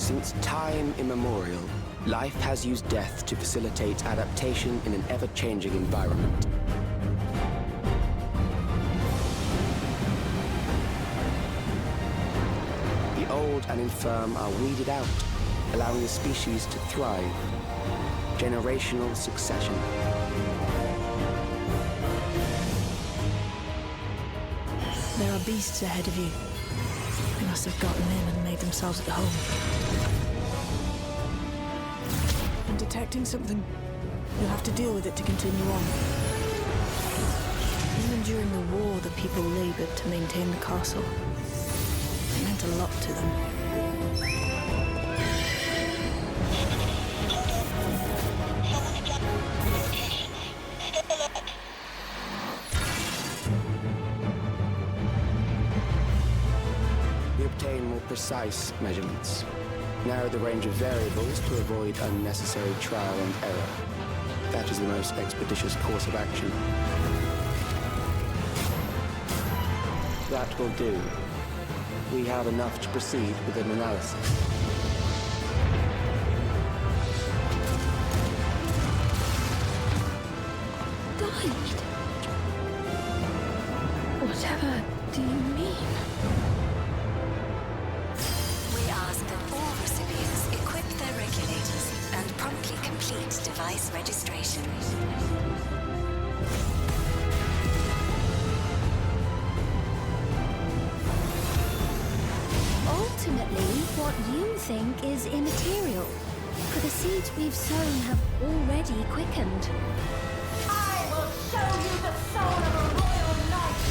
Since time immemorial, life has used death to facilitate adaptation in an ever-changing environment. The old and infirm are weeded out, allowing the species to thrive. Generational succession. There are beasts ahead of you. They must have gotten in and made themselves at home. I'm detecting something. You'll have to deal with it to continue on. Even during the war, the people labored to maintain the castle. It meant a lot to them. We obtain more precise measurements. Narrow the range of variables to avoid unnecessary trial and error. That is the most expeditious course of action. That will do. We have enough to proceed with an analysis. Died? Whatever do you mean? We ask that all recipients equip their regulators and promptly complete device registration. Ultimately, what you think is immaterial. For the seeds we've sown have already quickened. I will show you the soul of a royal knight!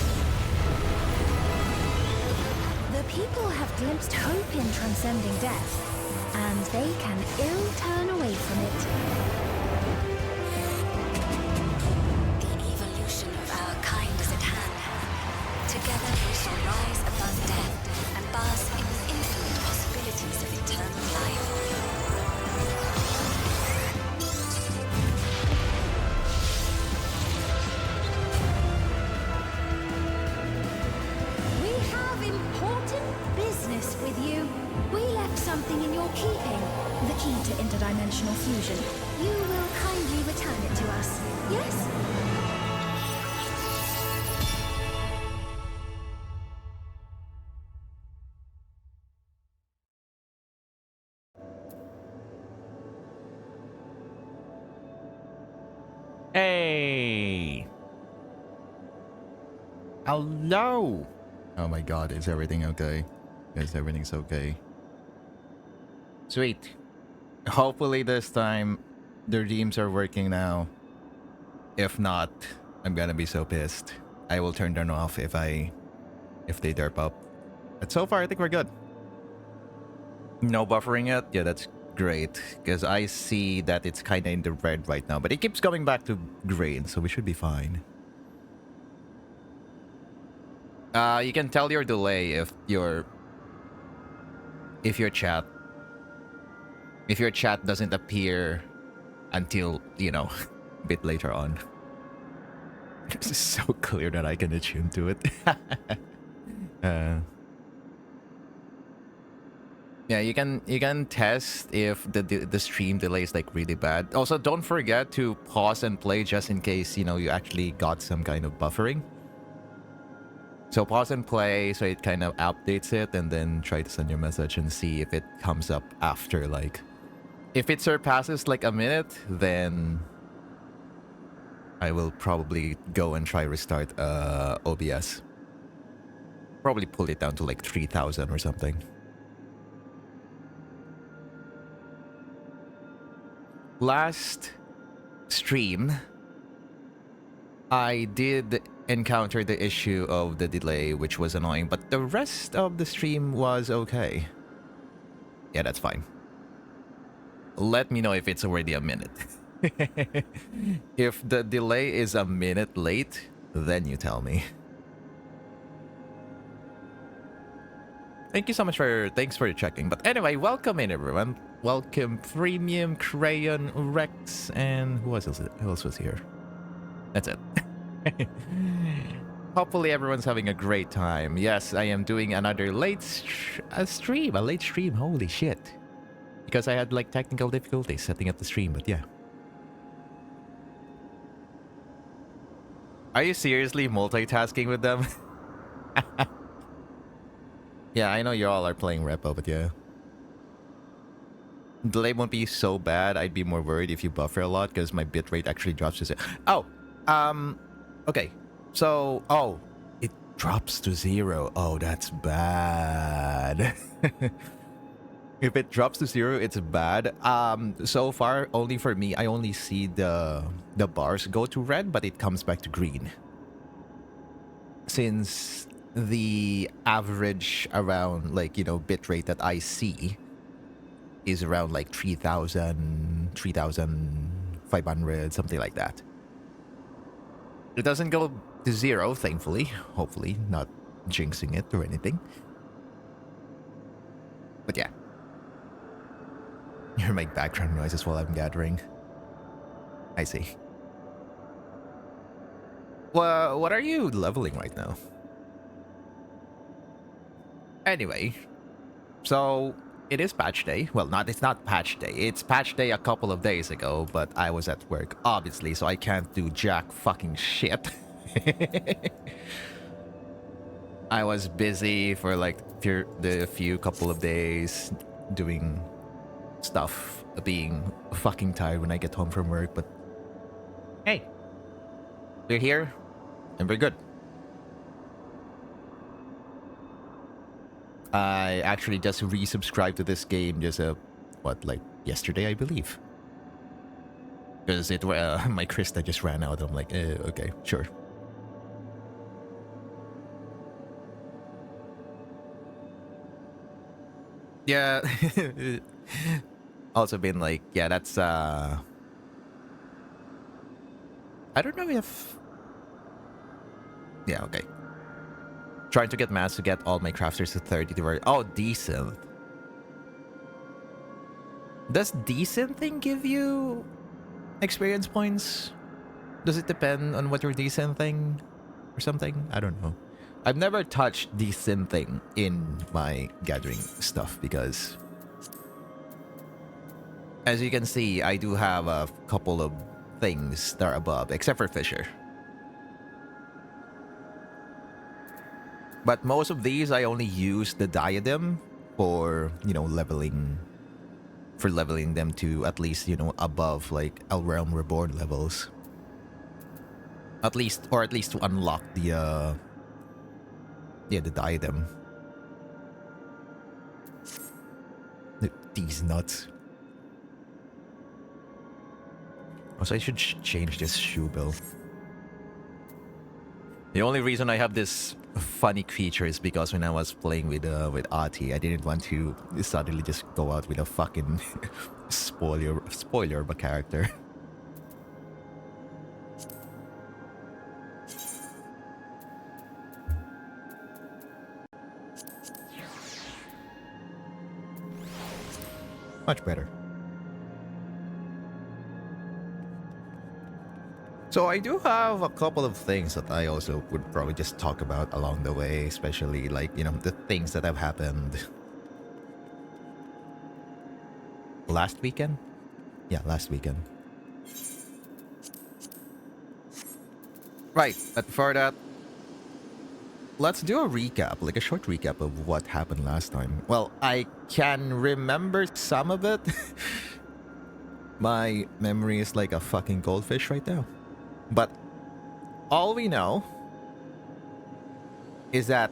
The people have glimpsed hope in transcending death, and they can ill turn away from it. The evolution of our kind is at hand. Together we shall rise above death and bask in the infinite possibilities of eternal life. We have important business with you. We left something in your keeping, the key to interdimensional fusion. You will kindly return it to us, yes? Hey! Hello! Oh my god, is everything okay? Yes, everything's okay. Sweet. Hopefully this time the redeems are working now. If not, I'm gonna be so pissed. I will turn them off if they derp up. But so far I think we're good. No buffering yet? Yeah, that's great. Because I see that it's kinda in the red right now, but it keeps coming back to green, so we should be fine. You can tell your delay if your chat doesn't appear until, you know, a bit later on. This is so clear that I can attune to it. Yeah, you can test if the stream delay is like really bad. Also, don't forget to pause and play just in case, you know, you actually got some kind of buffering. So pause and play so it kind of updates it, and then try to send your message and see if it comes up after, like, if it surpasses like a minute, then I will probably go and try restart OBS. Probably pull it down to like 3000 or something. Last stream, I did encounter the issue of the delay, which was annoying, but the rest of the stream was okay. Yeah, that's fine. Let me know if it's already a minute. If the delay is a minute late, then you tell me. Thank you so much thanks for checking. But anyway, welcome in everyone. Welcome Premium, Crayon, Rex, and who else was here? That's it. Hopefully everyone's having a great time. Yes, I am doing another late stream. Holy shit. because I had like technical difficulties setting up the stream, but yeah. Are you seriously multitasking with them? Yeah, I know you all are playing Repo, but yeah. Delay won't be so bad. I'd be more worried if you buffer a lot because my bitrate actually drops to 0. Oh, okay. So, oh, it drops to 0. Oh, that's bad. If it drops to 0, it's bad. So far, only for me, I only see the bars go to red, but it comes back to green. Since the average around, like, you know, bitrate that I see is around like 3,000, 3,500, something like that. It doesn't go to 0, thankfully. Hopefully, not jinxing it or anything. But yeah. You make background noises while I'm gathering. I see. Well, what are you leveling right now? Anyway, so it is patch day. Well, it's not patch day. It's patch day a couple of days ago, but I was at work, obviously, so I can't do jack fucking shit. I was busy for like the few couple of days doing stuff, being fucking tired when I get home from work, but hey, we're here and we're good. I actually just resubscribed to this game just like yesterday, I believe, because my Krista just ran out. I'm like, okay, sure. Yeah. Also been like, yeah, that's I don't know if, yeah, okay. Trying to get mass to get all my crafters to 30 to oh, decent. Does decent thing give you experience points? Does it depend on what your decent thing or something? I don't know. I've never touched decent thing in my gathering stuff because, as you can see, I do have a couple of things that are above, except for Fisher. But most of these, I only use the diadem for, you know, leveling them to at least, you know, above like El Realm Reborn levels. At least to unlock the diadem. These nuts. Also, I should change this shoe bill. The only reason I have this funny creature is because when I was playing with Ati, I didn't want to suddenly just go out with a fucking spoiler of a character. Much better. So I do have a couple of things that I also would probably just talk about along the way, especially like, you know, the things that have happened last weekend. Yeah, last weekend. Right, but for that, let's do a recap, like a short recap of what happened last time. Well, I can remember some of it. My memory is like a fucking goldfish right now. But all we know is that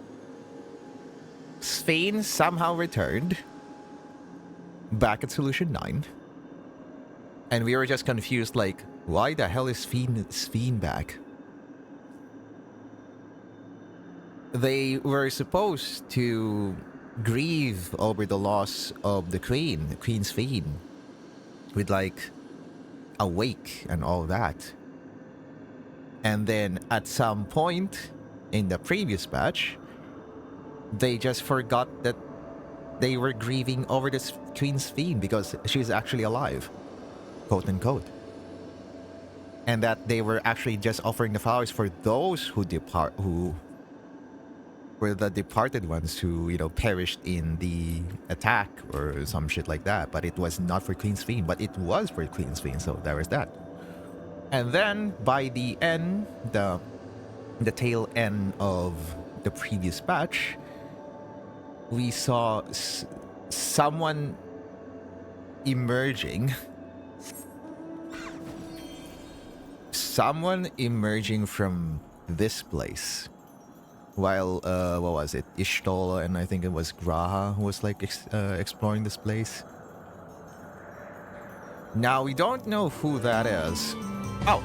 Sphane somehow returned back at Solution 9. And we were just confused, like, why the hell is Sphane back? They were supposed to grieve over the loss of the Queen Sphane, with like a wake and all that. And then at some point in the previous batch, they just forgot that they were grieving over this Queen Sphane because she's actually alive, quote unquote. And that they were actually just offering the flowers for those who were the departed ones who, you know, perished in the attack or some shit like that. But it was not for Queen's Fiend, but it was for Queen's Fiend. So there was that. And then by the end, the tail end of the previous patch, we saw someone emerging. Someone emerging from this place. While, what was it? Ishtola and I think it was Graha who was like exploring this place. Now, we don't know who that is. Oh!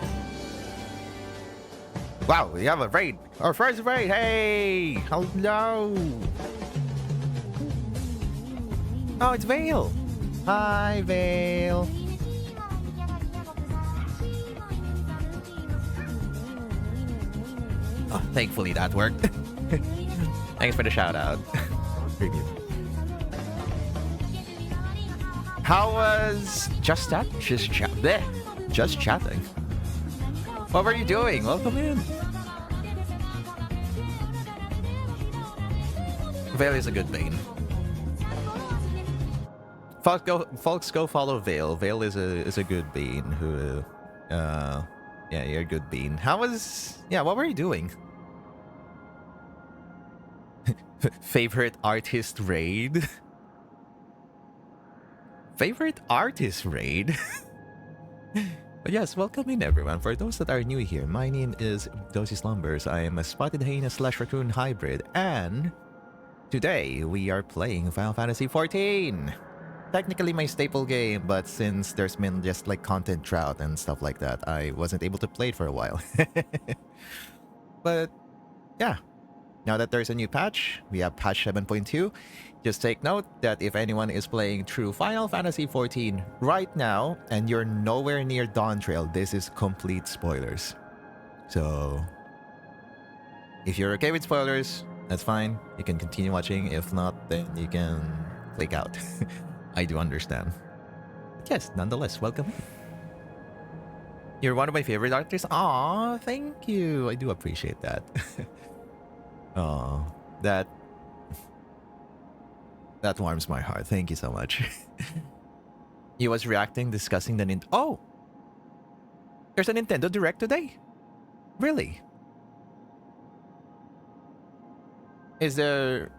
Wow, we have a raid! Our first raid! Hey! Hello! Oh, it's Vale! Hi, Vale! Oh, thankfully that worked. Thanks for the shout out. Preview. How was just that? Just chatting. What were you doing? Welcome in. Vale is a good Bane. Folks, go follow Vale. Vale is a good Bane who, yeah, you're a good Bean. What were you doing? Favorite artist raid? Favorite artist raid? But yes, welcome in everyone. For those that are new here, my name is Dozy Slumbers. I am a spotted hyena / raccoon hybrid, and today we are playing Final Fantasy XIV. Technically my staple game, but since there's been just like content drought and stuff like that, I wasn't able to play it for a while. But yeah, now that there's a new patch, we have patch 7.2. Just take note that if anyone is playing through Final Fantasy XIV right now and you're nowhere near Dawn Trail, this is complete spoilers. So if you're okay with spoilers, that's fine. You can continue watching. If not, then you can click out. I do understand. But yes, nonetheless, welcome. You're one of my favorite artists. Aw, thank you. I do appreciate that. Oh, that warms my heart. Thank you so much. He was reacting, discussing the Oh! There's a Nintendo Direct today? Really? Is there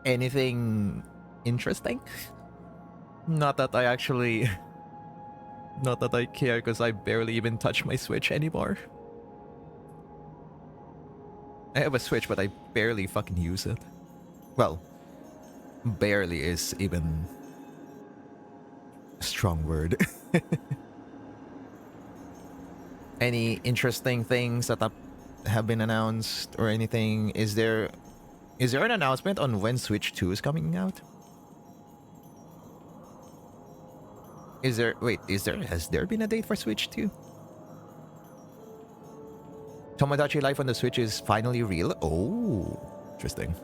anything interesting? Not that I care, because I barely even touch my Switch anymore. I have a Switch, but I barely fucking use it. Well, barely is even a strong word. Any interesting things that have been announced or anything? Is there an announcement on when Switch 2 is coming out? Has there been a date for Switch 2? Tomodachi Life on the Switch is finally real? Oh, interesting.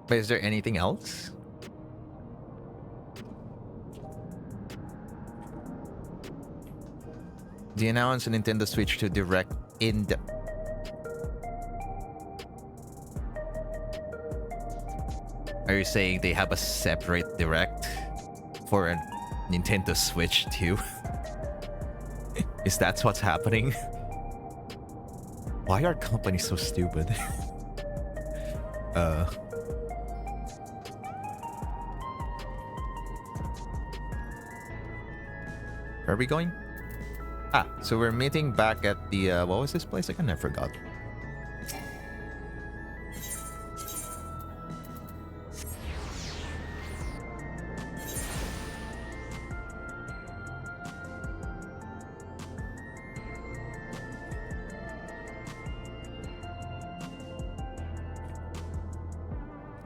But is there anything else? They announced a Nintendo Switch 2 Direct in the... Are you saying they have a separate Direct for a Nintendo Switch 2? Is that what's happening? Why are companies so stupid? Where are we going? Ah, so we're meeting back at the, what was this place again? I forgot.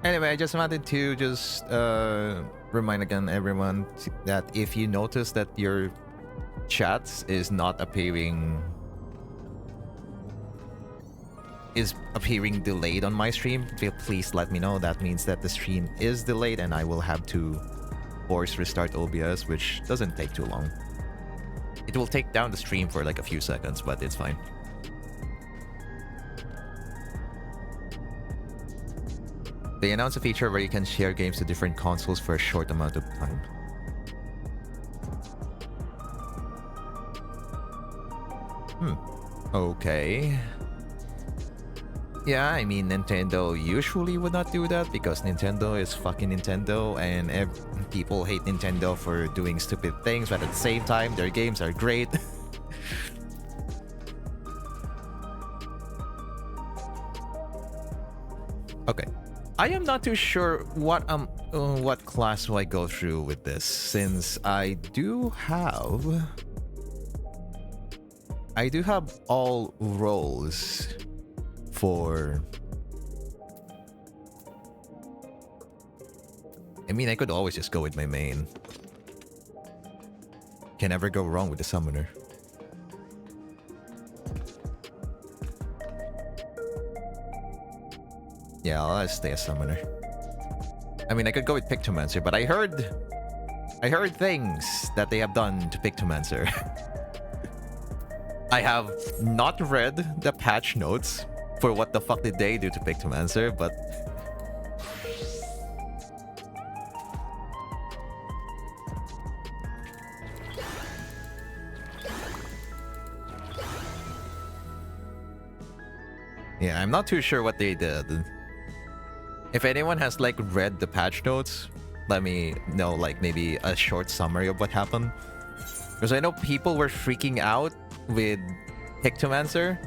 Anyway, I just wanted to remind again everyone that if you notice that your chats is not appearing is appearing delayed on my stream, please let me know. That means that the stream is delayed and I will have to force restart OBS, which doesn't take too long. It will take down the stream for like a few seconds, but it's fine. They announced a feature where you can share games to different consoles for a short amount of time. Okay. Yeah, I mean, Nintendo usually would not do that because Nintendo is fucking Nintendo and people hate Nintendo for doing stupid things, but at the same time, their games are great. Okay. I am not too sure what class do I go through with this, since I do have all roles for... I mean, I could always just go with my main. Can never go wrong with the summoner. Yeah, I'll stay a summoner. I mean, I could go with Pictomancer, but I heard things that they have done to Pictomancer. I have not read the patch notes for what the fuck did they do to Pictomancer, but... yeah, I'm not too sure what they did. If anyone has like read the patch notes, let me know like maybe a short summary of what happened. Because I know people were freaking out with Pictomancer,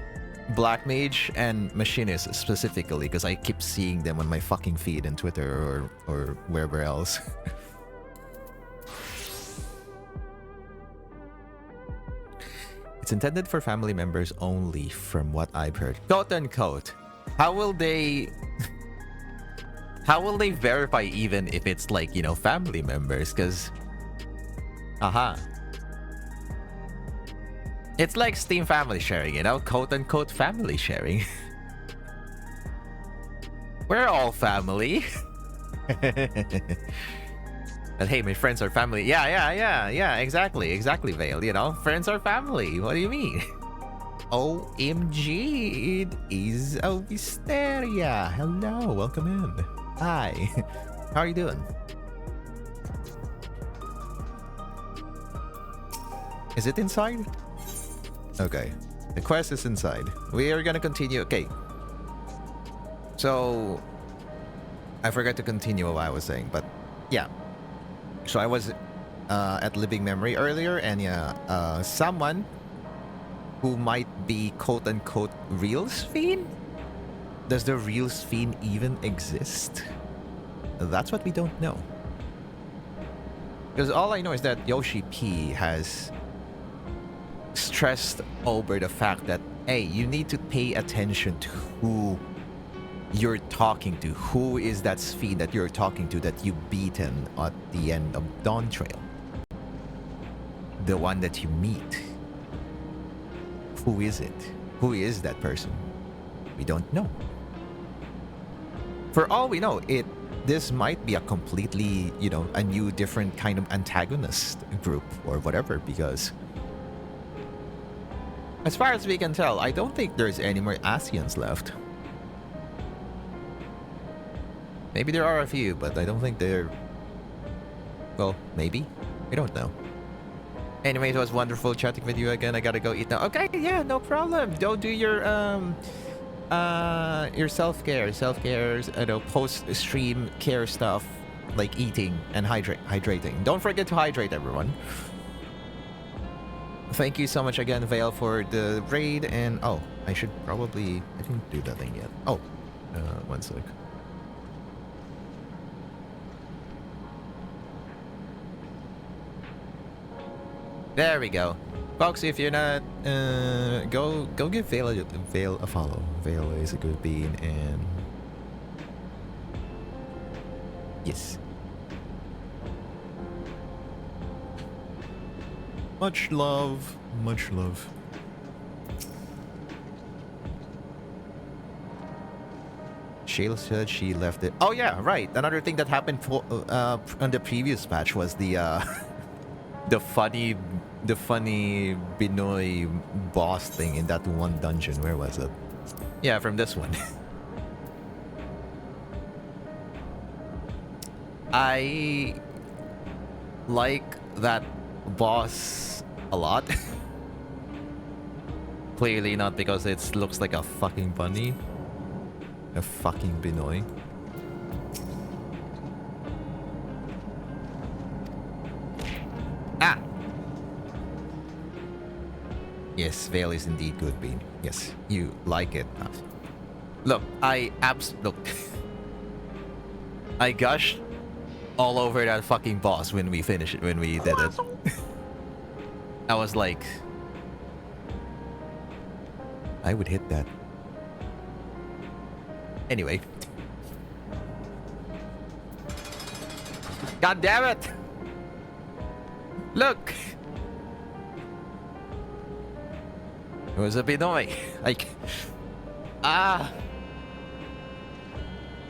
Black Mage, and Machinist specifically, because I keep seeing them on my fucking feed in Twitter or wherever else. It's intended for family members only, from what I've heard. Quote unquote. How will they verify even if it's like, you know, family members? Because... aha. It's like Steam family sharing, you know? Quote unquote family sharing. We're all family. But hey, my friends are family. Yeah, exactly, Vale. You know, friends are family. What do you mean? OMG, it is Ovisteria. Hello, welcome in. Hi, how are you doing? Is it inside? Okay, the quest is inside. We are gonna continue. Okay, so I forgot to continue what I was saying, but yeah. So I was at Living Memory earlier, and yeah, someone who might be quote-unquote Reels Fiend? Does the Reels Fiend even exist? That's what we don't know. Because all I know is that Yoshi P has stressed over the fact that, hey, you need to pay attention to who you're talking to. Who is that Fiend that you're talking to that you've beaten at the end of Dawn Trail? The one that you meet. Who is it? Who is that person? We don't know. For all we know, this might be a completely, you know, a new, different kind of antagonist group or whatever, because as far as we can tell, I don't think there's any more Asians left. Maybe there are a few, but I don't think they're... well, maybe? I don't know. Anyway, it was wonderful chatting with you again. I gotta go eat now. Okay, yeah, no problem. Don't do your self-care. Self-cares, you know, post-stream care stuff, like eating and hydrating. Don't forget to hydrate, everyone. Thank you so much again, Vale, for the raid. And, oh, I should probably... I didn't do that thing yet. Oh, one sec. There we go. Folks, if you're not, go give Vale a follow. Vale is a good bean, and... yes. Much love. Much love. Shayla said she left it. Oh yeah, right. Another thing that happened on the previous patch was the the funny Binoy boss thing in that one dungeon. Where was it? Yeah, from this one. I like that boss a lot. Clearly not because it looks like a fucking bunny. A fucking Binoy. Ah! Yes, Veil is indeed good, Bean. Yes, you like it. Look, look. I gushed all over that fucking boss when we finished it, when we did it. I was like, I would hit that. Anyway. God damn it! Look! It was a Binoy.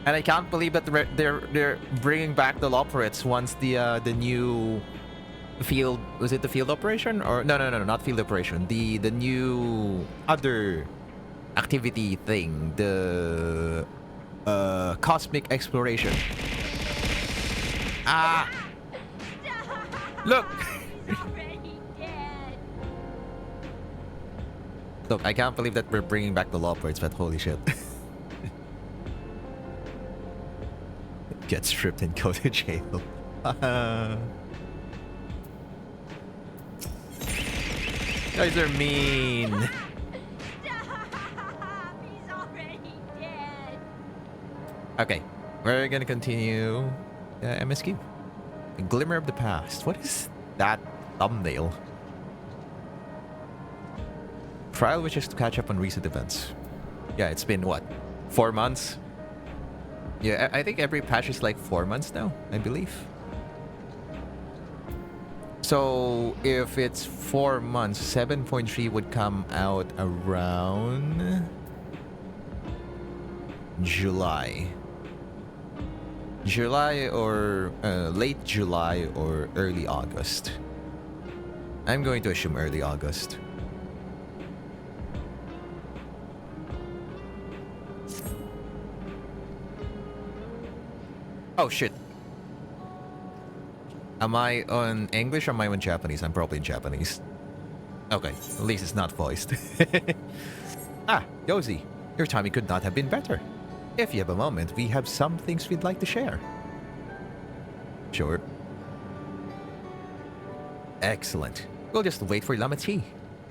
And I can't believe that they're bringing back the Loperates once the new field, was it the field operation or no, not field operation, the new other activity thing, the cosmic exploration. Look. Look, I can't believe that we're bringing back the Loperates, but holy shit. Get stripped and go to jail. Guys are mean. He's already dead. Okay, we're gonna continue MSQ. A Glimmer of the Past. What is that thumbnail? Trial wishes to catch up on recent events. Yeah, it's been what? 4 months? Yeah, I think every patch is like 4 months now, I believe. So if it's 4 months, 7.3 would come out around July. July or late July or early August. I'm going to assume early August. Oh shit. Am I on English or am I on Japanese? I'm probably in Japanese. Okay, at least it's not voiced. Dozy, your timing could not have been better. If you have a moment, we have some things we'd like to share. Sure. Excellent. We'll just wait for Lamati.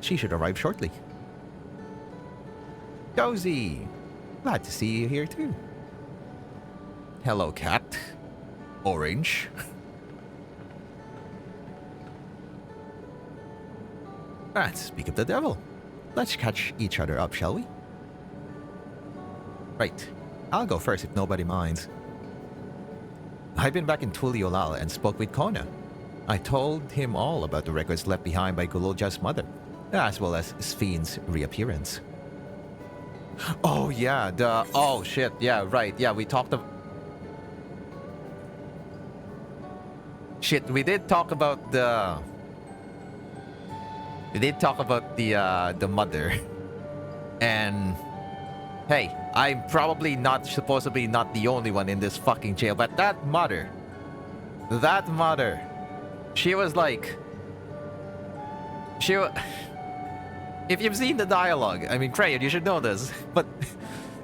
She should arrive shortly. Dozy, glad to see you here too. Hello, cat. Orange. Speak of the devil. Let's catch each other up, shall we? Right. I'll go first if nobody minds. I've been back in Tuliolala and spoke with Kona. I told him all about the records left behind by Gulolja's mother, as well as Spheen's reappearance. Oh yeah, oh shit, yeah, right, yeah, we talked about... Shit, we did talk about the... We did talk about the mother. And... Hey, I'm probably not, supposedly not the only one in this fucking jail, but that mother... She was like... If you've seen the dialogue, I mean, Crayon, you should know this, but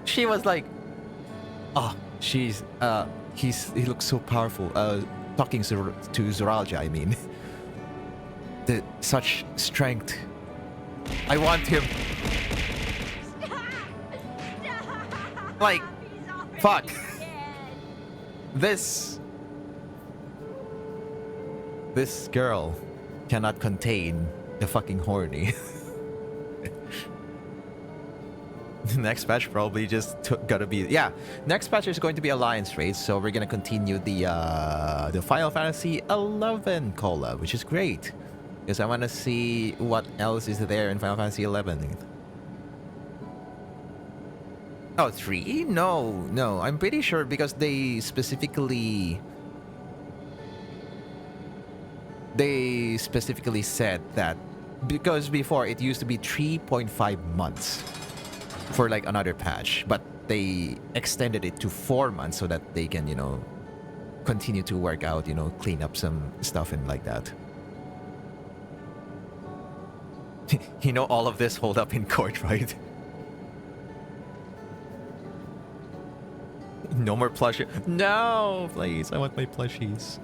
she was like... Oh, he looks so powerful. Talking to Zoralja, I mean. Such strength. I want him. Like, fuck. This girl cannot contain the fucking horny. The next patch probably just gotta be... Yeah, next patch is going to be Alliance Raid, so we're gonna continue the Final Fantasy 11 collab, which is great. Because I want to see what else is there in Final Fantasy 11. Oh, 3? No, no. I'm pretty sure because they specifically said that because before it used to be 3.5 months for like another patch, but they extended it to 4 months so that they can, continue to work out, clean up some stuff and like that. All of this hold up in court, right? No more plushie. No, please. I want my plushies.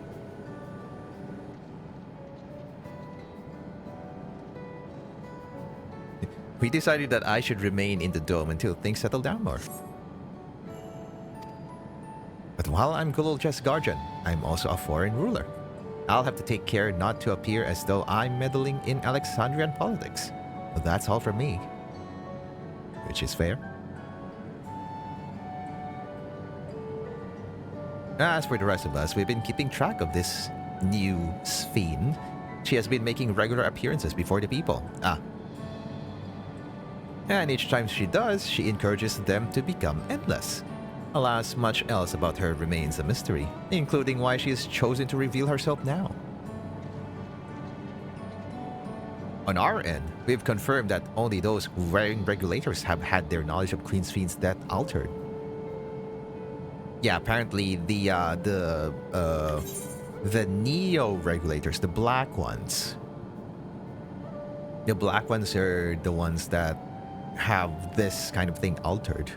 We decided that I should remain in the dome until things settle down more. But while I'm Gululja's guardian, I'm also a foreign ruler. I'll have to take care not to appear as though I'm meddling in Alexandrian politics. But that's all from me. Which is fair. As for the rest of us, we've been keeping track of this new Sphene. She has been making regular appearances before the people. And each time she does, she encourages them to become endless. Alas, much else about her remains a mystery, including why she has chosen to reveal herself now. On our end, we've confirmed that only those wearing regulators have had their knowledge of Queen Sphene's death altered. Yeah, apparently the Neo regulators, the black ones. The black ones are the ones that have this kind of thing altered.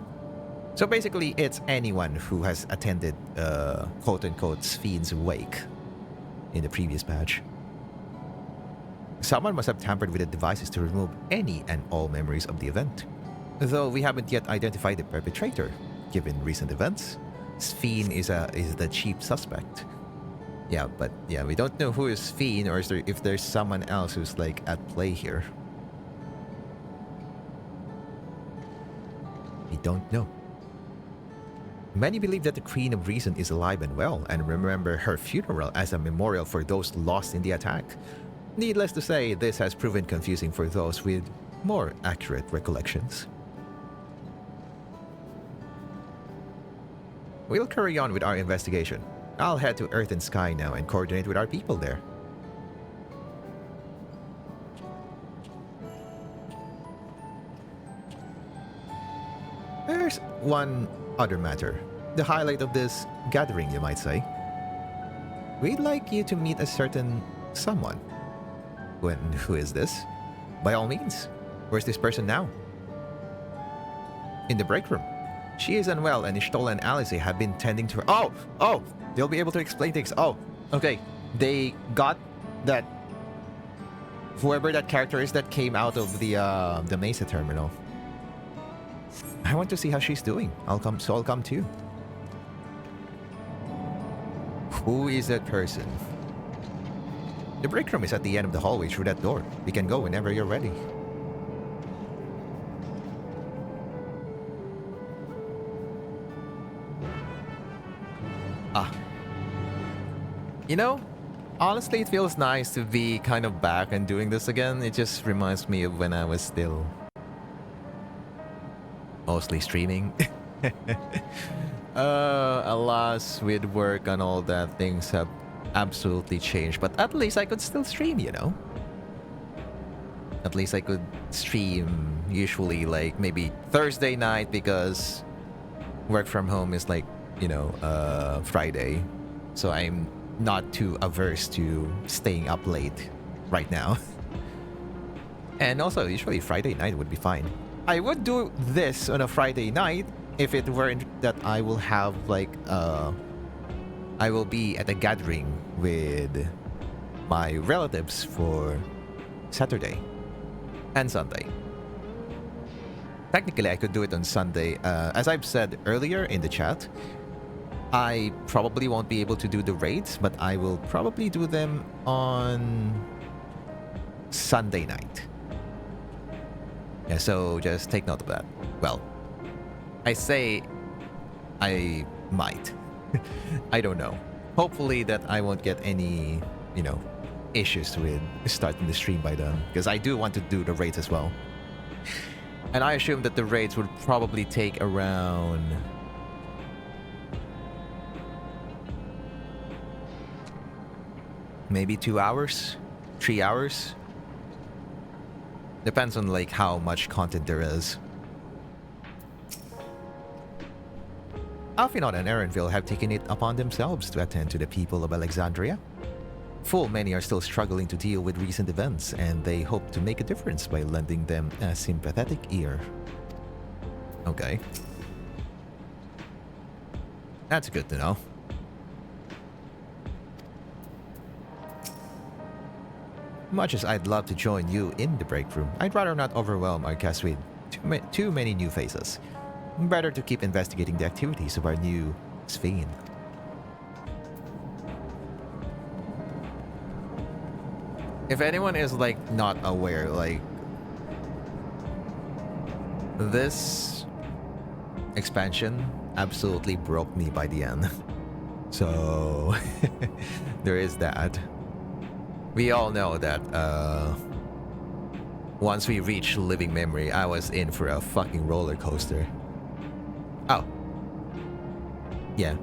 So basically, it's anyone who has attended quote-unquote Sphene's wake in the previous patch. Someone must have tampered with the devices to remove any and all memories of the event. Though we haven't yet identified the perpetrator, given recent events. Sphene is the chief suspect. Yeah, but yeah, we don't know who is Sphene or if there's someone else who's like at play here. We don't know. Many believe that the Queen of Reason is alive and well, and remember her funeral as a memorial for those lost in the attack. Needless to say, this has proven confusing for those with more accurate recollections. We'll carry on with our investigation. I'll head to Earth and Sky now and coordinate with our people there. There's one other matter. The highlight of this gathering, you might say. We'd like you to meet a certain someone. Who is this? By all means. Where's this person now? In the break room. She is unwell and Ishtola and Alice have been tending to her. Oh! They'll be able to explain things. Oh, okay. They got that... Whoever that character is that came out of the Mesa terminal. I want to see how she's doing. I'll come too. Who is that person? The break room is at the end of the hallway through that door. We can go whenever you're ready. Honestly, it feels nice to be kind of back and doing this again. It just reminds me of when I was still mostly streaming. Alas, with work and all that, things have absolutely changed. But at least I could still stream, At least I could stream usually like maybe Thursday night because work from home is like, Friday. So I'm not too averse to staying up late right now. And also, usually Friday night would be fine. I would do this on a Friday night if it weren't that I will have I will be at a gathering with my relatives for Saturday and Sunday. Technically, I could do it on Sunday. As I've said earlier in the chat, I probably won't be able to do the raids, but I will probably do them on Sunday night. Yeah, so just take note of that. Well, I say I might. I don't know. Hopefully that I won't get any, issues with starting the stream by then, because I do want to do the raids as well. And I assume that the raids would probably take around... maybe 2 hours? 3 hours? Depends on like how much content there is. Alphinaud and Erenville have taken it upon themselves to attend to the people of Alexandria. Full many are still struggling to deal with recent events, and they hope to make a difference by lending them a sympathetic ear. Okay. That's good to know. Much as I'd love to join you in the break room, I'd rather not overwhelm our cast with too many new faces. Better to keep investigating the activities of our new Sphene. If anyone is like not aware, like this expansion absolutely broke me by the end. So there is that. We all know that once we reach living memory, I was in for a fucking roller coaster. Oh. Yeah.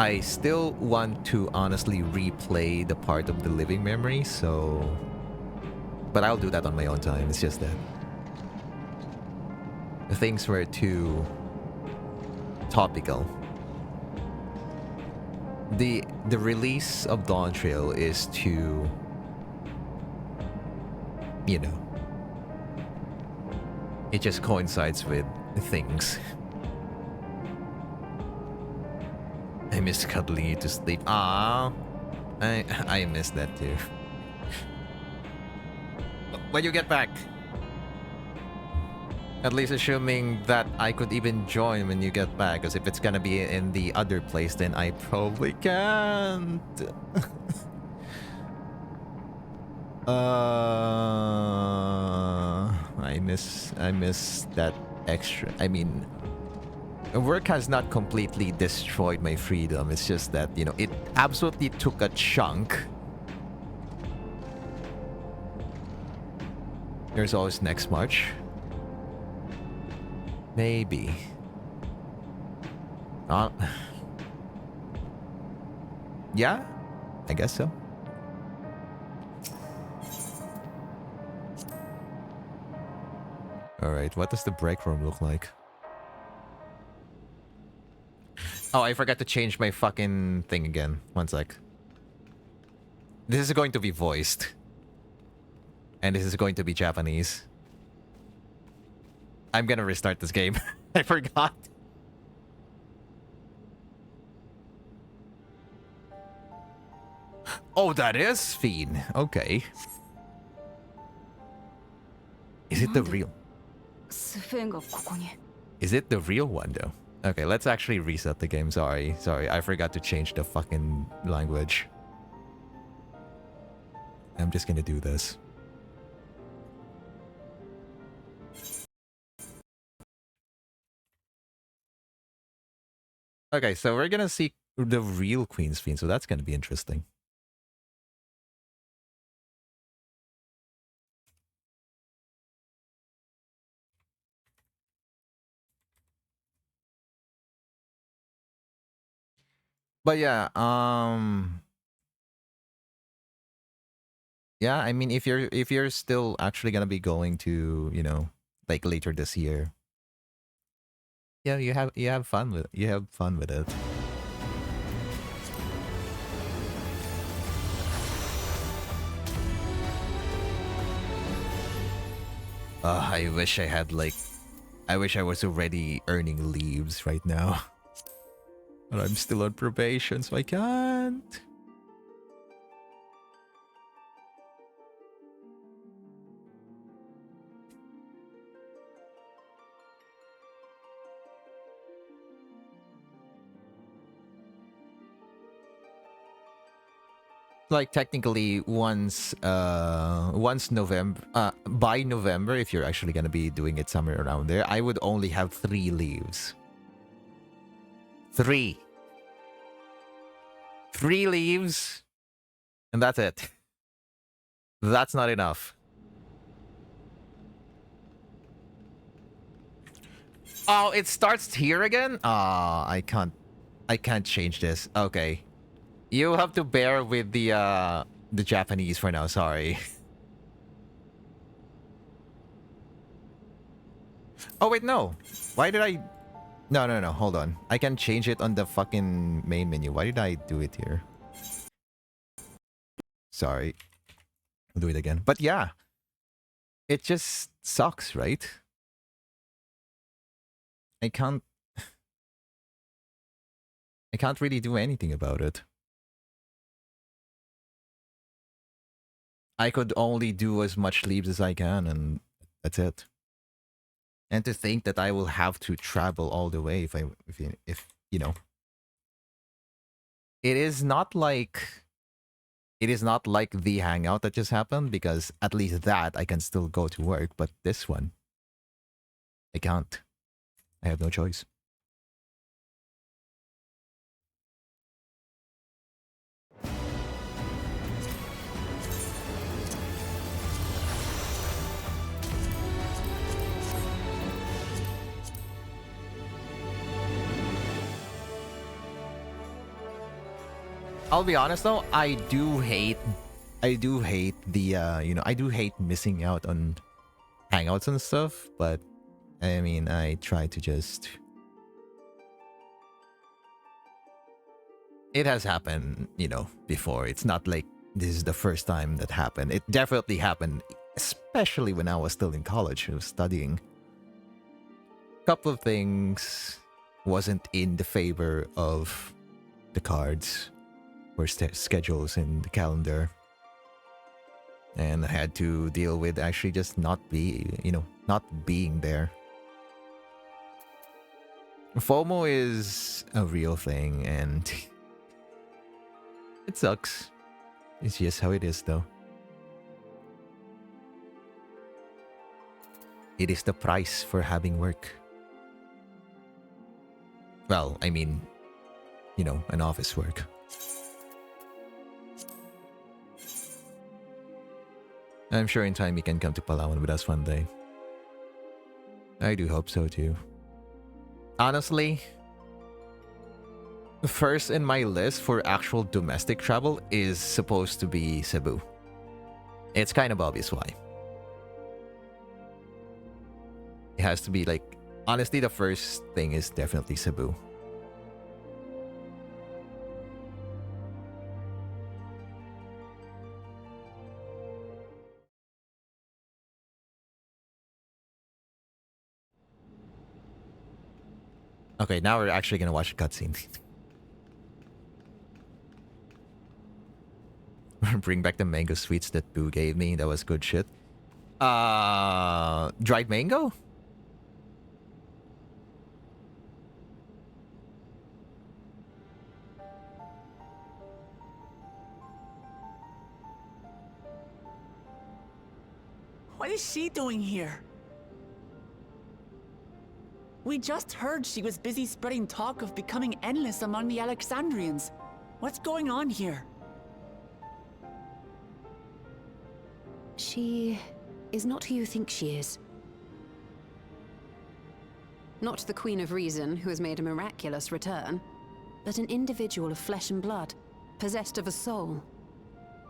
I still want to honestly replay the part of the living memory, so... but I'll do that on my own time. It's just that things were too topical. The release of Dawn Trail is to, you know, it just coincides with things. I miss cuddling you to sleep. Ah, I miss that too. When you get back, at least assuming that I could even join when you get back, because if it's gonna be in the other place, then I probably can't. I miss that extra. I mean, work has not completely destroyed my freedom. It's just that, you know, it absolutely took a chunk. There's always next March. Maybe. Yeah, I guess so. Alright, what does the break room look like? Oh, I forgot to change my fucking thing again. One sec. This is going to be voiced. And this is going to be Japanese. I'm gonna restart this game. I forgot. Oh, that is Sphene. Okay. Is it the real? Is it the real one though? Okay, let's actually reset the game. Sorry, I forgot to change the fucking language. I'm just gonna do this. Okay, so we're gonna see the real Queen Sphene, so that's gonna be interesting. But yeah, yeah, I mean, if you're still actually gonna be going to, you know, like later this year, yeah, you have fun with it. I wish I had like, I wish I was already earning leaves right now, but I'm still on probation, so I can't. Like technically once November by November, if you're actually gonna be doing it somewhere around there, I would only have 3 leaves. 3 leaves, and that's it. That's not enough. Oh, it starts here again? I can't change this. Okay. You have to bear with the Japanese for now, sorry. Oh wait, no. Why did I No, hold on. I can change it on the fucking main menu. Why did I do it here? Sorry. I'll do it again. But yeah. It just sucks, right? I can't really do anything about it. I could only do as much sleeps as I can, and that's it. And to think that I will have to travel all the way if you know, it is not like the hangout that just happened, because at least that I can still go to work, but this one I can't. I have no choice. I'll be honest though, I do hate the I do hate missing out on hangouts and stuff, but I mean, I try to just... It has happened, before. It's not like this is the first time that happened. It definitely happened, especially when I was still in college. I was studying. A couple of things wasn't in the favor of the cards or schedules in the calendar. And I had to deal with actually just not being there. FOMO is a real thing, and it sucks. It's just how it is, though. It is the price for having work. Well, I mean, an office work. I'm sure in time you can come to Palawan with us one day. I do hope so too. Honestly, first in my list for actual domestic travel is supposed to be Cebu. It's kind of obvious why. It has to be honestly, the first thing is definitely Cebu. Okay, now we're actually gonna watch a cutscene. Bring back the mango sweets that Boo gave me. That was good shit. Dried mango? What is she doing here? We just heard she was busy spreading talk of becoming endless among the Alexandrians. What's going on here? She is not who you think she is. Not the Queen of Reason, who has made a miraculous return, but an individual of flesh and blood, possessed of a soul.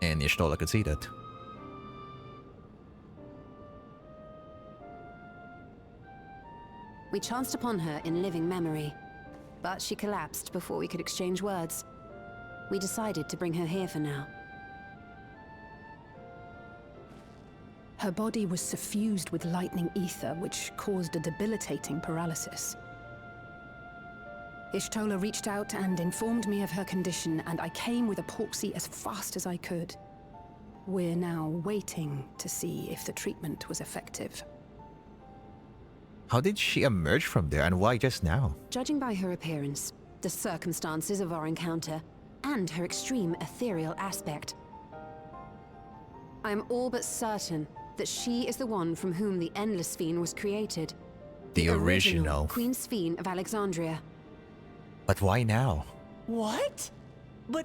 And Y'shtola could see that. We chanced upon her in living memory, but she collapsed before we could exchange words. We decided to bring her here for now. Her body was suffused with lightning ether, which caused a debilitating paralysis. Y'shtola reached out and informed me of her condition, and I came with a proxy as fast as I could. We're now waiting to see if the treatment was effective. How did she emerge from there, and why just now? Judging by her appearance, the circumstances of our encounter, and her extreme ethereal aspect, I am all but certain that she is the one from whom the Endless Fiend was created. The original Queen Sphene of Alexandria. But why now? What? But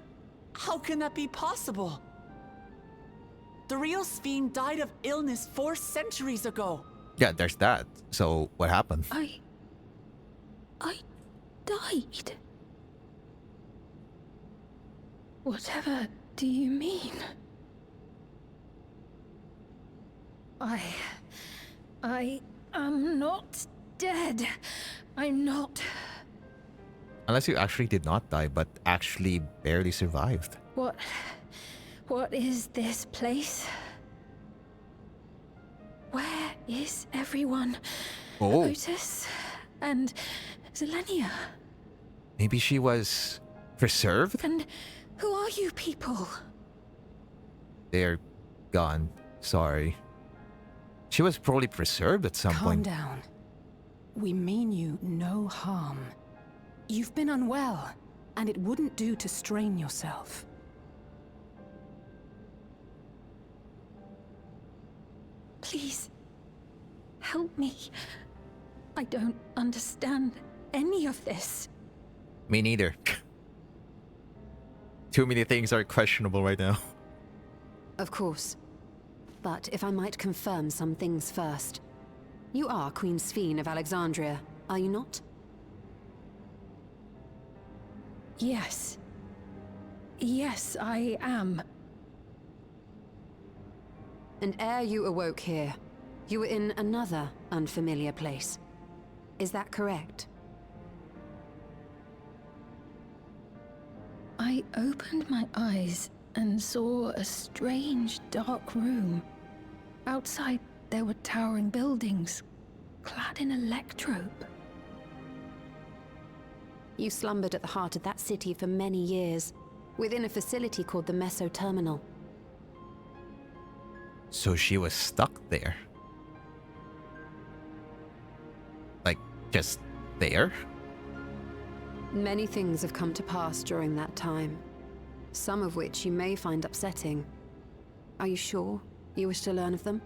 how can that be possible? The real Sphene died of illness 4 centuries ago. Yeah, there's that. So, what happened? died? Whatever do you mean? I am not dead. I'm not. Unless you actually did not die, but actually barely survived. What is this place? Where is everyone? Oh. Otis and Zelenia. Maybe she was preserved? And who are you people? They're gone. Sorry. She was probably preserved at some Calm point. down. We mean you no harm. You've been unwell, and it wouldn't do to strain yourself. Please, help me. I don't understand any of this. Me neither. Too many things are questionable right now. Of course. But if I might confirm some things first. You are Queen Sphene of Alexandria, are you not? Yes. Yes, I am. And ere you awoke here, you were in another unfamiliar place. Is that correct? I opened my eyes and saw a strange, dark room. Outside, there were towering buildings, clad in electrope. You slumbered at the heart of that city for many years, within a facility called the Meso Terminal. So she was stuck there. Like, just there? Many things have come to pass during that time, some of which you may find upsetting. Are you sure you wish to learn of them?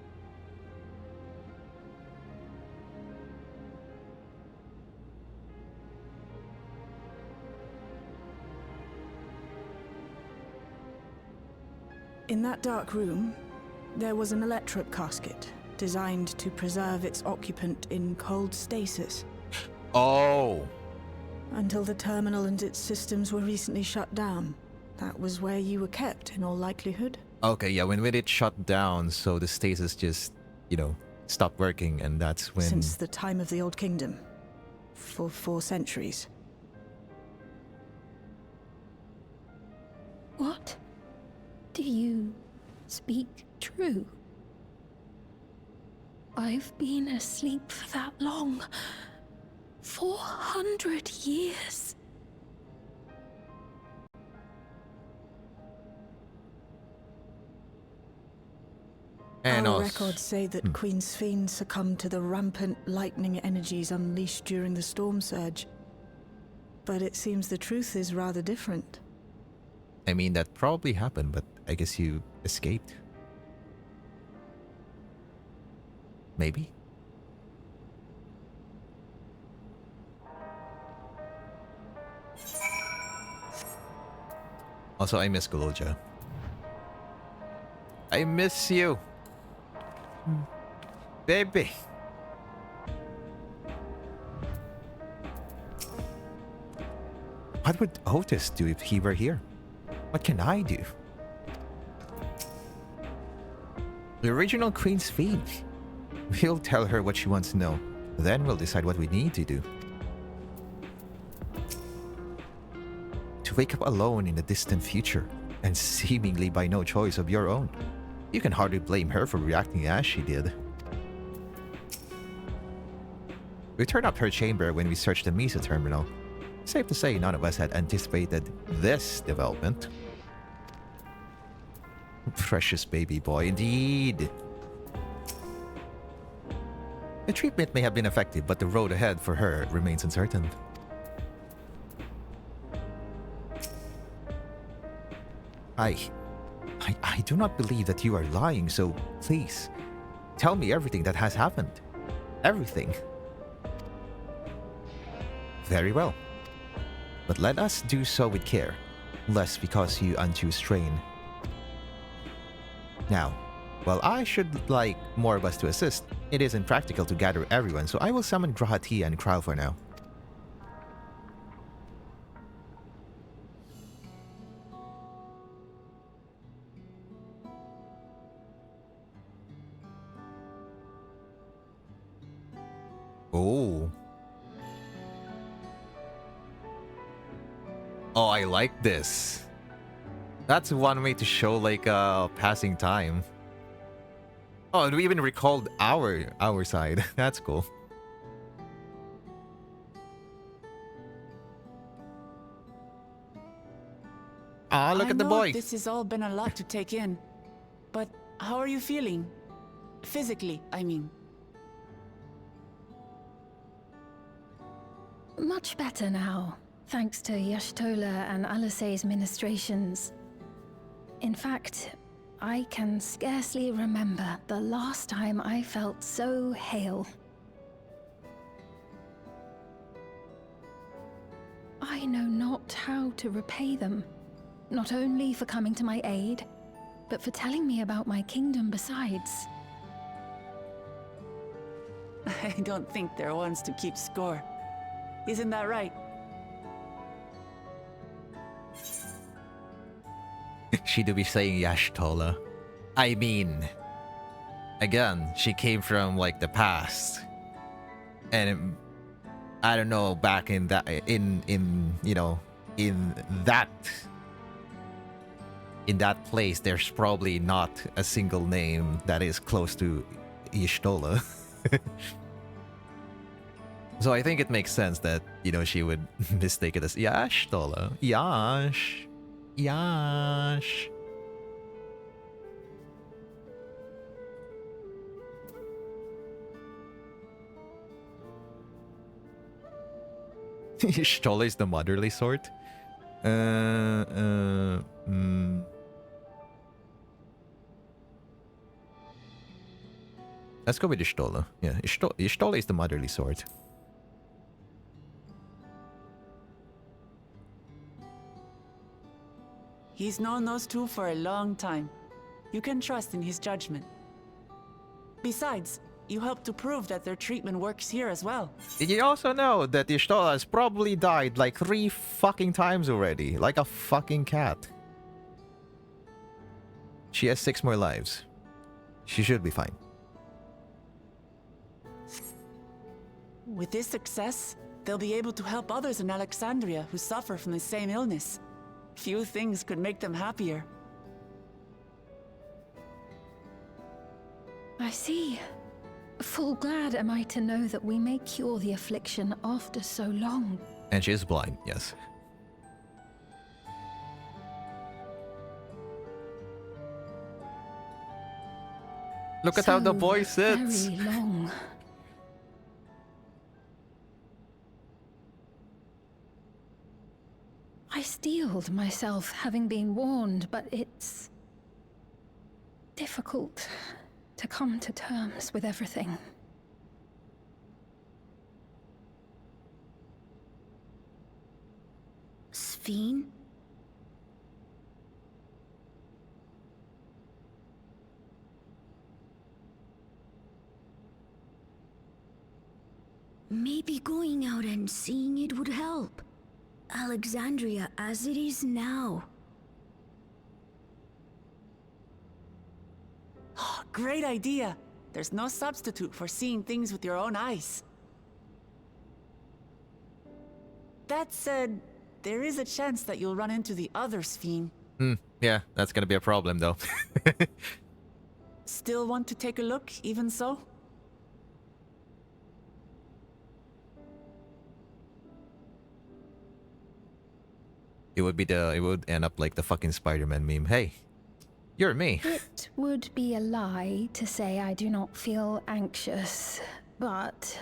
In that dark room, there was an electrope casket designed to preserve its occupant in cold stasis. Oh. Until the terminal and its systems were recently shut down. That was where you were kept, in all likelihood. Okay, yeah, when it shut down, so the stasis just, stopped working, and that's when... Since the time of the Old Kingdom. For 4 centuries. What? Do you speak true? I've been asleep for that long. 400 years. And Our also... records say that Queen Sphene succumbed to the rampant lightning energies unleashed during the storm surge. But it seems the truth is rather different. I mean, that probably happened, but I guess you escaped. Maybe? Also, I miss Goloja. I miss you. Baby. What would Otis do if he were here? What can I do? The original Queen Sphene. We'll tell her what she wants to know. Then we'll decide what we need to do. To wake up alone in the distant future, and seemingly by no choice of your own. You can hardly blame her for reacting as she did. We turned up her chamber when we searched the Meso terminal. Safe to say none of us had anticipated this development. Precious baby boy, indeed. The treatment may have been effective, but the road ahead for her remains uncertain. I do not believe that you are lying, so please, tell me everything that has happened. Everything. Very well. But let us do so with care, lest we cause you undue strain. Now, while I should like more of us to assist, it is impractical to gather everyone, so I will summon Grahati and Kral for now. Oh, I like this. That's one way to show like passing time. Oh, and we even recalled our side. That's cool. Ah, look at the boy. This has all been a lot to take in. But how are you feeling? Physically, I mean. Much better now, thanks to Yashtola and Alisay's ministrations. In fact, I can scarcely remember the last time I felt so hale. I know not how to repay them, not only for coming to my aid, but for telling me about my kingdom besides. I don't think they're ones to keep score. Isn't that right? She do be saying Yashtola. I mean, again, she came from like the past, and I don't know, back in that you know, in that place, there's probably not a single name that is close to Yashtola. So I think it makes sense that, you know, she would mistake it as Yashtola. Yash. Yash. Yashtola is the motherly sort. Let's go with Yashtola. Yeah, Yashtola is the motherly sort. He's known those two for a long time. You can trust in his judgment. Besides, you helped to prove that their treatment works here as well. Did you also know that Yashtola has probably died like 3 fucking times already? Like a fucking cat. She has 6 more lives. She should be fine. With this success, they'll be able to help others in Alexandria who suffer from the same illness. Few things could make them happier. I see. Full glad am I to know that we may cure the affliction after so long. And she is blind, yes. Look at how the boy sits. Very long. I steeled myself, having been warned, but it's difficult to come to terms with everything. Sphene? Maybe going out and seeing it would help. Alexandria as it is now. Oh, great idea! There's no substitute for seeing things with your own eyes. That said, there is a chance that you'll run into the other Sphene. Yeah, that's gonna be a problem though. Still want to take a look, even so? It would end up like the fucking Spider-Man meme. Hey, you're me. It would be a lie to say I do not feel anxious, but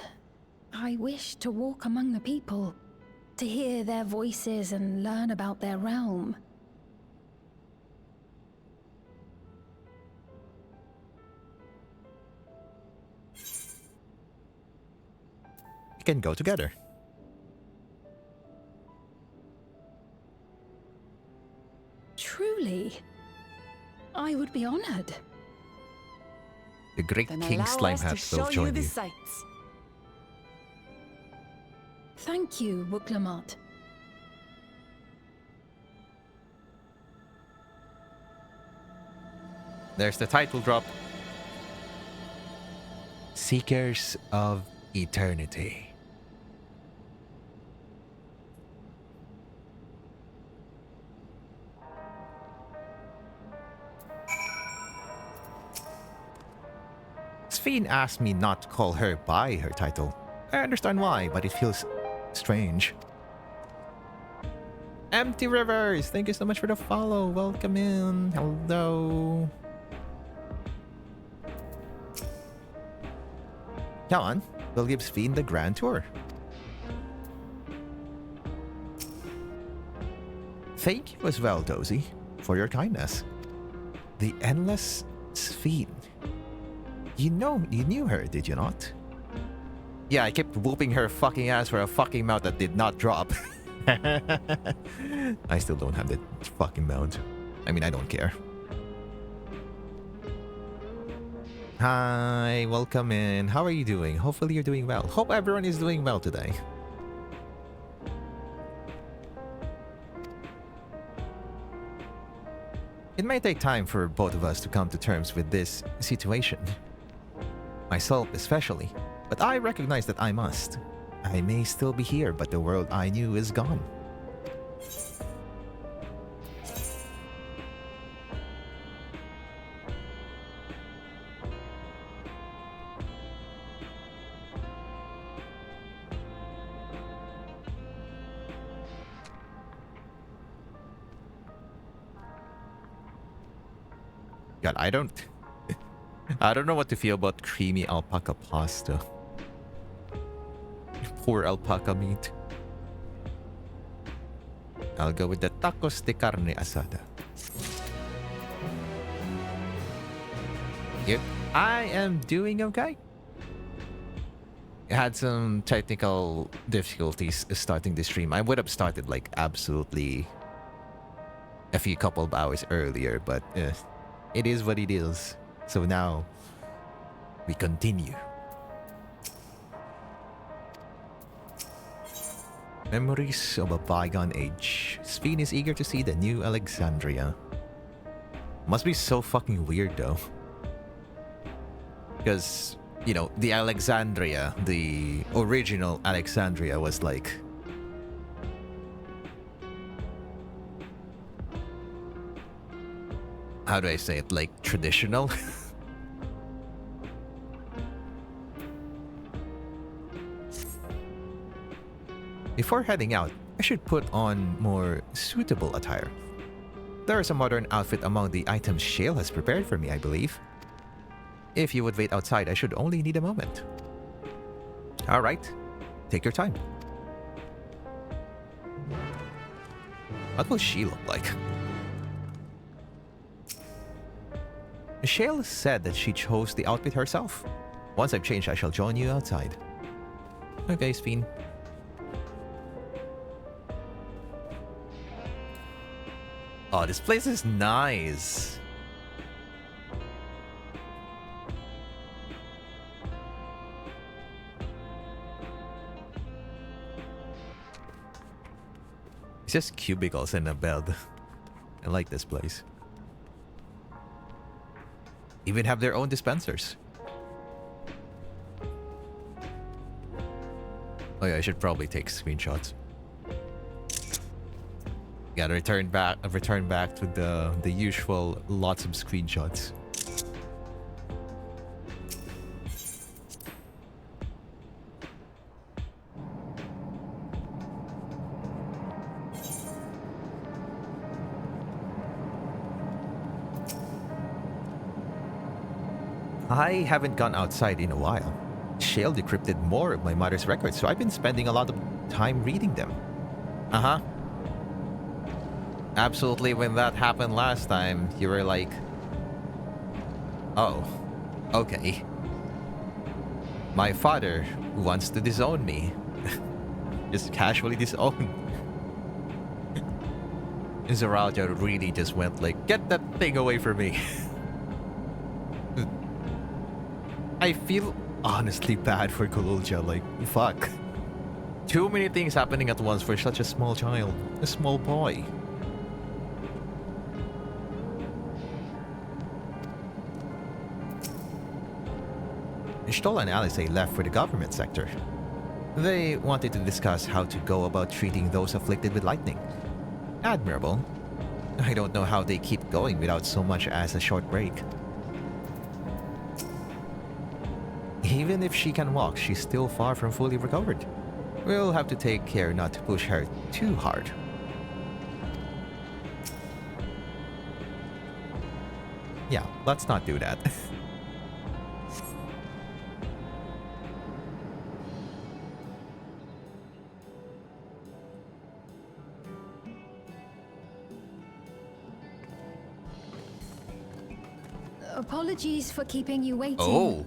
I wish to walk among the people, to hear their voices and learn about their realm. We can go together. Truly, I would be honored. The great Then King allow Slime us to Hat will show you join the you. sights. Thank you, Wuklamat. There's the title drop. Seekers of Eternity. Sphene asked me not to call her by her title. I understand why, but it feels strange. Empty Rivers, thank you so much for the follow. Welcome in. Hello. Come on, we'll give Sphene the grand tour. Thank you as well, Dozy, for your kindness. The endless Sphene. You knew her, did you not? Yeah, I kept whooping her fucking ass for a fucking mount that did not drop. I still don't have that fucking mount. I mean, I don't care. Hi, welcome in. How are you doing? Hopefully you're doing well. Hope everyone is doing well today. It may take time for both of us to come to terms with this situation. Myself especially. But I recognize that I must. I may still be here, but the world I knew is gone. God, I don't know what to feel about creamy alpaca pasta. Poor alpaca meat. I'll go with the tacos de carne asada. Yep, I am doing okay. I had some technical difficulties starting the stream. I would have started like absolutely a few couple of hours earlier, but it is what it is. So now we continue. Memories of a bygone age. Sphene is eager to see the new Alexandria. Must be so fucking weird though. Because, you know, the Alexandria, the original Alexandria was like... How do I say it? Like, traditional? Before heading out, I should put on more suitable attire. There is a modern outfit among the items Shale has prepared for me, I believe. If you would wait outside, I should only need a moment. Alright, take your time. What will she look like? Shale said that she chose the outfit herself. Once I've changed, I shall join you outside. Okay, Sphene. Oh, this place is nice. It's just cubicles and a bed. I like this place. Even have their own dispensers. Oh yeah, I should probably take screenshots. Gotta return back to the usual lots of screenshots. I haven't gone outside in a while. Shale decrypted more of my mother's records, so I've been spending a lot of time reading them. Uh-huh. Absolutely, when that happened last time, you were like... Oh, okay. My father wants to disown me. Just casually disown. Zeralja really just went like, get that thing away from me. I feel honestly bad for Kululja, like, fuck. Too many things happening at once for such a small child, a small boy. Stola and Alice left for the government sector. They wanted to discuss how to go about treating those afflicted with lightning. Admirable. I don't know how they keep going without so much as a short break. Even if she can walk, she's still far from fully recovered. We'll have to take care not to push her too hard. Yeah, let's not do that. Apologies for keeping you waiting. Oh.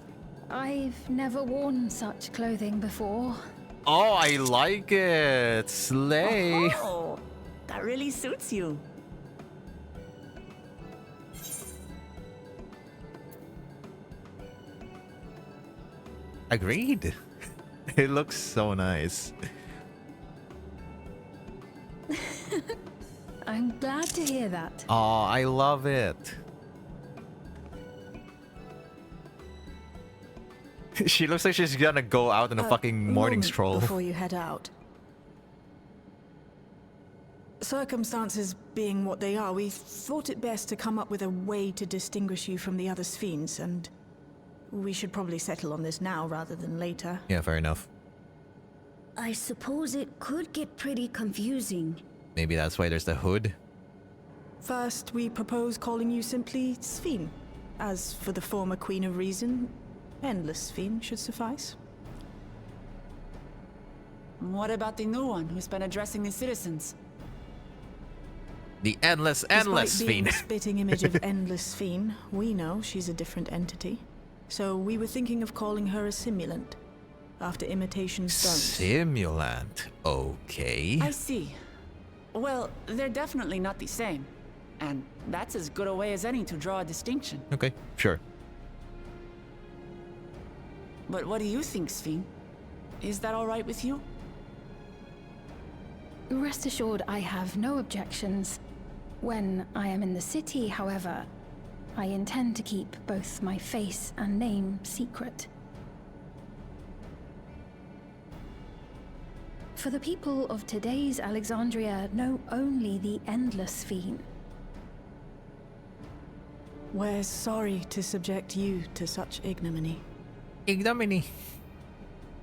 I've never worn such clothing before. Oh, I like it. Slay. Oh, that really suits you. Agreed. It looks so nice. I'm glad to hear that. Oh, I love it. She looks like she's gonna go out on a fucking morning stroll. Before you head out. Circumstances being what they are, we thought it best to come up with a way to distinguish you from the other Sphenes, and we should probably settle on this now rather than later. Yeah, fair enough. I suppose it could get pretty confusing. Maybe that's why there's the hood. First, we propose calling you simply Sphene. As for the former Queen of Reason, Endless Sphene should suffice. What about the new one who's been addressing the citizens? The endless Despite being Sphene. the spitting image of Endless Sphene, we know she's a different entity. So we were thinking of calling her a simulant, after imitation stones. Simulant. Okay. I see. Well, they're definitely not the same. And that's as good a way as any to draw a distinction. Okay, sure. But what do you think, Sphene? Is that all right with you? Rest assured, I have no objections. When I am in the city, however, I intend to keep both my face and name secret. For the people of today's Alexandria know only the Endless Sphene. We're sorry to subject you to such ignominy. Ignominy.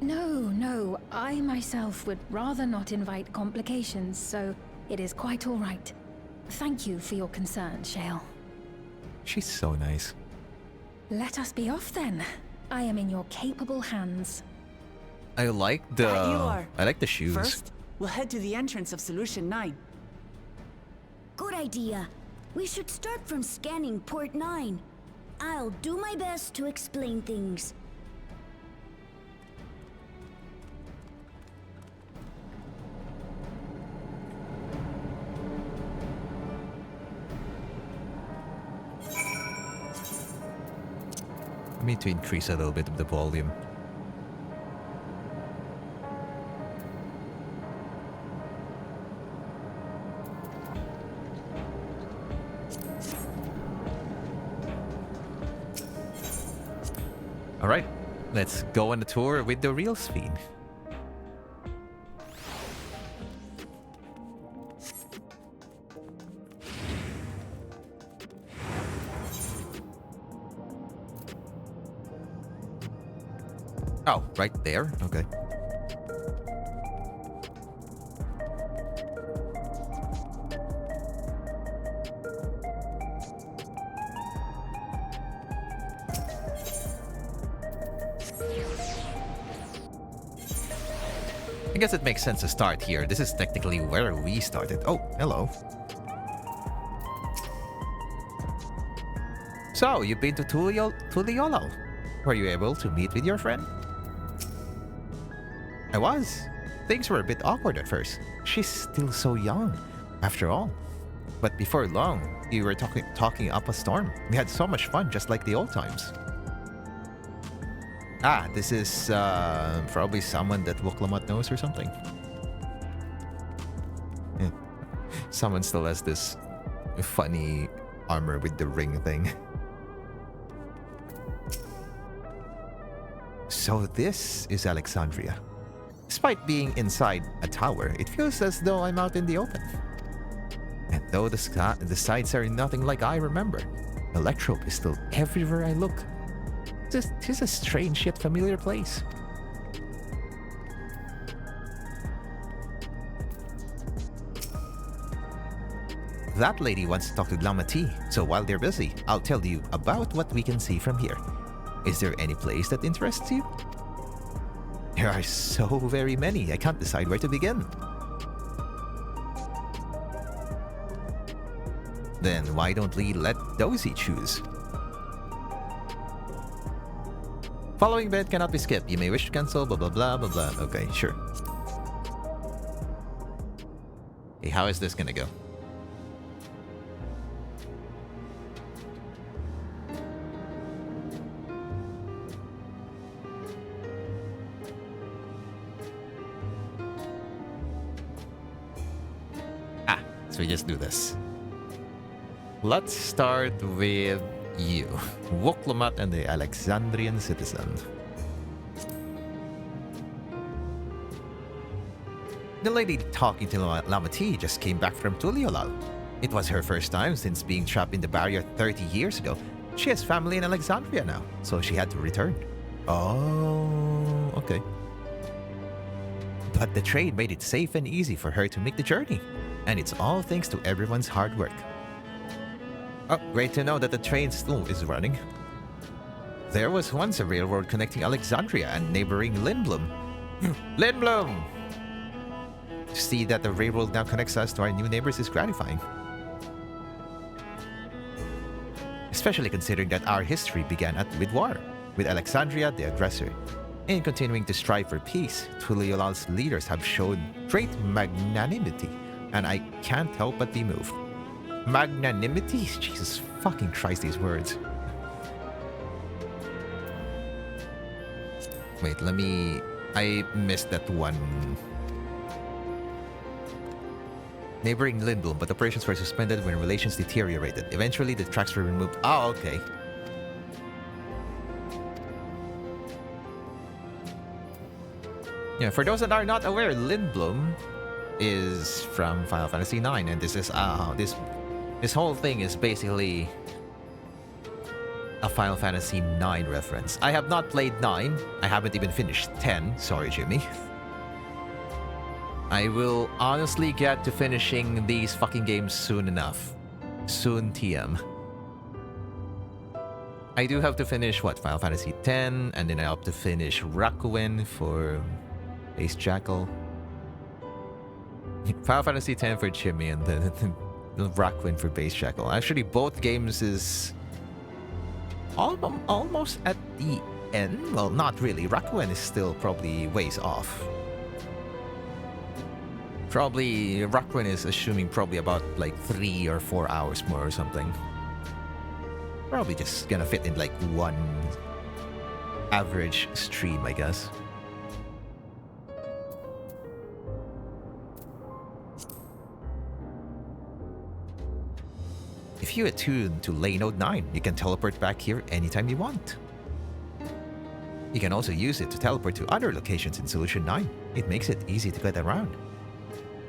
No, I myself would rather not invite complications, so it is quite all right. Thank you for your concern, Shale. She's so nice. Let us be off then. I am in your capable hands. I like the That you are. I like the shoes. First, we'll head to the entrance of Solution 9. Good idea. We should start from scanning Port 9. I'll do my best to explain things. I need to increase a little bit of the volume. All right, let's go on the tour with the real Sphene. Oh, right there? Okay. I guess it makes sense to start here. This is technically where we started. Oh, hello. So, you've been to Tuliolo. Were you able to meet with your friend? I was. Things were a bit awkward at first. She's still so young, after all. But before long, we were talking up a storm. We had so much fun, just like the old times. Ah, this is probably someone that Wuklamut knows or something. Yeah. Someone still has this funny armor with the ring thing. So this is Alexandria. Despite being inside a tower, it feels as though I'm out in the open. And though the sights are nothing like I remember, Electrope is still everywhere I look. is a strange yet familiar place. That lady wants to talk to Lama T, so while they're busy, I'll tell you about what we can see from here. Is there any place that interests you? There are so very many, I can't decide where to begin. Then why don't we let Dozy choose? Following bed cannot be skipped. You may wish to cancel, blah blah blah blah blah. Okay, sure. Hey, how is this gonna go? So we just do this. Let's start with you. Woklomat and the Alexandrian citizen. The lady talking to Lama T just came back from Tuliolal. It was her first time since being trapped in the barrier 30 years ago. She has family in Alexandria now, so she had to return. Oh, okay. But the trade made it safe and easy for her to make the journey. And it's all thanks to everyone's hard work. Oh, great to know that the train still is running. There was once a railroad connecting Alexandria and neighboring Lindblom. Lindblom! To see that the railroad now connects us to our new neighbors is gratifying. Especially considering that our history began with war, with Alexandria the aggressor. In continuing to strive for peace, Tuliolal's leaders have shown great magnanimity, and I can't help but be moved. Magnanimity? Jesus fucking Christ, these words. Wait, I missed that one. Neighboring Lindblom, but operations were suspended when relations deteriorated. Eventually, the tracks were removed. Oh, okay. Yeah, for those that are not aware, Lindblom is from Final Fantasy IX, and this is this whole thing is basically a Final Fantasy IX reference. I have not played 9. I haven't even finished 10. Sorry, Jimmy. I will honestly get to finishing these fucking games soon enough. Soon, TM. I do have to finish, what, Final Fantasy X, and then I have to finish Rakuen for Base Jackal. Final Fantasy X for Jimmy, and then Rakuen for Base Jackal. Actually, both games is almost at the end. Well, not really. Rakuen is still probably ways off. Probably, Rakuen is assuming probably about like 3 or 4 hours more or something. Probably just gonna fit in like one average stream, I guess. If you attune to Lane Node 9, you can teleport back here anytime you want. You can also use it to teleport to other locations in Solution 9. It makes it easy to get around.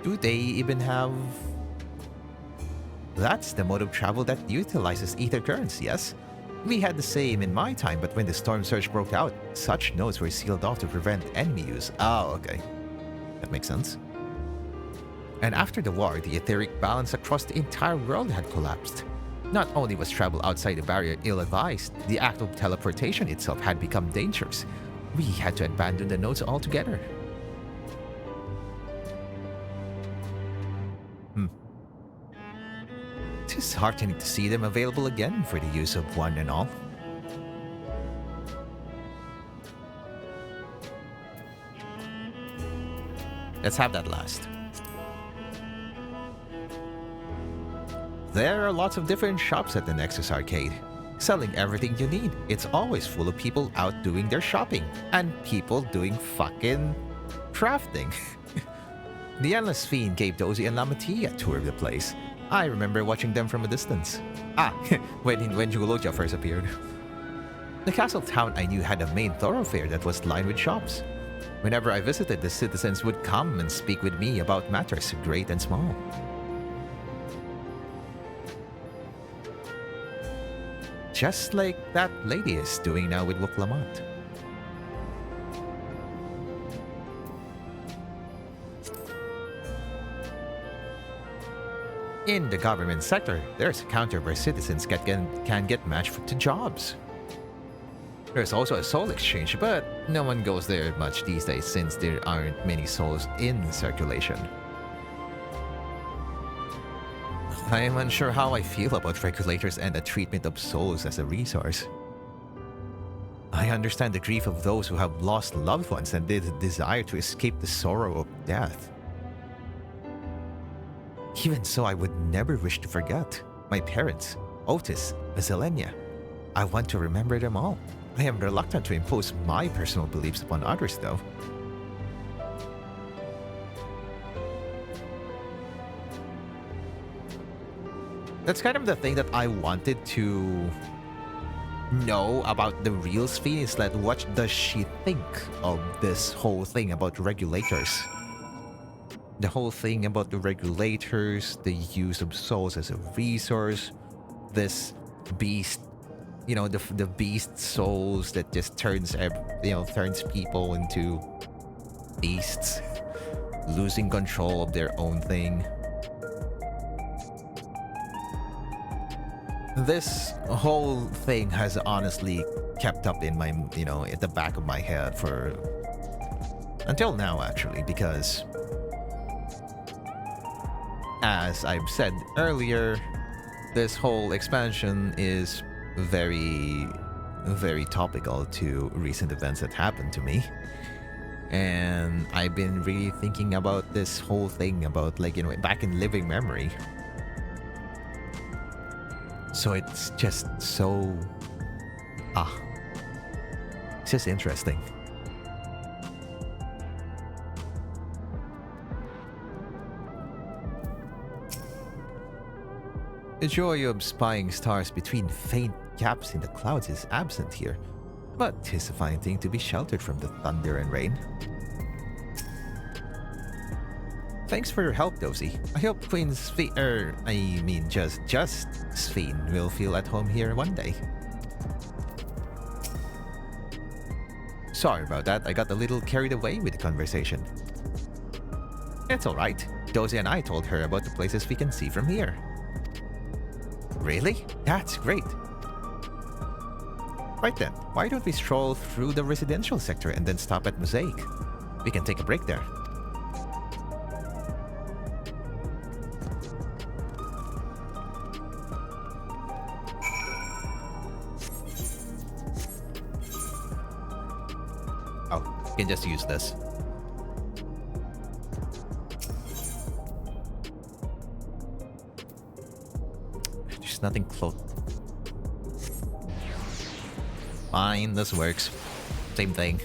Do they even have... That's the mode of travel that utilizes ether currents, yes? We had the same in my time, but when the storm surge broke out, such nodes were sealed off to prevent enemy use. Oh, okay. That makes sense. And after the war, the etheric balance across the entire world had collapsed. Not only was travel outside the barrier ill-advised, the act of teleportation itself had become dangerous. We had to abandon the nodes altogether. It is heartening to see them available again for the use of one and all. Let's have that last. There are lots of different shops at the Nexus Arcade, selling everything you need. It's always full of people out doing their shopping, and people doing fucking crafting. The Endless Fiend gave Dozy and Lama T a tour of the place. I remember watching them from a distance. when Jugologia first appeared. The castle town I knew had a main thoroughfare that was lined with shops. Whenever I visited, the citizens would come and speak with me about matters great and small. Just like that lady is doing now with Wuklamont. In the government sector, there's a counter where citizens can get matched to jobs. There's also a soul exchange, but no one goes there much these days since there aren't many souls in circulation. I am unsure how I feel about regulators and the treatment of souls as a resource. I understand the grief of those who have lost loved ones and the desire to escape the sorrow of death. Even so, I would never wish to forget my parents, Otis, Zelenia. I want to remember them all. I am reluctant to impose my personal beliefs upon others, though. That's kind of the thing that I wanted to know about the real Sphene, is that what does she think of this whole thing about regulators? The whole thing about the regulators, the use of souls as a resource, this beast, you know, the beast souls that just turns people into beasts, losing control of their own thing. This whole thing has honestly kept up in my, at the back of my head for until now, actually, because as I've said earlier, this whole expansion is very, very topical to recent events that happened to me. And I've been really thinking about this whole thing about, back in living memory. So it's just so... it's just interesting. The joy of spying stars between faint gaps in the clouds is absent here, but 'tis a fine thing to be sheltered from the thunder and rain. Thanks for your help, Dozy. I hope Queen Sphene, just Sphene will feel at home here one day. Sorry about that, I got a little carried away with the conversation. It's alright. Dozy and I told her about the places we can see from here. Really? That's great. Right then, why don't we stroll through the residential sector and then stop at Mosaic? We can take a break there. Oh, you can just use this. There's nothing close. Fine, this works. Same thing.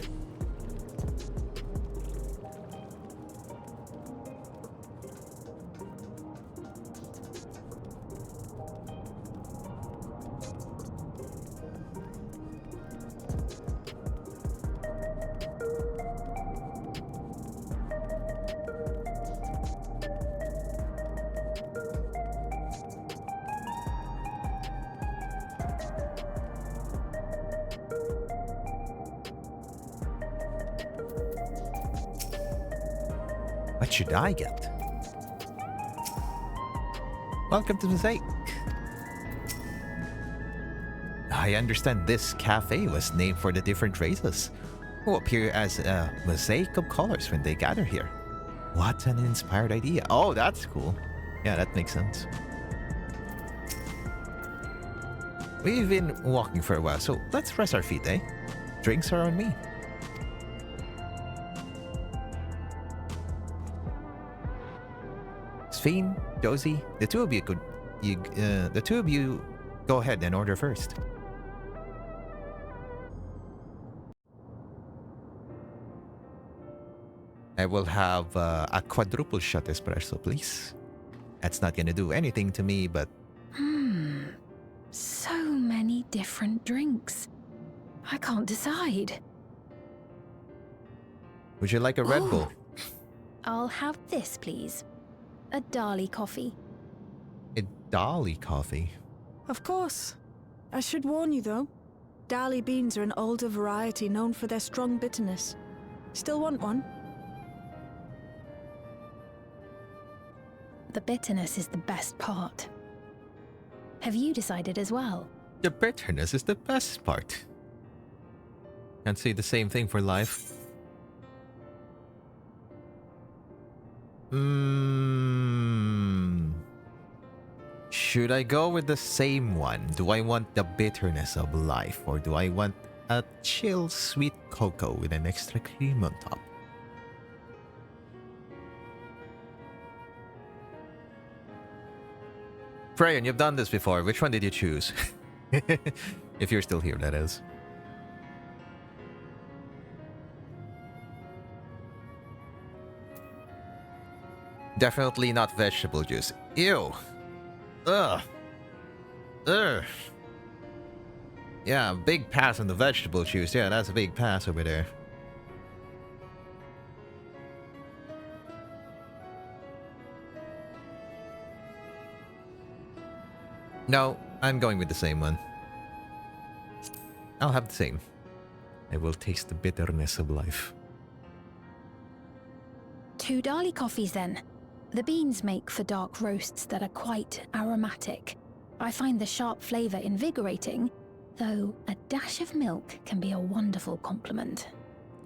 What should I get? Welcome to Mosaic. I understand this cafe was named for the different races who appear as a mosaic of colors when they gather here. What an inspired idea. Oh, that's cool. Yeah, that makes sense. We've been walking for a while, so let's rest our feet, eh? Drinks are on me. Sphene, Dozy, the two of you go ahead and order first. I will have a quadruple shot espresso, please. That's not gonna do anything to me, but... So many different drinks. I can't decide. Would you like a Red Bull? I'll have this, please. A Dali coffee. A Dali coffee? Of course. I should warn you, though. Dali beans are an older variety known for their strong bitterness. Still want one? The bitterness is the best part. Have you decided as well? The bitterness is the best part. Can't say the same thing for life. Should I go with the same one? Do I want the bitterness of life, or do I want a chill sweet cocoa with an extra cream on top? Freyan, you've done this before. Which one did you choose? If you're still here, that is. Definitely not vegetable juice. Ew. Ugh. Ugh. Yeah, big pass on the vegetable juice. Yeah, that's a big pass over there. No, I'm going with the same one. I'll have the same. I will taste the bitterness of life. 2 Dali coffees then. The beans make for dark roasts that are quite aromatic. I find the sharp flavour invigorating, though a dash of milk can be a wonderful complement.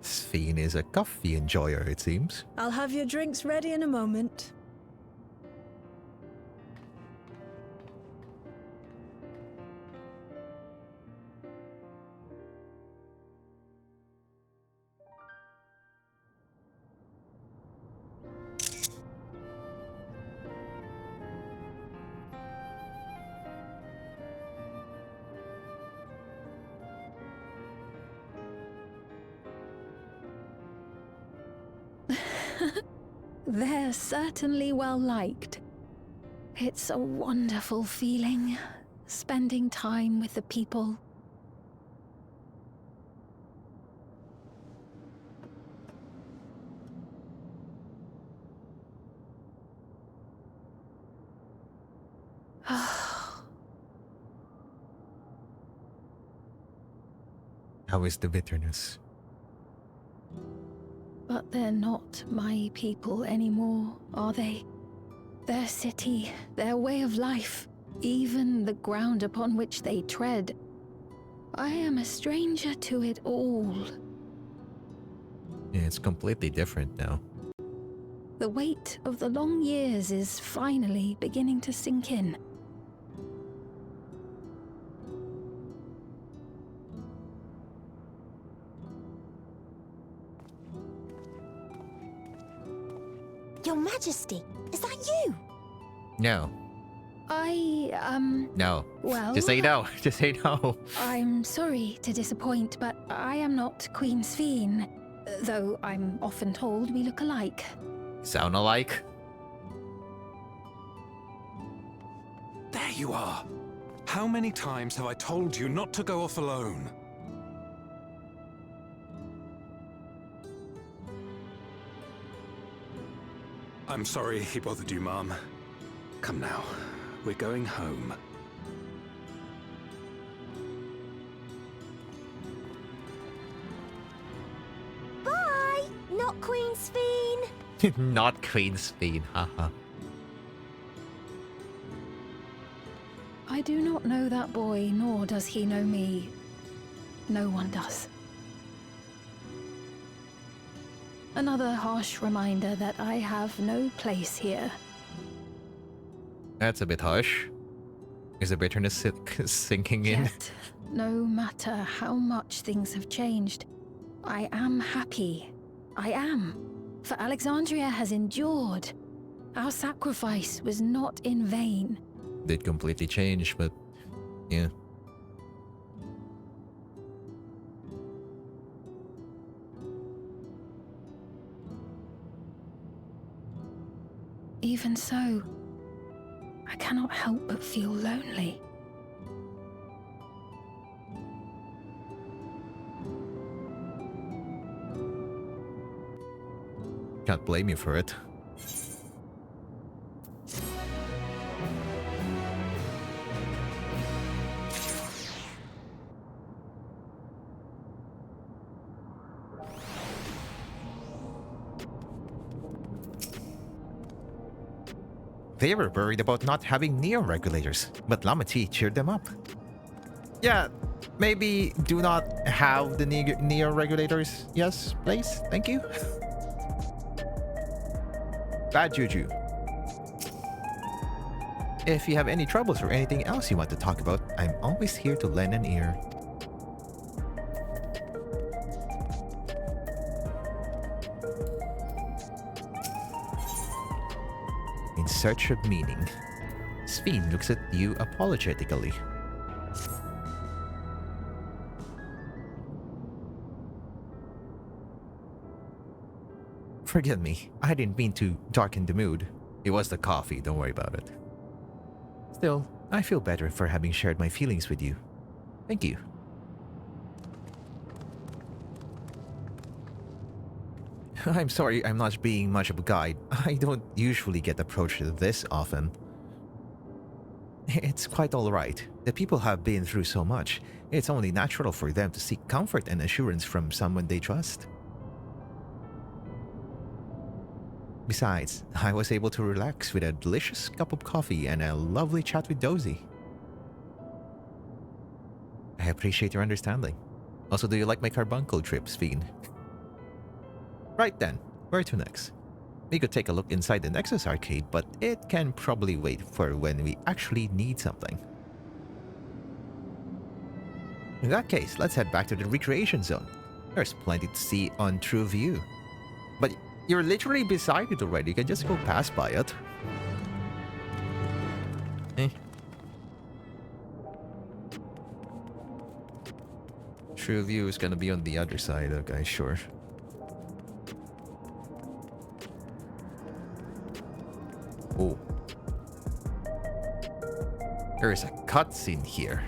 Sphene is a coffee enjoyer, it seems. I'll have your drinks ready in a moment. They're certainly well liked. It's a wonderful feeling, spending time with the people. How is the bitterness? But they're not my people anymore, are they? Their city, their way of life, even the ground upon which they tread. I am a stranger to it all. Yeah, it's completely different now. The weight of the long years is finally beginning to sink in. Your Majesty, is that you? No. No. Well... Just say no. Just say no. I'm sorry to disappoint, but I am not Queen Sphene. Though I'm often told we look alike. Sound alike? There you are. How many times have I told you not to go off alone? I'm sorry he bothered you, Mom. Come now. We're going home. Bye! Not Queen Sphene! Not Queen Sphene, haha. I do not know that boy, nor does he know me. No one does. Another harsh reminder that I have no place here. That's a bit harsh. Is the bitterness sinking in? Yet, no matter how much things have changed, I am happy. I am. For Alexandria has endured. Our sacrifice was not in vain. Did completely change, but yeah. Even so, I cannot help but feel lonely. Can't blame you for it. They were worried about not having neo-regulators, but Lamati cheered them up. Yeah, maybe do not have the neo-regulators. Yes, please. Thank you. Bad juju. If you have any troubles or anything else you want to talk about, I'm always here to lend an ear. In search of meaning. Sphene looks at you apologetically. Forgive me, I didn't mean to darken the mood. It was the coffee, don't worry about it. Still, I feel better for having shared my feelings with you. Thank you. I'm sorry I'm not being much of a guide. I don't usually get approached this often. It's quite alright. The people have been through so much. It's only natural for them to seek comfort and assurance from someone they trust. Besides, I was able to relax with a delicious cup of coffee and a lovely chat with Dozy. I appreciate your understanding. Also, do you like my carbuncle trip, Sphene? Right then, where to next? We could take a look inside the Nexus arcade, but it can probably wait for when we actually need something. In that case, let's head back to the recreation zone. There's plenty to see on True View. But you're literally beside it already, you can just go past by it. True View is gonna be on the other side, okay, sure. Oh. There is a cutscene here.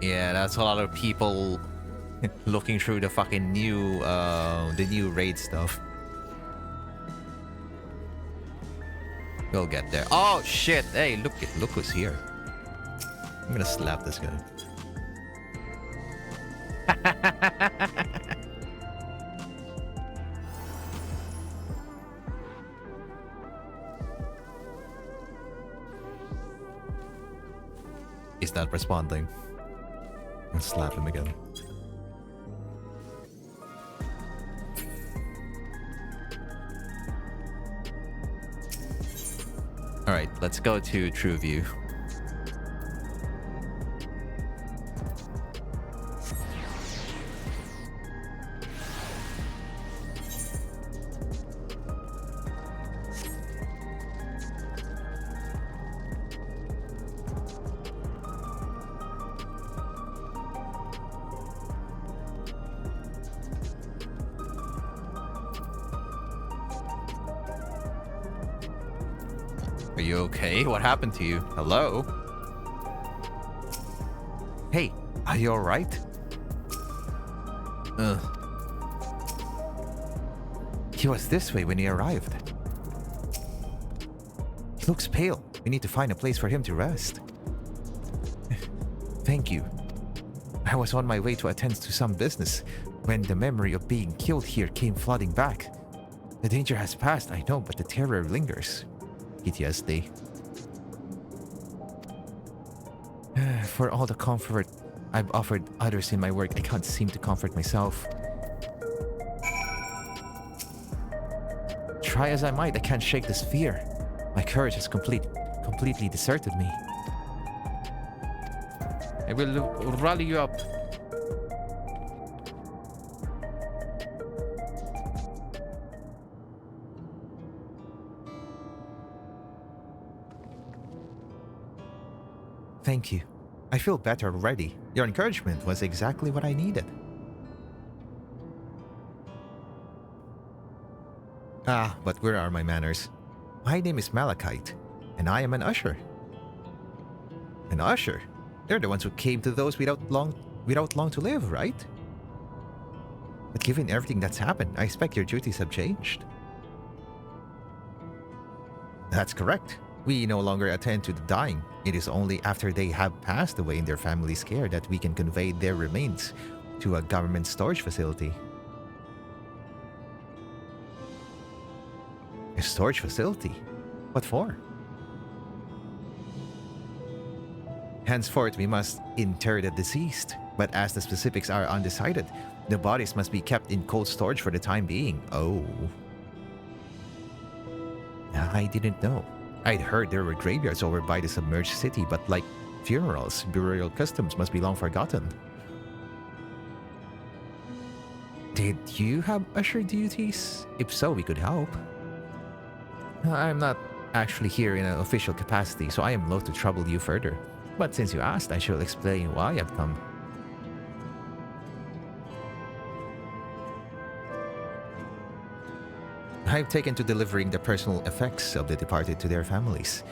Yeah, that's a lot of people looking through the fucking new raid stuff. We'll get there. Oh shit! Hey, look who's here. I'm gonna slap this guy. He's not responding. And slap him again. Alright, let's go to True View. Are you okay? What happened to you? Hello? Hey, are you alright? He was this way when he arrived. He looks pale. We need to find a place for him to rest. Thank you. I was on my way to attend to some business when the memory of being killed here came flooding back. The danger has passed, I know, but the terror lingers. PTSD. For all the comfort I've offered others in my work, I can't seem to comfort myself. Try as I might, I can't shake this fear. My courage has completely deserted me. I will rally you up. Thank you. I feel better already. Your encouragement was exactly what I needed. Ah, but where are my manners? My name is Malachite, and I am an usher. An usher? They're the ones who came to those without without long to live, right? But given everything that's happened, I expect your duties have changed. That's correct. We no longer attend to the dying. It is only after they have passed away in their family's care that we can convey their remains to a government storage facility. A storage facility? What for? Henceforth, we must inter the deceased, but as the specifics are undecided, the bodies must be kept in cold storage for the time being. Oh. I didn't know. I'd heard there were graveyards over by the submerged city, but like funerals, burial customs must be long forgotten. Did you have usher duties? If so, we could help. I'm not actually here in an official capacity, so I am loath to trouble you further. But since you asked, I shall explain why I've come. I've taken to delivering the personal effects of the departed to their families.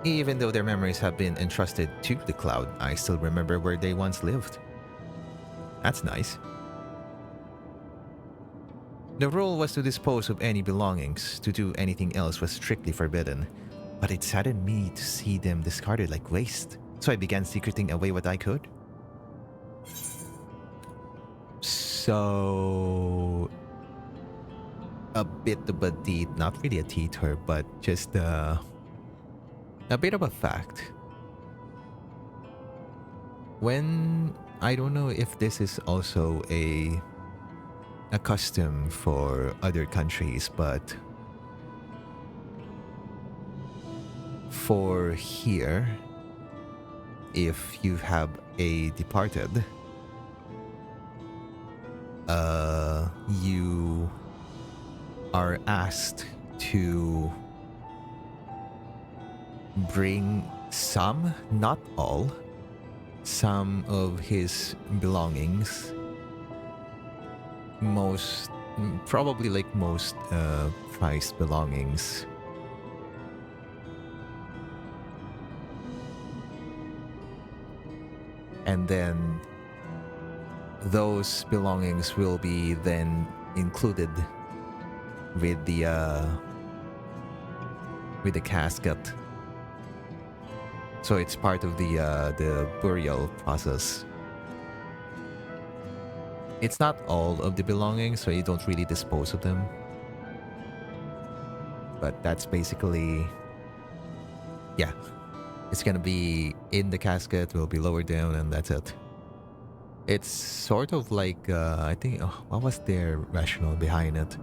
Even though their memories have been entrusted to the cloud, I still remember where they once lived. That's nice. The rule was to dispose of any belongings. To do anything else was strictly forbidden. But it saddened me to see them discarded like waste. So I began secreting away what I could. So... a bit of a deed, not really a teeter, but just a bit of a fact. When, I don't know if this is also a custom for other countries, but for here, if you have a departed, you are asked to bring some, not all, some of his belongings. Probably like most prized belongings. And then those belongings will be then included with the casket. So it's part of the burial process. It's not all of the belongings, so you don't really dispose of them. But that's basically, yeah. It's gonna be in the casket, will be lowered down, and that's it. It's sort of like, I think, what was their rationale behind it?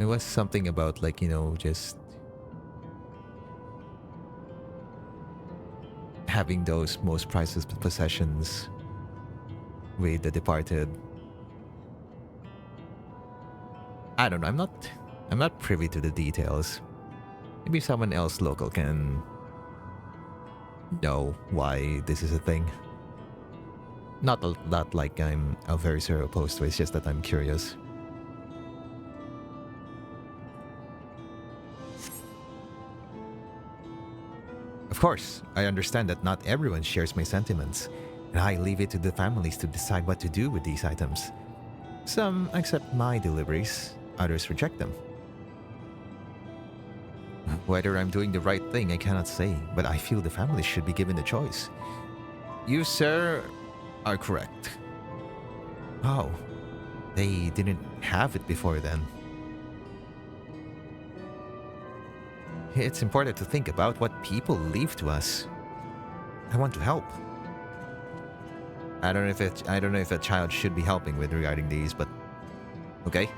It was something about, like, you know, just having those most priceless possessions with the departed. I don't know, I'm not privy to the details. Maybe someone else local can know why this is a thing. Not like I'm very opposed to it, it's just that I'm curious. Of course, I understand that not everyone shares my sentiments, and I leave it to the families to decide what to do with these items. Some accept my deliveries, others reject them. Whether I'm doing the right thing, I cannot say, but I feel the families should be given the choice. You, sir, are correct. Oh, they didn't have it before then. It's important to think about what people leave to us. I want to help. I don't know if a child should be helping with regarding these, but okay.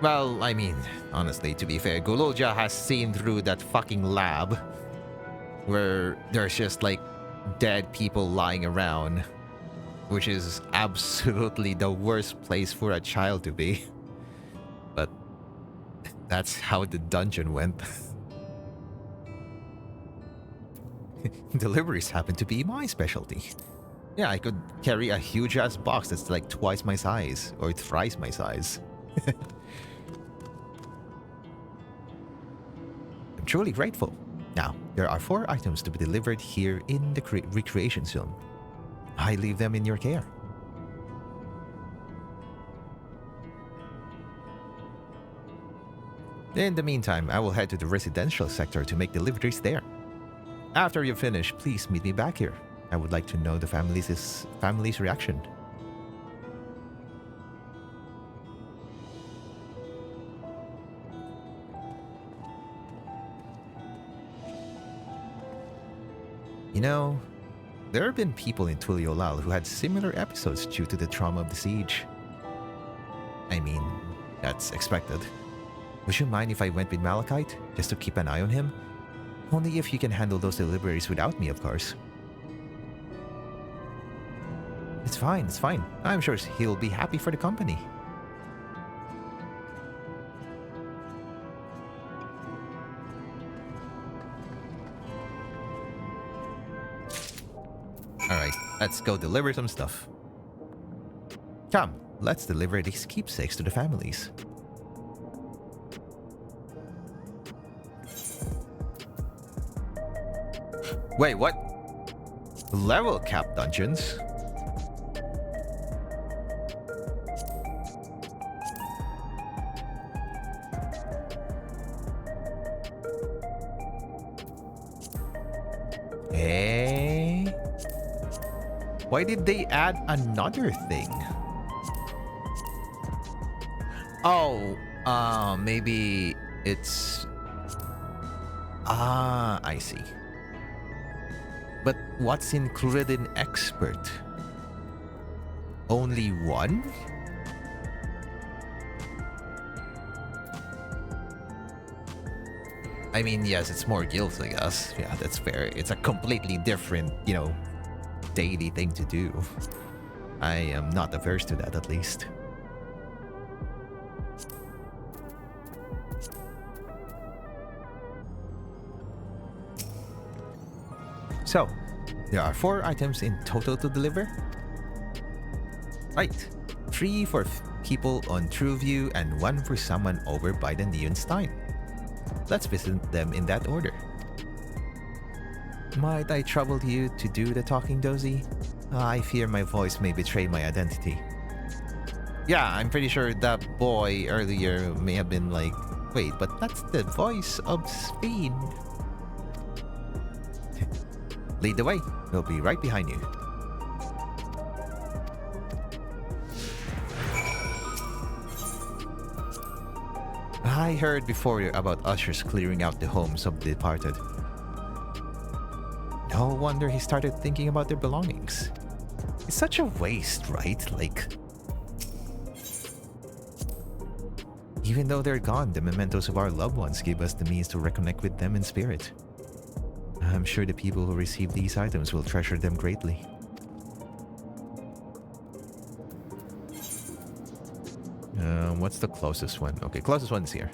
Well, I mean, honestly, to be fair, Gulolja has seen through that fucking lab where there's just like dead people lying around, which is absolutely the worst place for a child to be. But that's how the dungeon went. Deliveries happen to be my specialty. Yeah, I could carry a huge ass box that's like twice my size, or thrice my size. I'm truly grateful. Now, There are 4 items to be delivered here in the recreation zone. I leave them in your care. In the meantime, I will head to the residential sector to make deliveries there. After you finish, please meet me back here. I would like to know the family's reaction. You know, there have been people in Tuliolal who had similar episodes due to the trauma of the siege. I mean, that's expected. Would you mind if I went with Malachite, just to keep an eye on him? Only if you can handle those deliveries without me, of course. It's fine, it's fine. I'm sure he'll be happy for the company. Alright, let's go deliver some stuff. Come, let's deliver these keepsakes to the families. Wait, what? Level cap dungeons? Eh? Why did they add another thing? Oh, maybe it's... Ah, I see. But what's included in expert? Only one? I mean, yes, it's more guilds, I guess. Yeah, that's fair. It's a completely different, you know, daily thing to do. I am not averse to that, at least. So, there are 4 items in total to deliver. Right. 3 for people on TrueView and 1 for someone over by the Neon Stein. Let's visit them in that order. Might I trouble you to do the talking, Dozy? I fear my voice may betray my identity. Yeah, I'm pretty sure that boy earlier may have been like, wait, but that's the voice of Spain. Lead the way. We'll be right behind you. I heard before about ushers clearing out the homes of the departed. No wonder he started thinking about their belongings. It's such a waste, right? Like... Even though they're gone, the mementos of our loved ones give us the means to reconnect with them in spirit. I'm sure the people who receive these items will treasure them greatly. What's the closest one? Okay, closest one's here.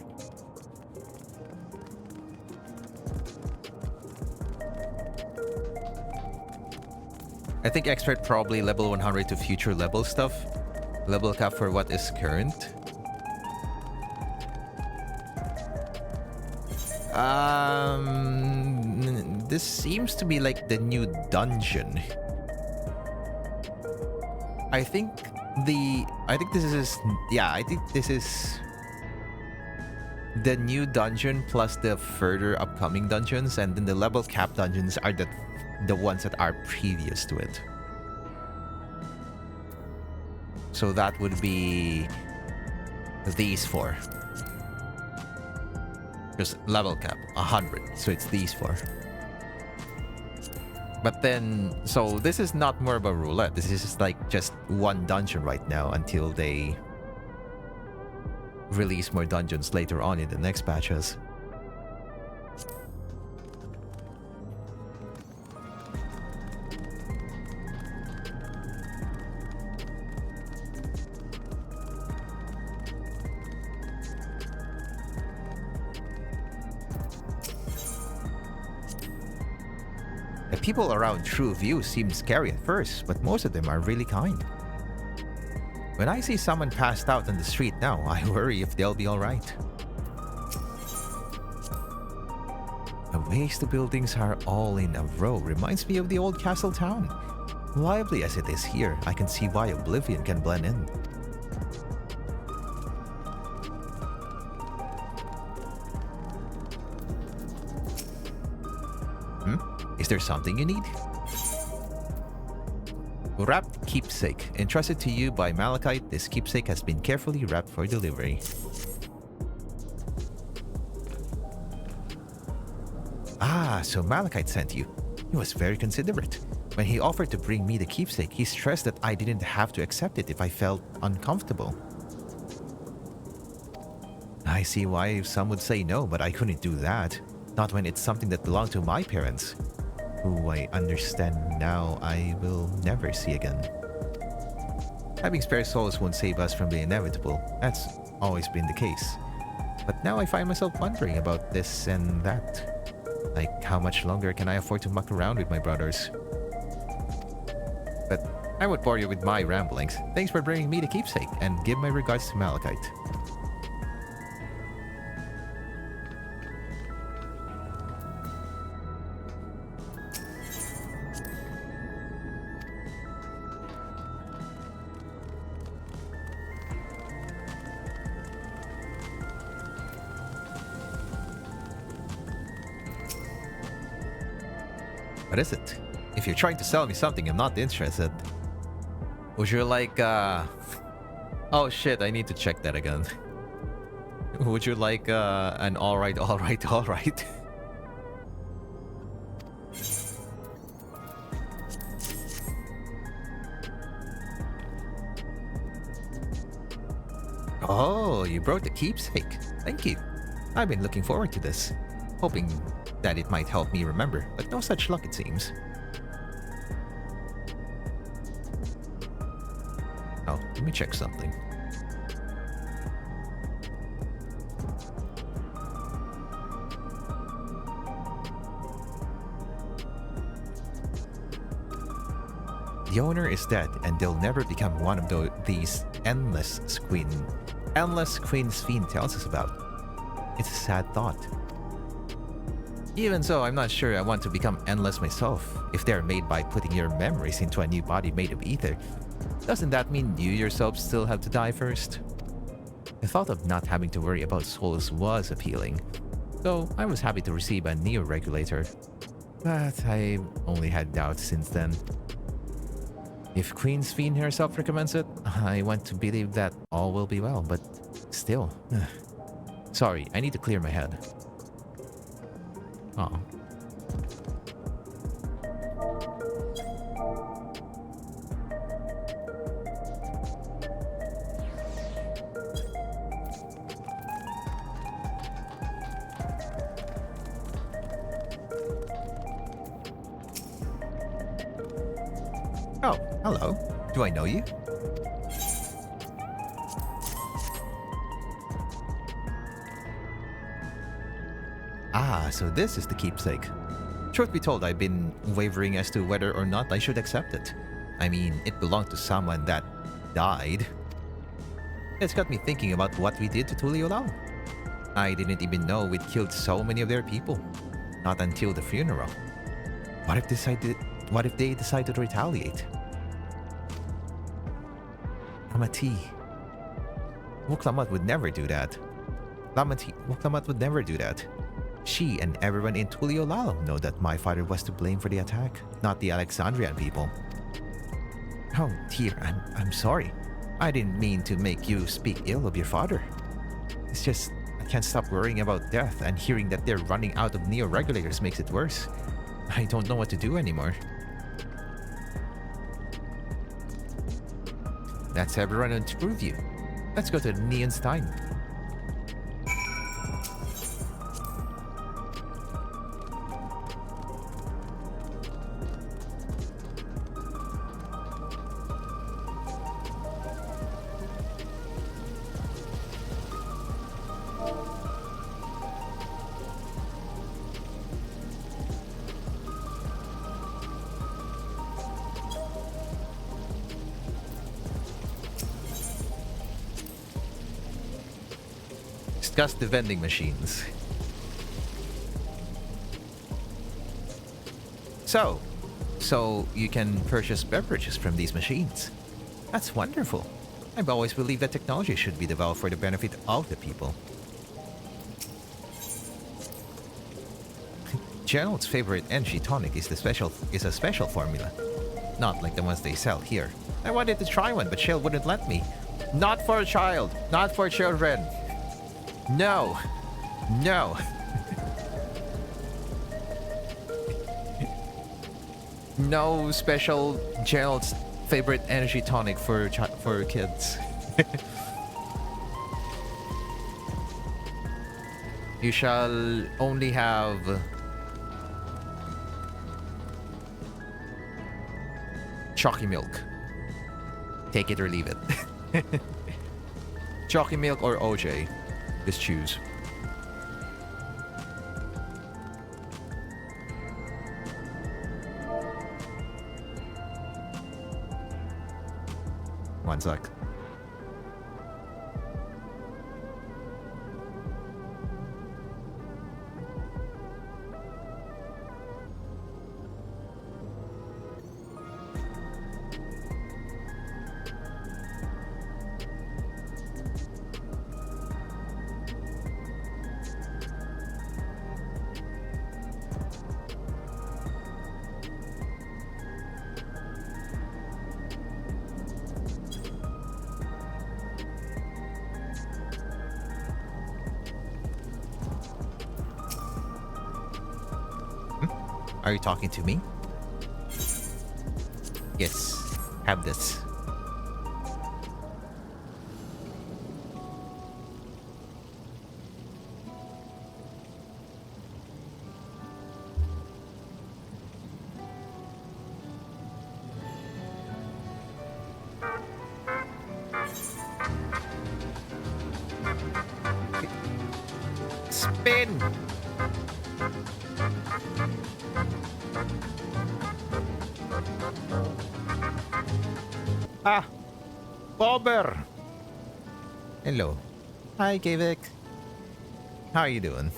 I think expert probably level 100 to future level stuff. Level cap for what is current. This seems to be like the new dungeon. I think this is the new dungeon plus the further upcoming dungeons, and then the level cap dungeons are the ones that are previous to it. So that would be these 4. Just level cap 100, so it's these 4. But then, so this is not more of a roulette. This is just like just one dungeon right now until they release more dungeons later on in the next patches. The people around TrueView seem scary at first, but most of them are really kind. When I see someone passed out on the street now, I worry if they'll be alright. ways the buildings are all in a row reminds me of the old castle town. Lively as it is here, I can see why Oblivion can blend in. Is there something you need? Wrapped keepsake. Entrusted to you by Malachite, this keepsake has been carefully wrapped for delivery. Ah, so Malachite sent you. He was very considerate. When he offered to bring me the keepsake, he stressed that I didn't have to accept it if I felt uncomfortable. I see why some would say no, but I couldn't do that. Not when it's something that belonged to my parents, who I understand now I will never see again. Having spare souls won't save us from the inevitable. That's always been the case. But now I find myself wondering about this and that. Like, how much longer can I afford to muck around with my brothers? But I won't bore you with my ramblings. Thanks for bringing me the keepsake, and give my regards to Malachite. What is it? If you're trying to sell me something, I'm not interested. Would you like, Oh shit, I need to check that again. Would you like, an alright. Oh, you brought the keepsake. Thank you. I've been looking forward to this. Hoping that it might help me remember, but no such luck it seems. Oh, let me check something. The owner is dead, and they'll never become one of these endless Queen's Fiend tells us about. It's a sad thought. Even so, I'm not sure I want to become endless myself. If they're made by putting your memories into a new body made of ether, doesn't that mean you yourself still have to die first? The thought of not having to worry about souls was appealing, though I was happy to receive a neo-regulator. But I only had doubts since then. If Queen's Fiend herself recommends it, I want to believe that all will be well, but still. Sorry, I need to clear my head. Oh. Oh, hello. Do I know you? Ah, so this is the keepsake. Truth be told, I've been wavering as to whether or not I should accept it. I mean, it belonged to someone that died. It's got me thinking about what we did to Tuliolao. I didn't even know we'd killed so many of their people. Not until the funeral. What if they decided to retaliate? Amati. Wuklamat would never do that. Wuklamat would never do that. She and everyone in Tuliolao know that my father was to blame for the attack, not the Alexandrian people. Oh dear, I'm sorry. I didn't mean to make you speak ill of your father. It's just, I can't stop worrying about death, and hearing that they're running out of neo-regulators makes it worse. I don't know what to do anymore. That's everyone on True-View. Let's go to Neon's time. Discuss the vending machines. So you can purchase beverages from these machines. That's wonderful. I've always believed that technology should be developed for the benefit of the people. Gerald's favorite energy tonic is a special formula. Not like the ones they sell here. I wanted to try one, but Shale wouldn't let me. Not for a child. Not for children. No. No. No special Gerald's favorite energy tonic for kids. You shall only have chalky milk. Take it or leave it. Chalky milk or OJ. Just choose. One sec. Are you talking to me? Yes, have this. Spin! Ah! Bobber! Hello. Hi, Kavik. How are you doing?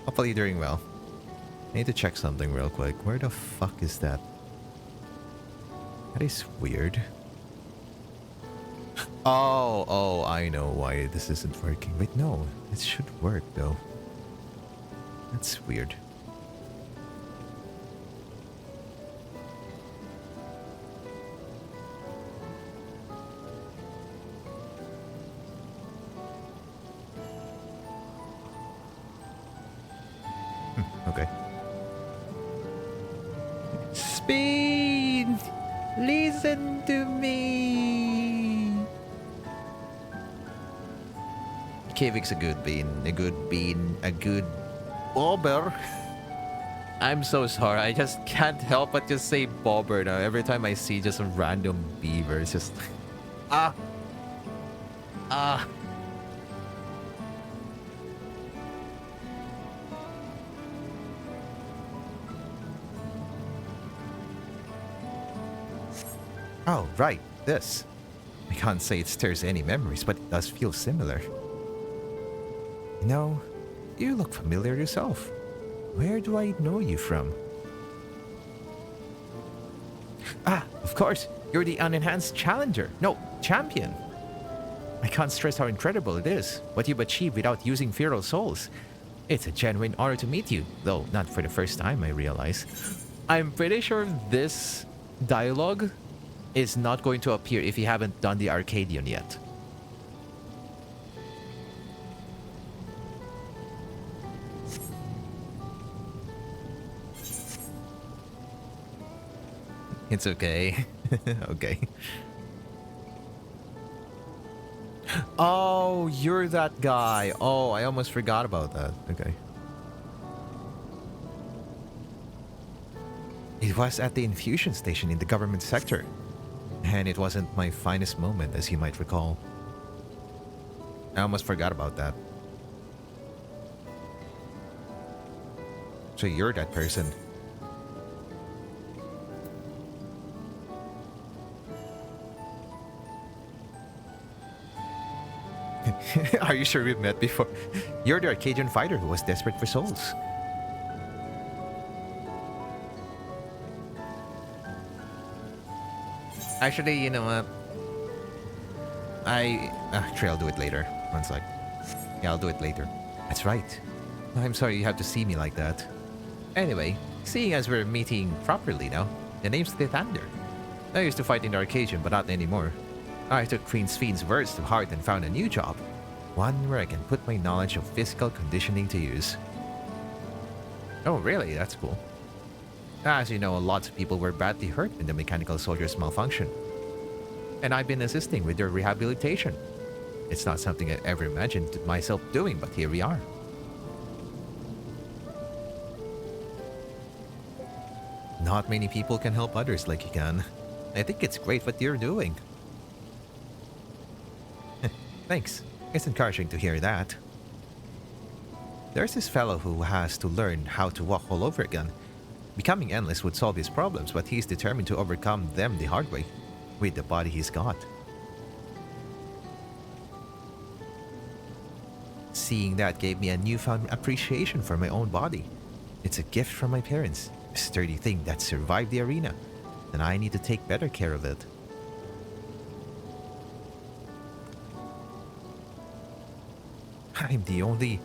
Hopefully you're doing well. I need to check something real quick. Where the fuck is that? That is weird. Oh, I know why this isn't working. Wait, no. It should work, though. That's weird. Okay. Speed! Listen to me! Kavik's a good bean. A good bobber. I'm so sorry. I just can't help but just say bobber now. Every time I see just a random beaver, it's just... Ah! Oh, right. This. I can't say it stirs any memories, but it does feel similar. You know, you look familiar yourself. Where do I know you from? Ah, of course. You're the unenhanced challenger. No, champion. I can't stress how incredible it is, what you've achieved without using feral souls. It's a genuine honor to meet you, though not for the first time, I realize. I'm pretty sure this dialogue is not going to appear if you haven't done the Arcadian yet. It's okay. Okay. Oh, you're that guy. Oh, I almost forgot about that. Okay. It was at the infusion station in the government sector. And it wasn't my finest moment, as you might recall. I almost forgot about that. So you're that person. Are you sure we've met before? You're the Arcadian fighter who was desperate for souls. Actually, you know what? Actually, I'll do it later. One sec. Yeah, I'll do it later. That's right. I'm sorry you have to see me like that. Anyway, seeing as we're meeting properly now, the name's Tithander. I used to fight in the Arcadian, but not anymore. I took Queen Spheen's words to heart and found a new job. One where I can put my knowledge of physical conditioning to use. Oh, really? That's cool. As you know, lots of people were badly hurt when the mechanical soldiers malfunctioned. And I've been assisting with their rehabilitation. It's not something I ever imagined myself doing, but here we are. Not many people can help others like you can. I think it's great what you're doing. Thanks. It's encouraging to hear that. There's this fellow who has to learn how to walk all over again. Becoming endless would solve his problems, but he's determined to overcome them the hard way, with the body he's got. Seeing that gave me a newfound appreciation for my own body. It's a gift from my parents, a sturdy thing that survived the arena, and I need to take better care of it. I'm the only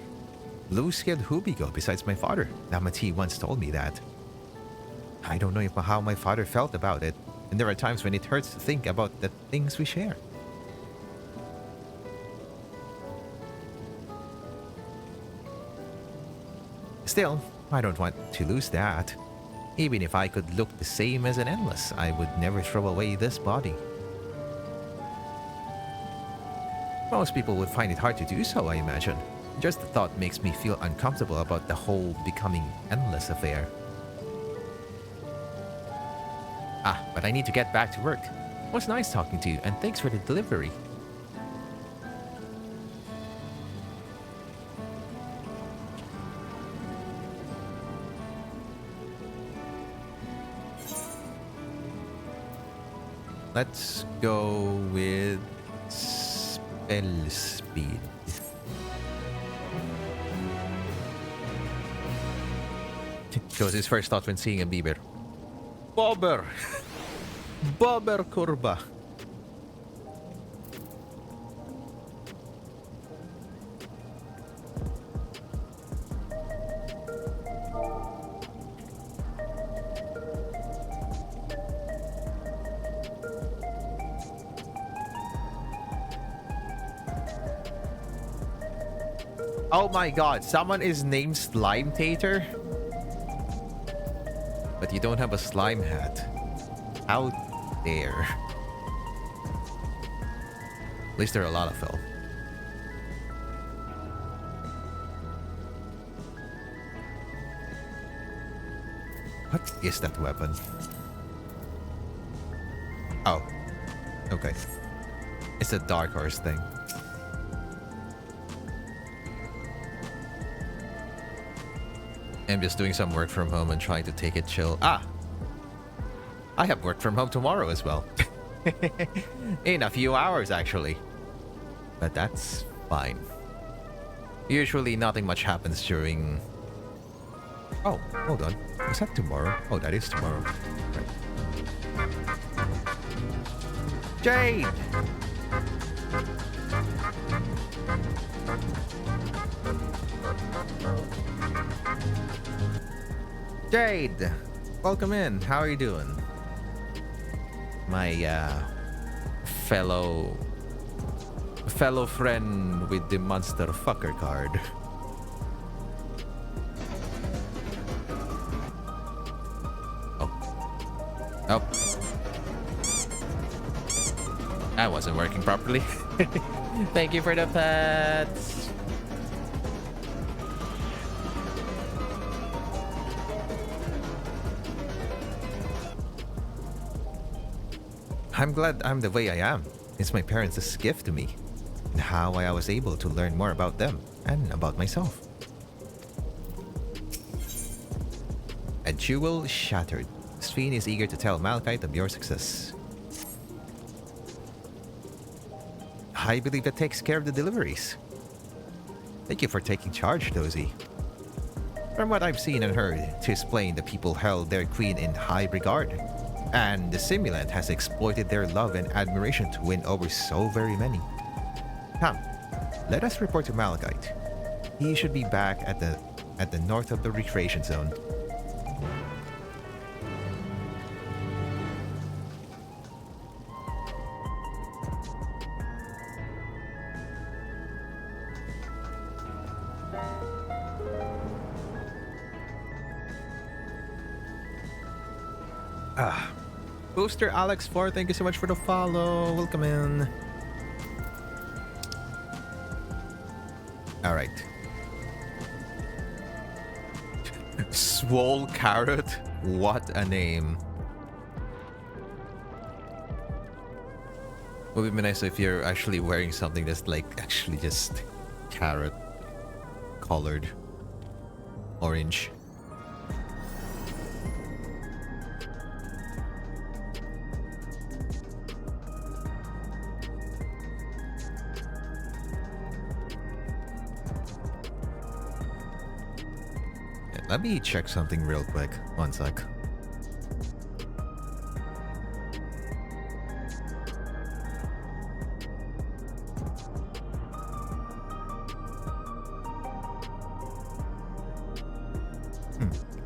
blue-skilled Hubigo besides my father. Namati once told me that. I don't know how my father felt about it, and there are times when it hurts to think about the things we share. Still, I don't want to lose that. Even if I could look the same as an endless, I would never throw away this body. Most people would find it hard to do so, I imagine. Just the thought makes me feel uncomfortable about the whole becoming endless affair. But I need to get back to work. It was nice talking to you, and thanks for the delivery. Let's go with spell speed. Shows his first thought when seeing a beaver. Bobber! Bobber kurba. Oh my god, someone is named Slime Tater? But you don't have a slime hat. How dare. At least there are a lot of them. What is that weapon? Oh. Okay. It's a Dark Horse thing. I'm just doing some work from home and trying to take it chill. I have work from home tomorrow as well. In a few hours, actually. But that's fine. Usually nothing much happens during... Oh, hold on. Is that tomorrow? Oh, that is tomorrow. Right. Jade! Jade! Welcome in. How are you doing? My fellow friend with the monster fucker card. Oh. That wasn't working properly. Thank you for the pets. I'm glad I'm the way I am. It's my parents' gift to me, and how I was able to learn more about them and about myself. A jewel shattered. Sphene is eager to tell Malachite of your success. I believe that takes care of the deliveries. Thank you for taking charge, Dozy. From what I've seen and heard, 'tis plain the people held their queen in high regard. And the simulant has exploited their love and admiration to win over so very many. Come, let us report to Malachite. He should be back at the north of the recreation zone. Booster Alex 4, thank you so much for the follow. Welcome in. All right. Swole Carrot? What a name. Would be nice if you're actually wearing something that's like actually just carrot colored orange. Let me check something real quick. One sec.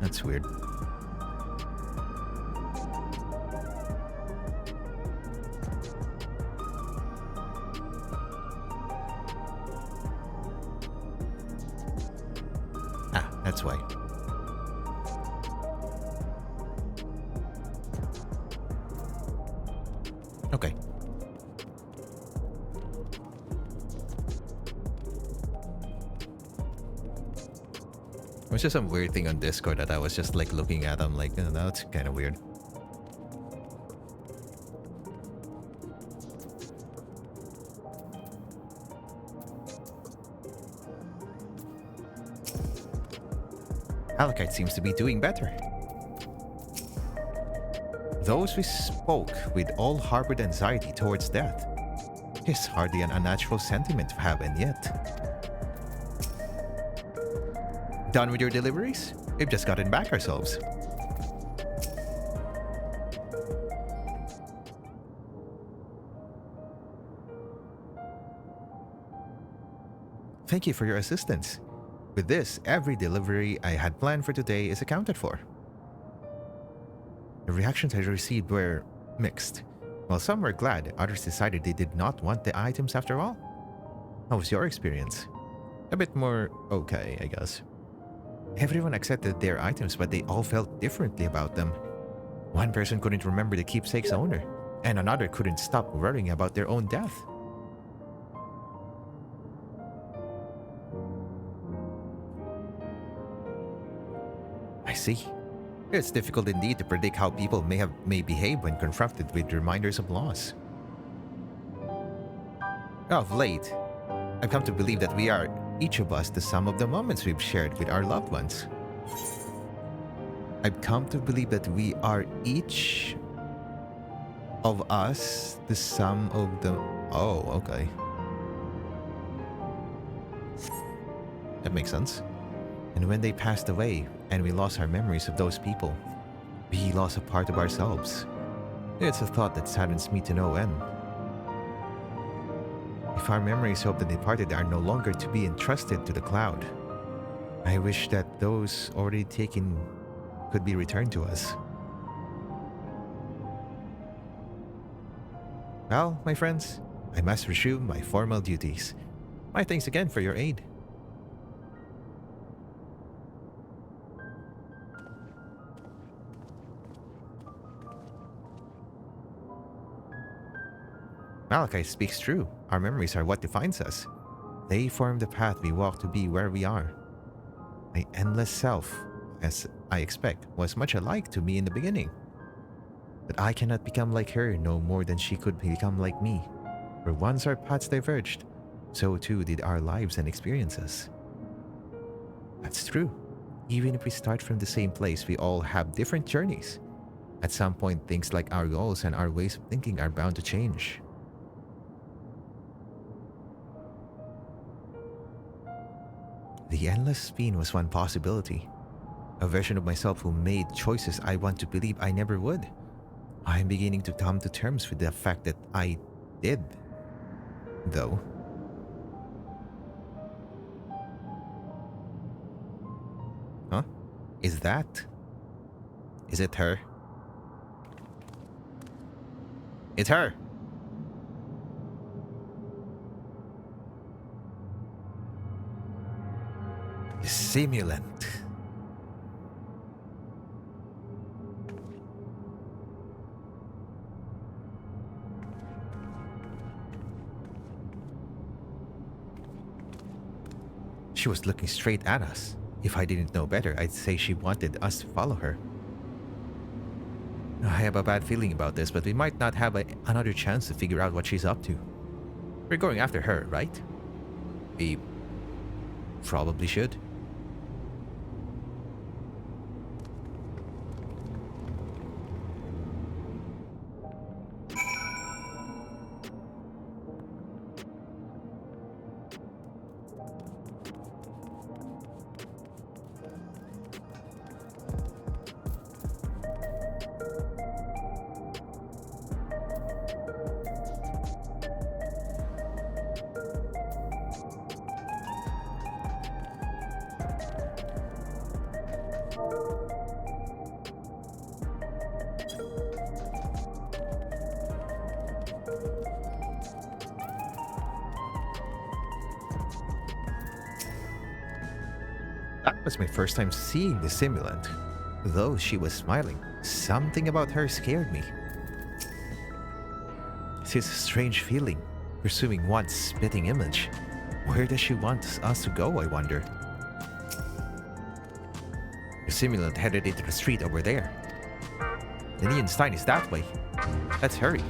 That's weird. That's why. Okay. It was just some weird thing on Discord that I was just like looking at. I'm like, oh, that's kind of weird. Alakite seems to be doing better. Those we spoke with all harbored anxiety towards death. It's hardly an unnatural sentiment to have, and yet. Done with your deliveries? We've just gotten back ourselves. Thank you for your assistance. With this, every delivery I had planned for today is accounted for. The reactions I received were mixed. While some were glad, others decided they did not want the items after all. How was your experience? A bit more okay, I guess. Everyone accepted their items, but they all felt differently about them. One person couldn't remember the keepsake's owner, and another couldn't stop worrying about their own death. I see. It's difficult indeed to predict how people may behave when confronted with reminders of loss. Of late, I've come to believe that we are, each of us, the sum of the moments we've shared with our loved ones. I've come to believe that we are each of us the sum of the... Oh, okay. That makes sense. And when they passed away, and we lost our memories of those people, we lost a part of ourselves. It's a thought that saddens me to no end. If our memories of the departed are no longer to be entrusted to the cloud, I wish that those already taken could be returned to us. Well, my friends, I must resume my formal duties. My thanks again for your aid. Malachi speaks true. Our memories are what defines us. They form the path we walk to be where we are. My endless self, as I expect, was much alike to me in the beginning. But I cannot become like her no more than she could become like me. For once our paths diverged, so too did our lives and experiences. That's true. Even if we start from the same place, we all have different journeys. At some point, things like our goals and our ways of thinking are bound to change. The endless spin was one possibility. A version of myself who made choices I want to believe I never would. I'm beginning to come to terms with the fact that I did, though. Huh? Is it her? It's her! The simulant. She was looking straight at us. If I didn't know better, I'd say she wanted us to follow her. I have a bad feeling about this, but we might not have another chance to figure out what she's up to. We're going after her, right? We probably should. That was my first time seeing the simulant. Though she was smiling, something about her scared me. It's a strange feeling, pursuing one spitting image. Where does she want us to go, I wonder? The simulant headed into the street over there. The neon sign is that way. Let's hurry.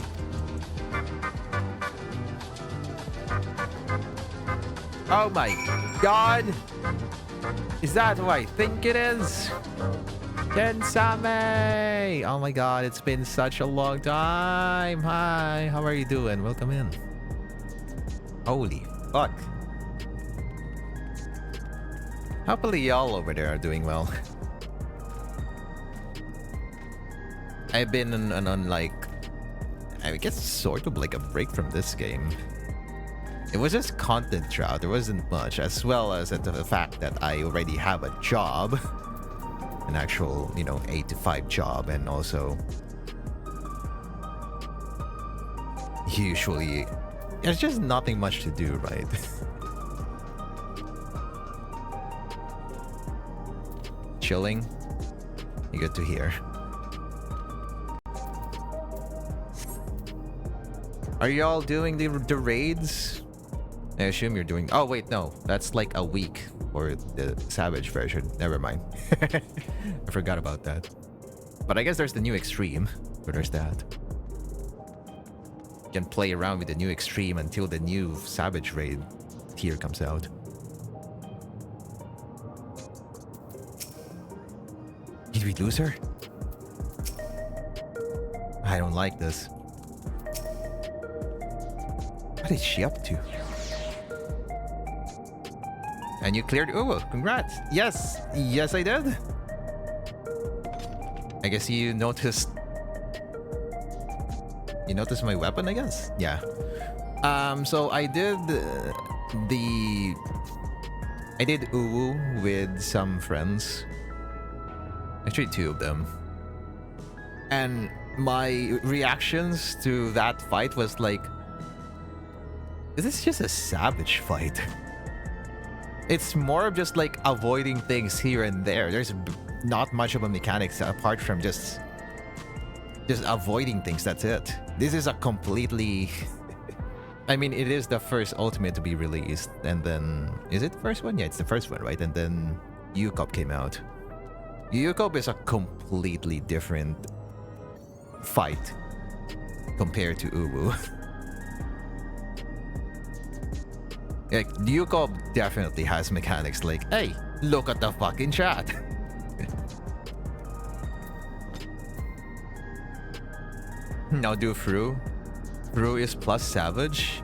Oh my god! Is that who I think it is? Kensame! Oh my god, it's been such a long time. Hi, how are you doing? Welcome in. Holy fuck. Hopefully y'all over there are doing well. I've been on like, I guess sort of like a break from this game. It was just content drought, there wasn't much, as well as the fact that I already have a job. An actual, 8 to 5 job, and also usually there's just nothing much to do, right? Chilling. You get to hear. Are y'all doing the raids? I assume you're doing... Oh, wait, no. That's like a week for the Savage version. Never mind. I forgot about that. But I guess there's the new Extreme. So there's that. You can play around with the new Extreme until the new Savage raid tier comes out. Did we lose her? I don't like this. What is she up to? And you cleared Uwu. Congrats. Yes. Yes, I did. I guess you noticed... You noticed my weapon, I guess? Yeah. So I did I did Uwu with some friends. Actually, 2 of them. And my reactions to that fight was like... This is just a savage fight. It's more of just like avoiding things here and there. There's not much of a mechanics apart from just avoiding things, that's it. This is a completely... I mean, it is the first Ultimate to be released, and then... Is it the first one? Yeah, it's the first one, right? And then UCOP came out. UCOP is a completely different fight compared to Uwu. Like, UCOP definitely has mechanics like, hey, look at the fucking chat. Now do Fru. Fru is plus Savage.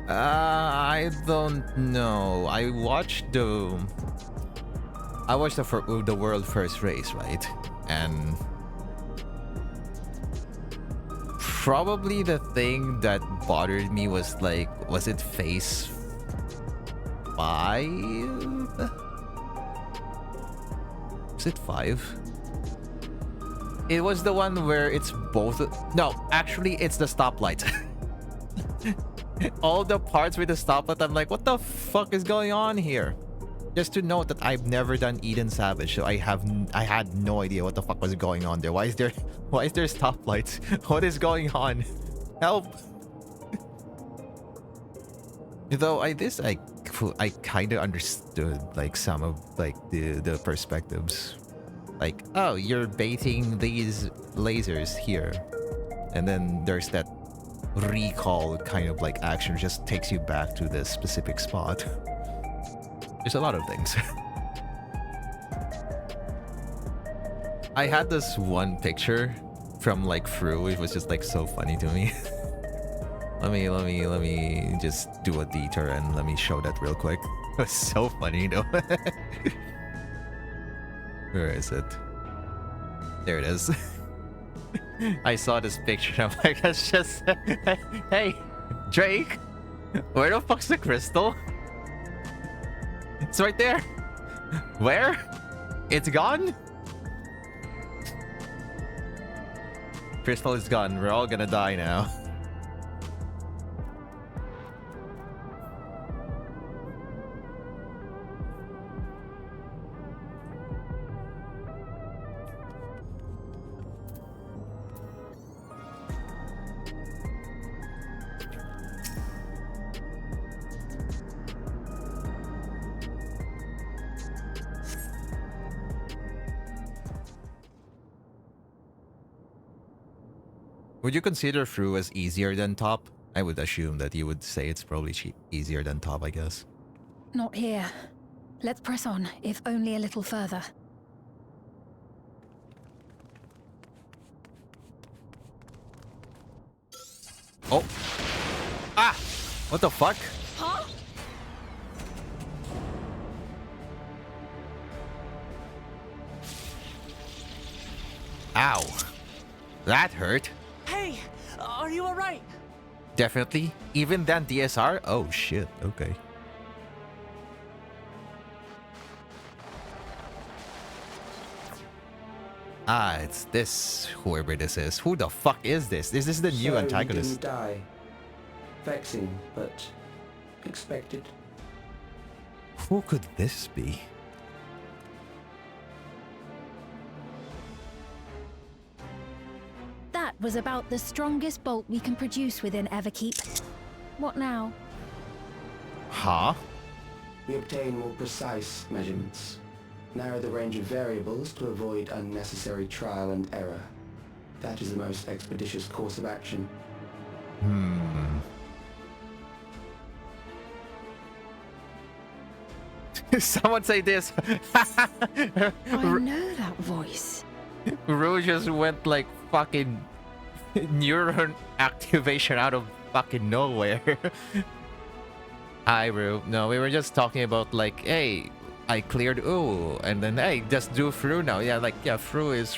I don't know. I watched the world first race, right? And Probably the thing that bothered me was like, was it phase 5? Was it 5? It was the one where it's both. No, actually, it's the stoplight. All the parts with the stoplight, I'm like, what the fuck is going on here? Just to note that I've never done Eden Savage, so I had no idea what the fuck was going on there. Why is there stoplights? What is going on? Help! Though I kind of understood like some of like the perspectives. Like, oh, you're baiting these lasers here, and then there's that recall kind of like action, just takes you back to the specific spot. There's a lot of things. I had this one picture from like Fru. It was just like so funny to me. let me just do a detour and let me show that real quick. It was so funny, though. Where is it? There it is. I saw this picture. I'm like, it's just, hey, Drake, where the fuck's the crystal? It's right there. Where? It's gone? Crystal is gone. We're all gonna die now. Would you consider Fru as easier than Top? I would assume that you would say it's probably easier than Top, I guess. Not here. Let's press on, if only a little further. Oh! Ah! What the fuck? Huh? Ow! That hurt. Hey, are you alright? Definitely. Even than DSR? Oh shit, okay. Ah, it's this, whoever this is. Who the fuck is this? Is this the new antagonist? He didn't die. Vexing, but expected. Who could this be? That was about the strongest bolt we can produce within Everkeep. What now? Huh? We obtain more precise measurements. Narrow the range of variables to avoid unnecessary trial and error. That is the most expeditious course of action. Someone say this. I know that voice. Rue just went like fucking neuron activation out of fucking nowhere. Hi, Rue. No, we were just talking about like, hey, I cleared Ooh, and then hey, just do Fru now. Yeah, like yeah, Fru is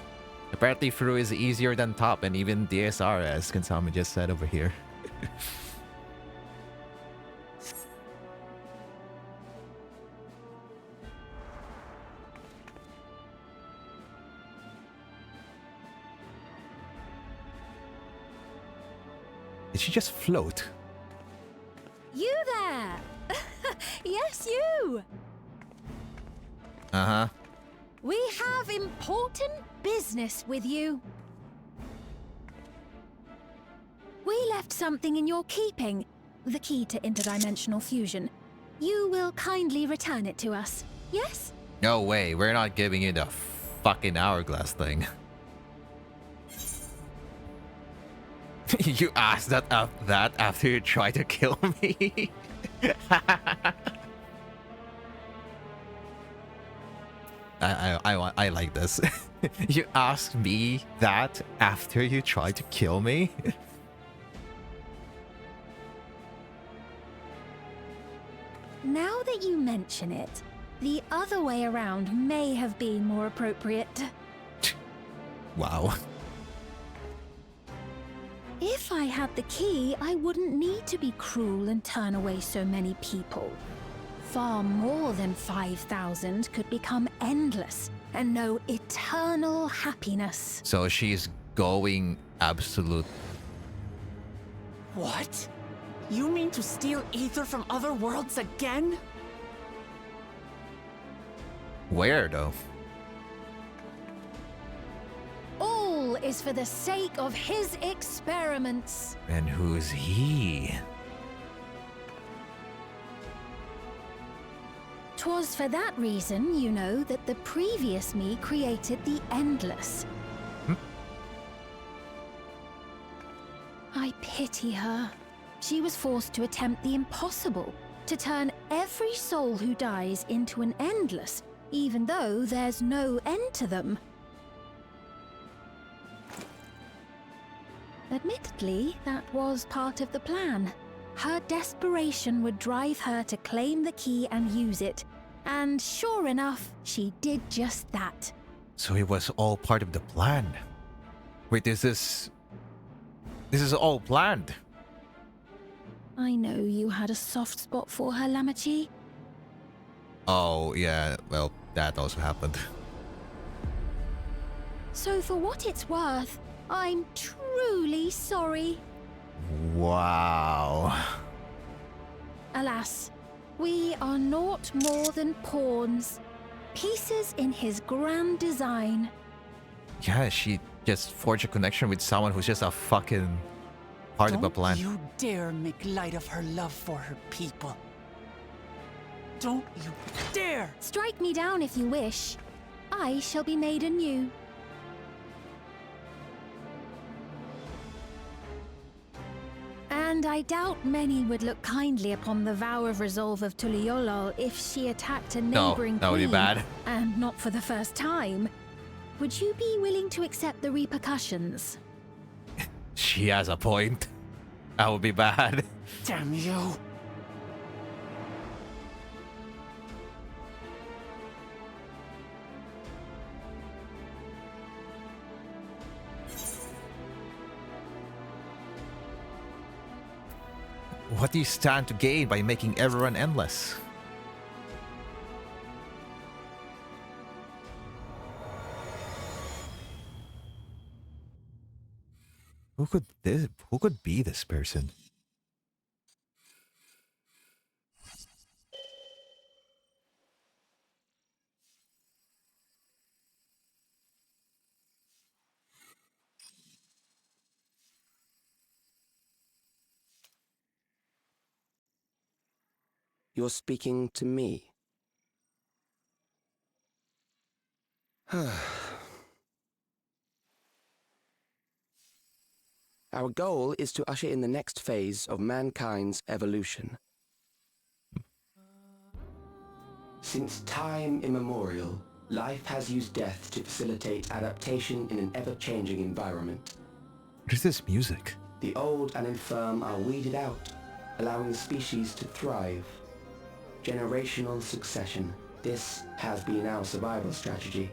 easier than Top and even DSR, as Kansama just said over here. Did she just float? You there! Yes, you! Uh-huh. We have important business with you. We left something in your keeping, the key to interdimensional fusion. You will kindly return it to us, yes? No way, we're not giving you the fucking hourglass thing. You asked that after you tried to kill me? I like this. You asked me that after you tried to kill me? Now that you mention it, the other way around may have been more appropriate. Wow. If I had the key, I wouldn't need to be cruel and turn away so many people. Far more than 5,000 could become endless and know eternal happiness. So she's going absolute. What? You mean to steal ether from other worlds again? Where though? All is for the sake of his experiments. And who's he? 'Twas for that reason, you know, that the previous me created the Endless. I pity her. She was forced to attempt the impossible, to turn every soul who dies into an Endless, even though there's no end to them. Admittedly, that was part of the plan. Her desperation would drive her to claim the key and use it. And sure enough, she did just that. So it was all part of the plan. Wait, this is all planned. I know you had a soft spot for her, Lamachi. Oh, yeah, well, that also happened. So for what it's worth, I'm truly sorry. Wow. Alas, we are naught more than pawns. Pieces in his grand design. Yeah, she just forged a connection with someone who's just a fucking part of a plan. Don't you dare make light of her love for her people. Don't you dare! Strike me down if you wish. I shall be made anew. And I doubt many would look kindly upon the vow of resolve of Tuliolol if she attacked a neighboring that would be queen, bad. and not for the first time. Would you be willing to accept the repercussions? She has a point. That would be bad. Damn you! What do you stand to gain by making everyone endless? Who could be this person? You're speaking to me. Our goal is to usher in the next phase of mankind's evolution. Since time immemorial, life has used death to facilitate adaptation in an ever-changing environment. What is this music? The old and infirm are weeded out, allowing the species to thrive. Generational succession. This has been our survival strategy.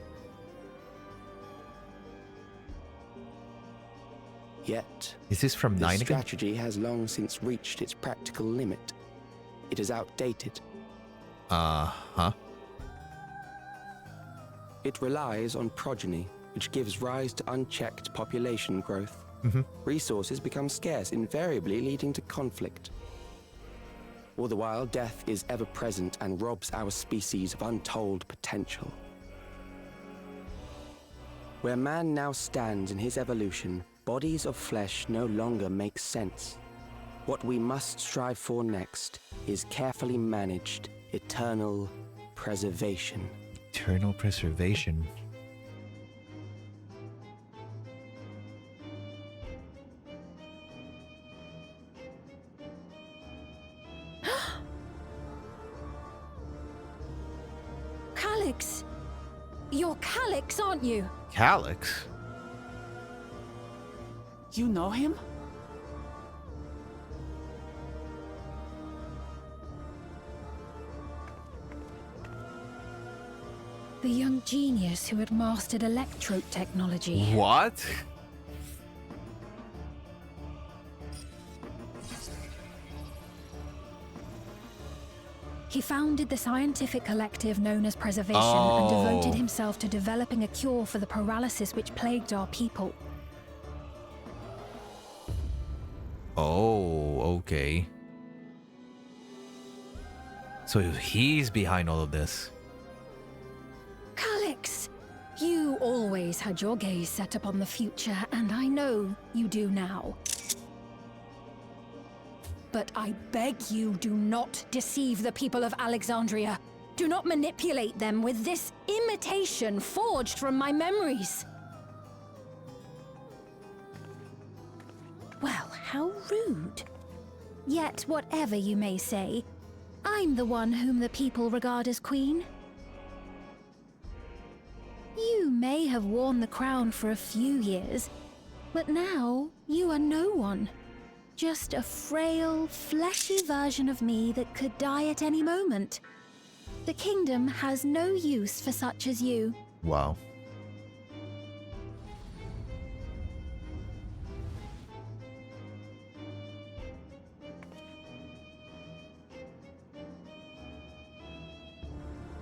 Yet, Is this from this 9 again? strategy has long since reached its practical limit. It is outdated. Huh? It relies on progeny, which gives rise to unchecked population growth. Resources become scarce, invariably leading to conflict. All the while, death is ever present and robs our species of untold potential. Where man now stands in his evolution, bodies of flesh no longer make sense. What we must strive for next is carefully managed, eternal preservation. Eternal preservation. Calyx! You're Calyx, aren't you? Calyx? You know him? The young genius who had mastered electrote technology. What? He founded the scientific collective known as Preservation and devoted himself to developing a cure for the paralysis which plagued our people. Oh, okay. So he's behind all of this. Calix, you always had your gaze set upon the future, and I know you do now. But I beg you, do not deceive the people of Alexandria. Do not manipulate them with this imitation forged from my memories. Well, how rude. Yet, whatever you may say, I'm the one whom the people regard as queen. You may have worn the crown for a few years, but now you are no one. Just a frail, fleshy version of me that could die at any moment. The kingdom has no use for such as you. Wow.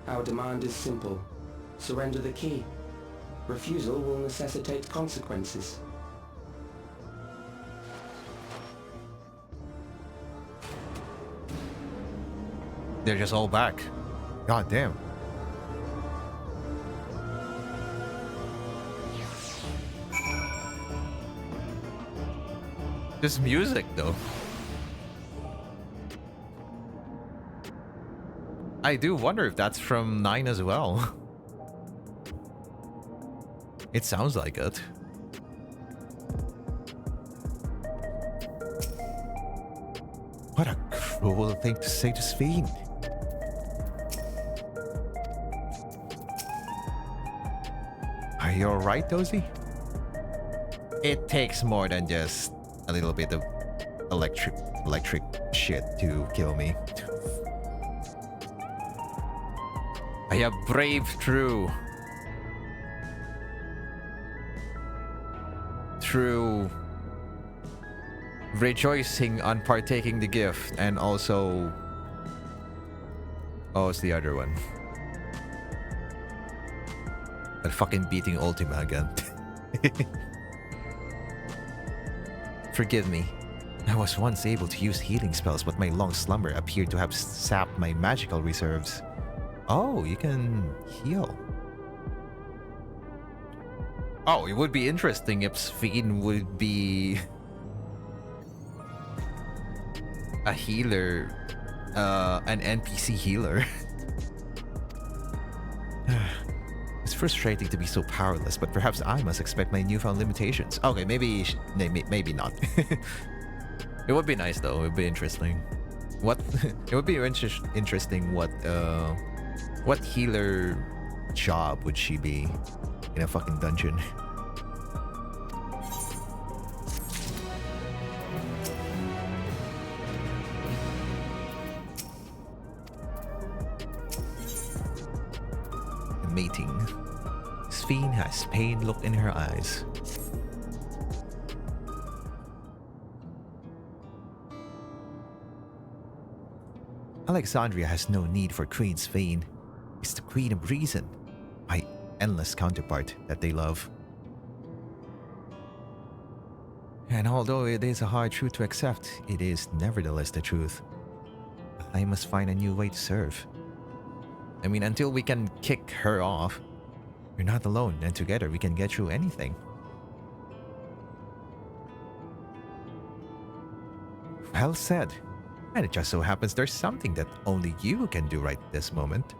Our demand is simple. Surrender the key. Refusal will necessitate consequences. They're just all back. God damn. This music, though. I do wonder if that's from 9 as well. It sounds like it. What a cruel thing to say to Sphene. Are you alright, Dozy? It takes more than just a little bit of electric shit to kill me. I have braved through rejoicing on partaking the gift, and also it's the other one. But fucking beating Ultima again. Forgive me. I was once able to use healing spells, but my long slumber appeared to have sapped my magical reserves. Oh, you can heal. Oh, it would be interesting if Sphene would be a healer, an NPC healer. It's frustrating to be so powerless, but perhaps I must expect my newfound limitations. Okay, maybe not. It would be nice though. It would be interesting. It would be interesting what healer job would she be in a fucking dungeon? Mating. Sphene has pain look in her eyes. Alexandria has no need for Queen Sphene. It's the Queen of Reason, my endless counterpart that they love. And although it is a hard truth to accept, it is nevertheless the truth. I must find a new way to serve. I mean, until we can kick her off, we're not alone, and together we can get through anything. Well said. And it just so happens there's something that only you can do right this moment.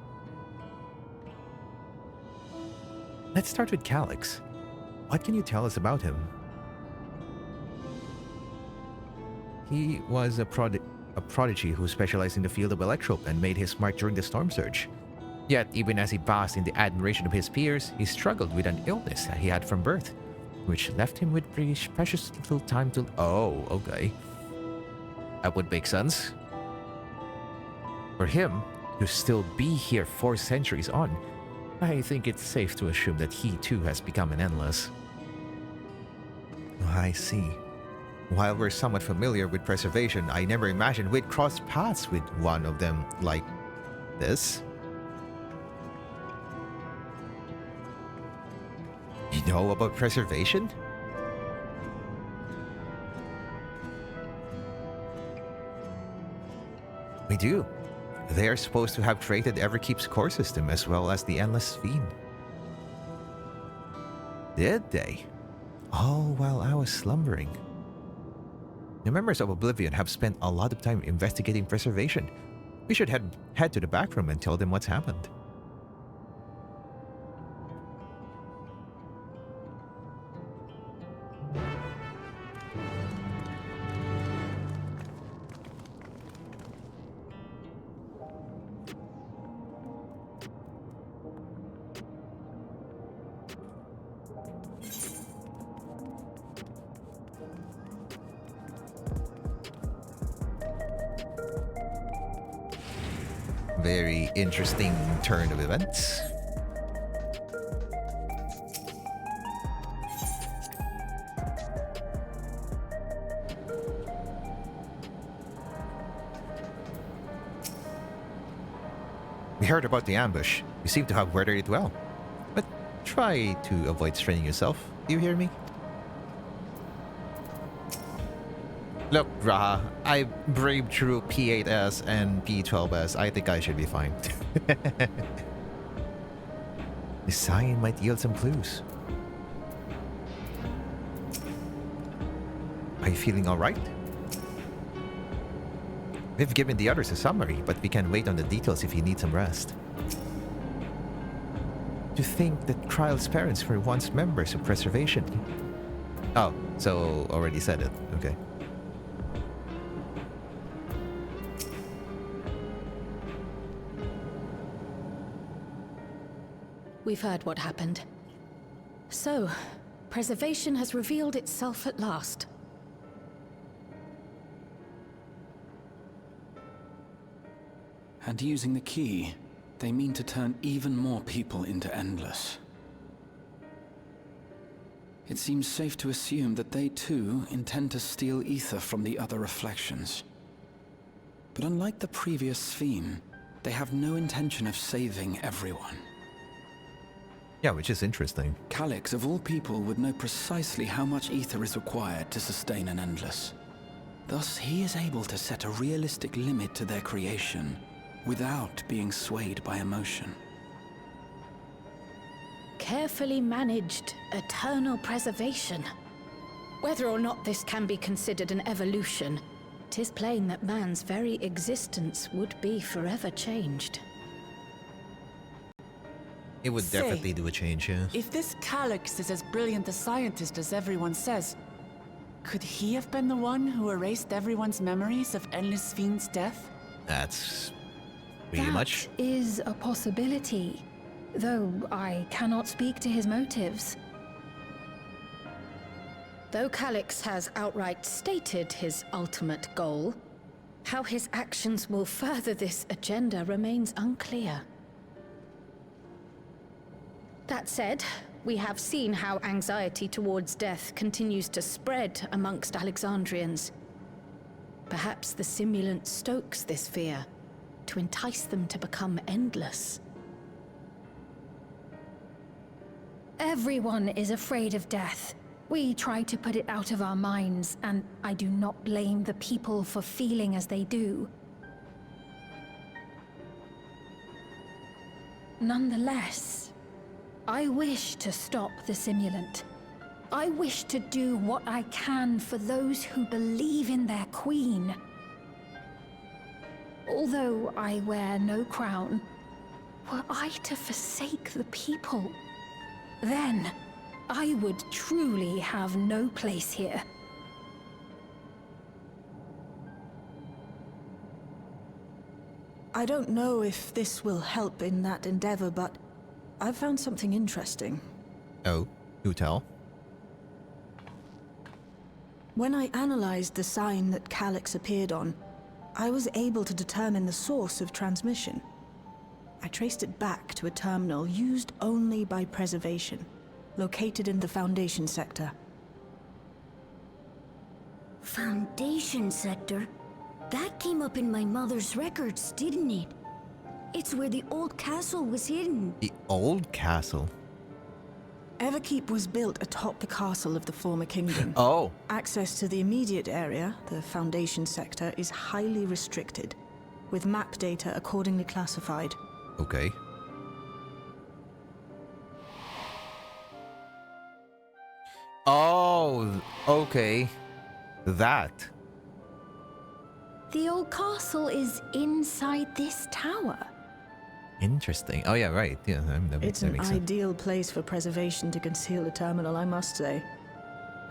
Let's start with Calix. What can you tell us about him? He was a prodigy who specialized in the field of electrope and made his mark during the storm surge. Yet, even as he basked in the admiration of his peers, he struggled with an illness that he had from birth, which left him with precious little time to... Oh, okay. That would make sense. For him to still be here 4 centuries on, I think it's safe to assume that he too has become an endless. I see. While we're somewhat familiar with preservation, I never imagined we'd cross paths with one of them, like this. You know about preservation? We do. They are supposed to have created Everkeep's core system as well as the Endless Fiend. Did they? All while I was slumbering. The members of Oblivion have spent a lot of time investigating preservation. We should head to the back room and tell them what's happened. Very interesting turn of events. We heard about the ambush. You seem to have weathered it well. But try to avoid straining yourself. Do you hear me? Look, Raha, I braved through P8S and P12S. I think I should be fine. The sign might yield some clues. Are you feeling alright? We've given the others a summary, but we can wait on the details if you need some rest. To think that Kryle's parents were once members of Preservation. Oh, so already said it. Okay. We've heard what happened. So, Preservation has revealed itself at last. And using the key, they mean to turn even more people into Endless. It seems safe to assume that they too intend to steal ether from the other reflections. But unlike the previous Sphere, they have no intention of saving everyone. Yeah, which is interesting. Calyx, of all people, would know precisely how much ether is required to sustain an Endless. Thus, he is able to set a realistic limit to their creation, without being swayed by emotion. Carefully managed, eternal preservation. Whether or not this can be considered an evolution, 'tis plain that man's very existence would be forever changed. It would Say, definitely do a change, yeah. If this Calyx is as brilliant a scientist as everyone says, could he have been the one who erased everyone's memories of Endless Fiend's death? That's pretty much. That is a possibility, though I cannot speak to his motives. Though Calyx has outright stated his ultimate goal, how his actions will further this agenda remains unclear. That said, we have seen how anxiety towards death continues to spread amongst Alexandrians. Perhaps the simulant stokes this fear, to entice them to become endless. Everyone is afraid of death. We try to put it out of our minds, and I do not blame the people for feeling as they do. Nonetheless, I wish to stop the simulant. I wish to do what I can for those who believe in their queen. Although I wear no crown, were I to forsake the people, then I would truly have no place here. I don't know if this will help in that endeavor, but I've found something interesting. Oh, do tell. When I analyzed the sign that Calyx appeared on, I was able to determine the source of transmission. I traced it back to a terminal used only by Preservation, located in the Foundation sector. Foundation sector? That came up in my mother's records, didn't it? It's where the old castle was hidden. The old castle? Everkeep was built atop the castle of the former kingdom. Oh. Access to the immediate area, the Foundation sector, is highly restricted, with map data accordingly classified. Okay. Oh, okay. That. The old castle is inside this tower. Interesting. Oh yeah, right. Yeah, It's an ideal place for preservation to conceal a terminal, I must say.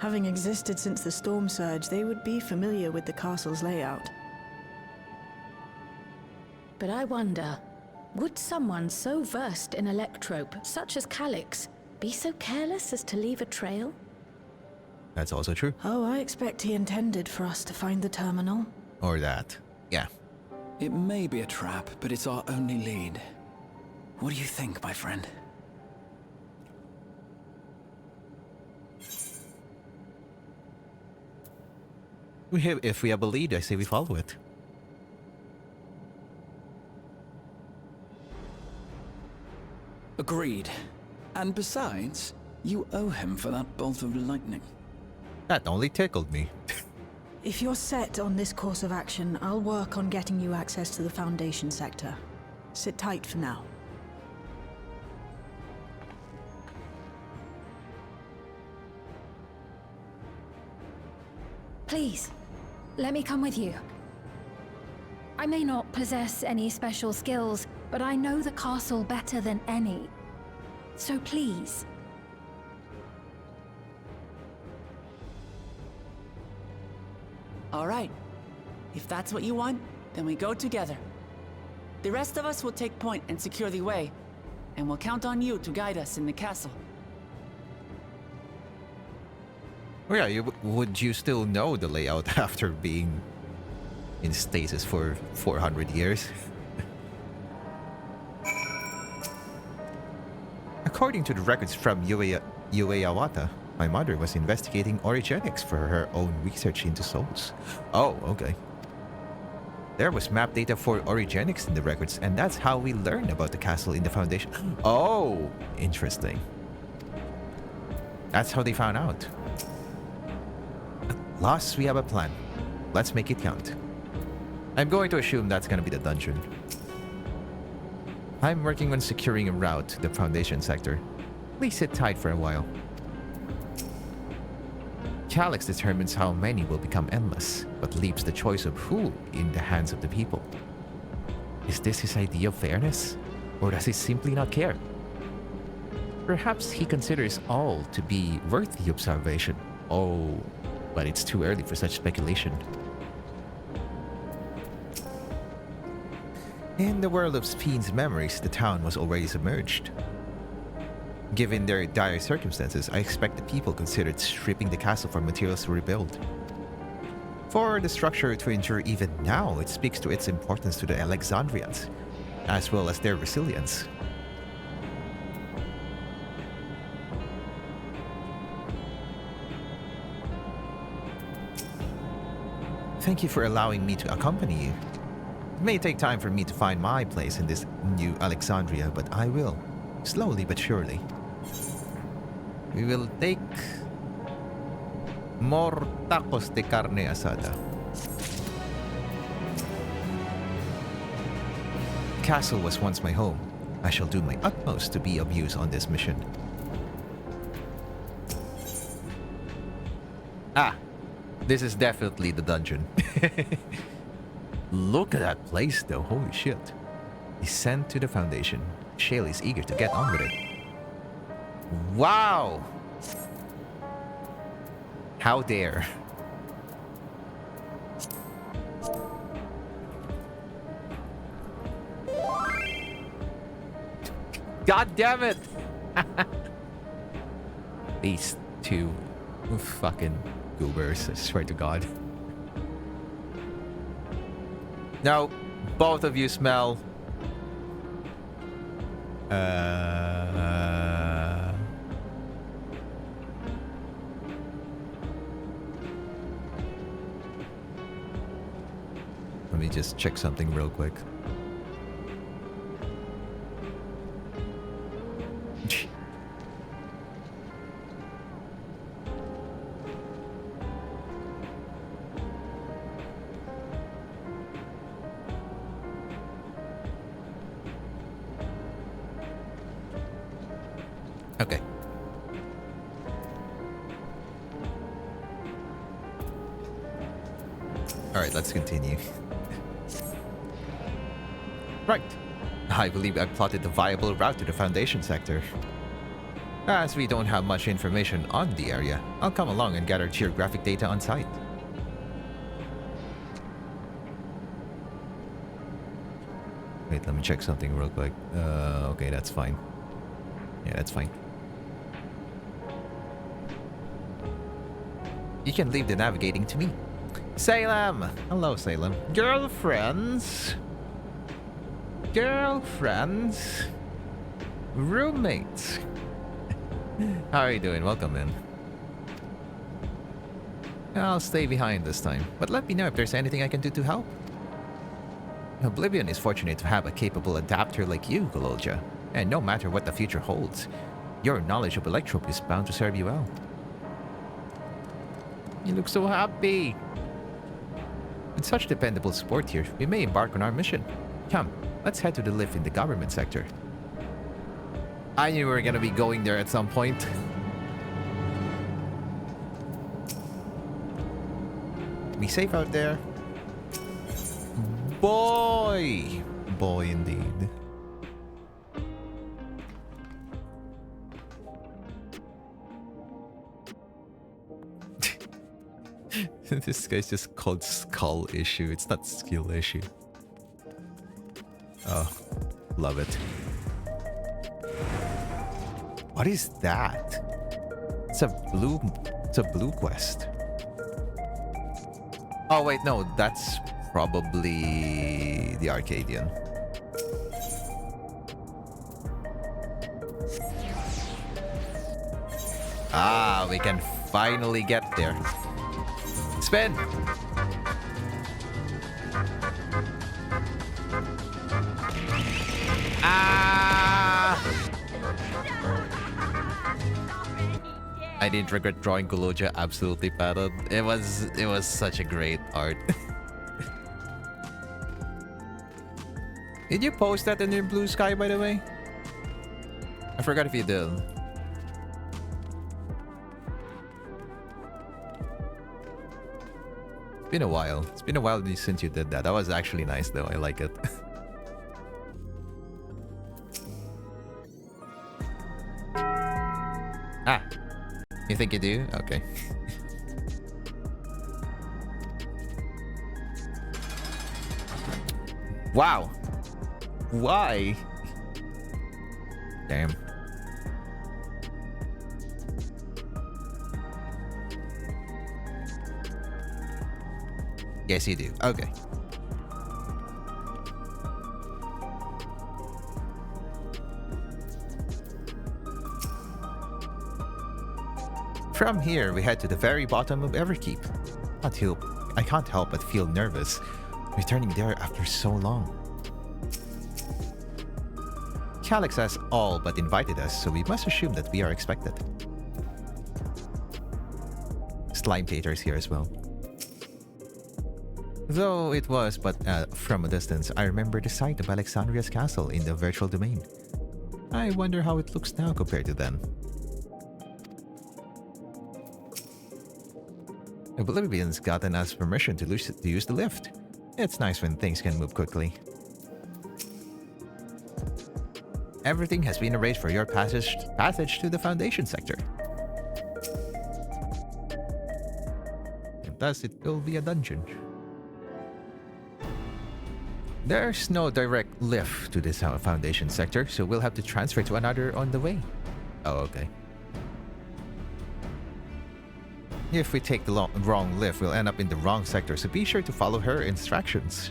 Having existed since the storm surge, they would be familiar with the castle's layout. But I wonder, would someone so versed in electrope, such as Calix, be so careless as to leave a trail? That's also true. Oh, I expect he intended for us to find the terminal. Or that. Yeah. It may be a trap, but it's our only lead. What do you think, my friend? If we have a lead, I say we follow it. Agreed. And besides, you owe him for that bolt of lightning. That only tickled me. If you're set on this course of action, I'll work on getting you access to the Foundation sector. Sit tight for now. Please, let me come with you. I may not possess any special skills, but I know the castle better than any. So please. All right. If that's what you want, then we go together. The rest of us will take point and secure the way, and we'll count on you to guide us in the castle. Oh yeah, would you still know the layout after being in stasis for 400 years? According to the records from Ueyawata, my mother was investigating orogenics for her own research into souls. Oh, okay. There was map data for orogenics in the records, and that's how we learned about the castle in the Foundation. Oh, interesting. That's how they found out. At last, we have a plan. Let's make it count. I'm going to assume that's gonna be the dungeon. I'm working on securing a route to the Foundation sector. Please sit tight for a while. Calix determines how many will become endless, but leaves the choice of who in the hands of the people. Is this his idea of fairness? Or does he simply not care? Perhaps he considers all to be worthy of salvation. Oh, but it's too early for such speculation. In the world of Fiend's memories, the town was already submerged. Given their dire circumstances, I expect the people considered stripping the castle for materials to rebuild. For the structure to endure even now, it speaks to its importance to the Alexandrians, as well as their resilience. Thank you for allowing me to accompany you. It may take time for me to find my place in this new Alexandria, but I will, slowly but surely. We will take more tacos de carne asada. The castle was once my home. I shall do my utmost to be of use on this mission. Ah, this is definitely the dungeon. Look at that place though, holy shit. Descend to the Foundation. Shale is eager to get on with it. Wow! How dare. God damn it! These two fucking goobers, I swear to God. Now, both of you smell... Let me just check something real quick. Okay. Alright, let's continue. Right. I believe I plotted the viable route to the Foundation sector. As we don't have much information on the area, I'll come along and gather geographic data on site. Wait, let me check something real quick. Okay, that's fine. Yeah, that's fine. You can leave the navigating to me. Salem! Hello, Salem. Girlfriends? Girlfriends? Roommates? How are you doing? Welcome in. I'll stay behind this time, but let me know if there's anything I can do to help. Oblivion is fortunate to have a capable adapter like you, Gololja, and no matter what the future holds, your knowledge of Electrope is bound to serve you well. You look so happy! With such dependable support here, we may embark on our mission. Come, let's head to the lift in the government sector. I knew we were gonna be going there at some point. Be safe out there. Boy! Boy indeed. This guy's just called Skull Issue. It's not Skill Issue. Oh, love it. What is that? It's a blue quest. Oh wait, no, that's probably the Arcadian. Ah, we can finally get there. Spin! Ah! I didn't regret drawing Gololja absolutely padded. It was such a great art. Did you post that in your Blue Sky, by the way? I forgot if you did. It's been a while. It's been a while since you did that. That was actually nice though. I like it. Ah. You think you do? Okay. Wow. Why? Damn. Yes, you do. Okay. From here, we head to the very bottom of Everkeep. I can't help but feel nervous returning there after so long. Calyx has all but invited us, so we must assume that we are expected. Slime Tater's here as well. Though it was but from a distance, I remember the site of Alexandria's castle in the virtual domain. I wonder how it looks now compared to then. Oblivion's gotten us permission to use the lift. It's nice when things can move quickly. Everything has been arranged for your passage to the Foundation sector. And thus it will be a dungeon. There's no direct lift to this Foundation sector, so we'll have to transfer to another on the way. Oh, okay. If we take the wrong lift, we'll end up in the wrong sector, so be sure to follow her instructions.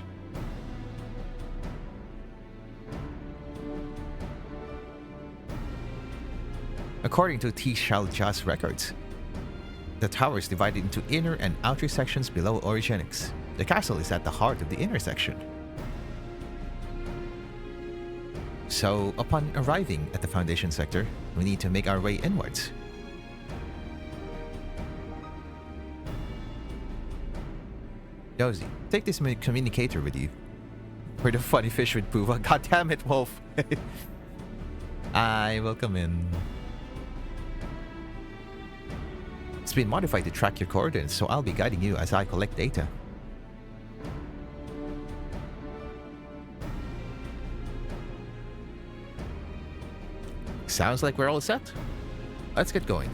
According to T. Shalja's records, the tower is divided into inner and outer sections below Origenics. The castle is at the heart of the inner section. So, upon arriving at the Foundation sector, we need to make our way inwards. Dozy, take this communicator with you. We're the funny fish with Puva. God damn it, Wolf. I will come in. been modified to track your coordinates, so I'll be guiding you as I collect data. Sounds like we're all set. Let's get going.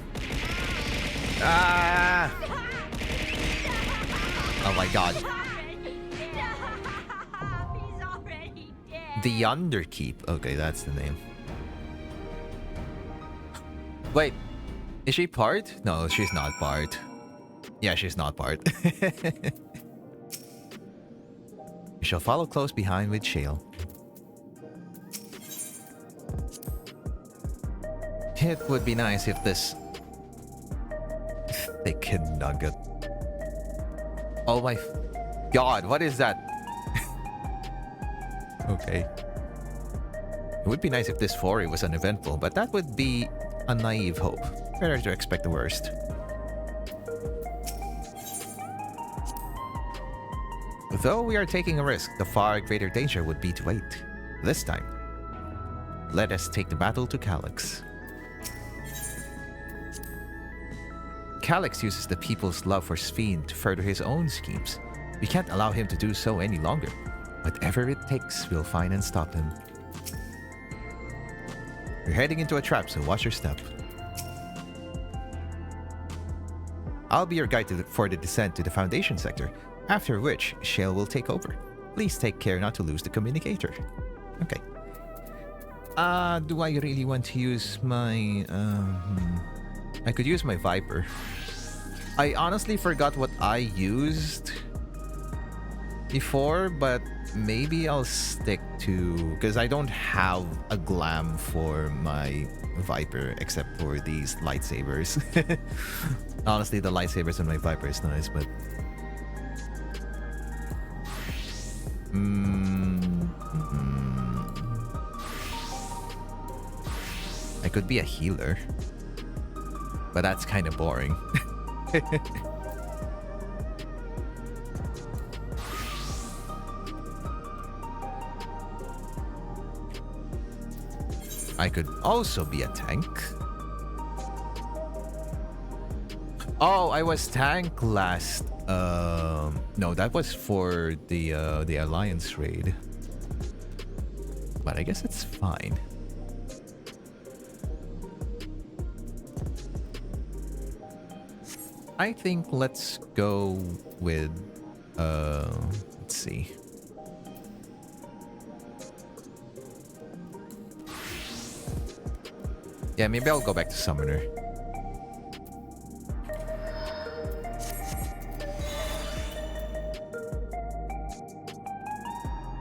Ah! Oh my god. The Underkeep. Okay, that's the name. Wait, is she part? No, she's not part. Yeah, she's not part. You shall follow close behind with Shale. It would be nice if this thickened nugget. Oh my god, what is that? Okay. It would be nice if this foray was uneventful, but that would be a naive hope. Better to expect the worst. Though we are taking a risk, the far greater danger would be to wait. This time, let us take the battle to Calyx. Calyx uses the people's love for Sphene to further his own schemes. We can't allow him to do so any longer. Whatever it takes, we'll find and stop him. You're heading into a trap, so watch your step. I'll be your guide for the descent to the Foundation sector, after which Shale will take over. Please take care not to lose the communicator. Okay. Do I really want to use my... I could use my Viper. I honestly forgot what I used before, but maybe I'll stick to... Because I don't have a glam for my Viper except for these lightsabers. Honestly, the lightsabers on my Viper is nice, but... I could be a healer. But that's kind of boring. I could also be a tank. Oh, I was tank last. No, that was for the Alliance raid. But I guess it's fine. I think let's go with let's see. Yeah, maybe I'll go back to Summoner.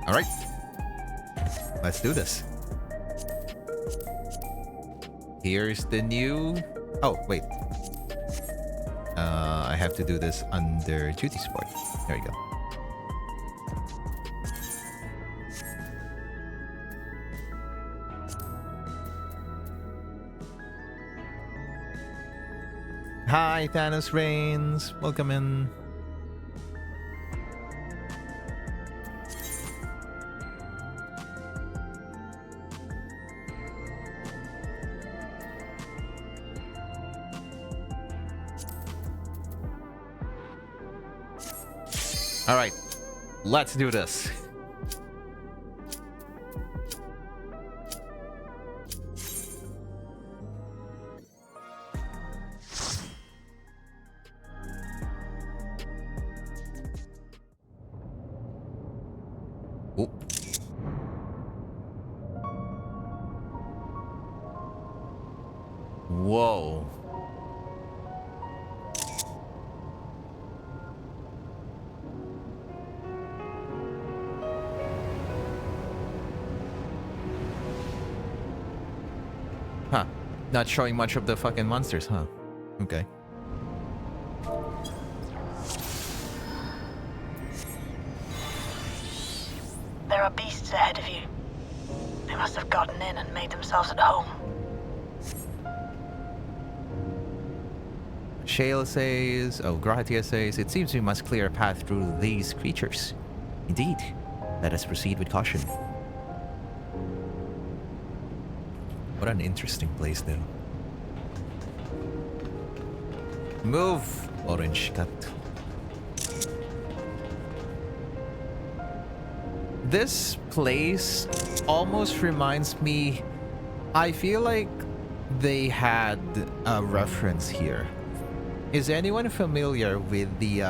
Alright. Let's do this. Here's the new... Oh, wait. I have to do this under duty sport. There you go. Hi, Thanos Reigns. Welcome in. All right, let's do this. Oh. Whoa. Huh. Not showing much of the fucking monsters, huh? Okay. There are beasts ahead of you. They must have gotten in and made themselves at home. Shale says, oh, Gratia says, it seems we must clear a path through these creatures. Indeed. Let us proceed with caution. What an interesting place, though. Move, Orange Cat. This place almost reminds me... I feel like they had a reference here. Is anyone familiar with the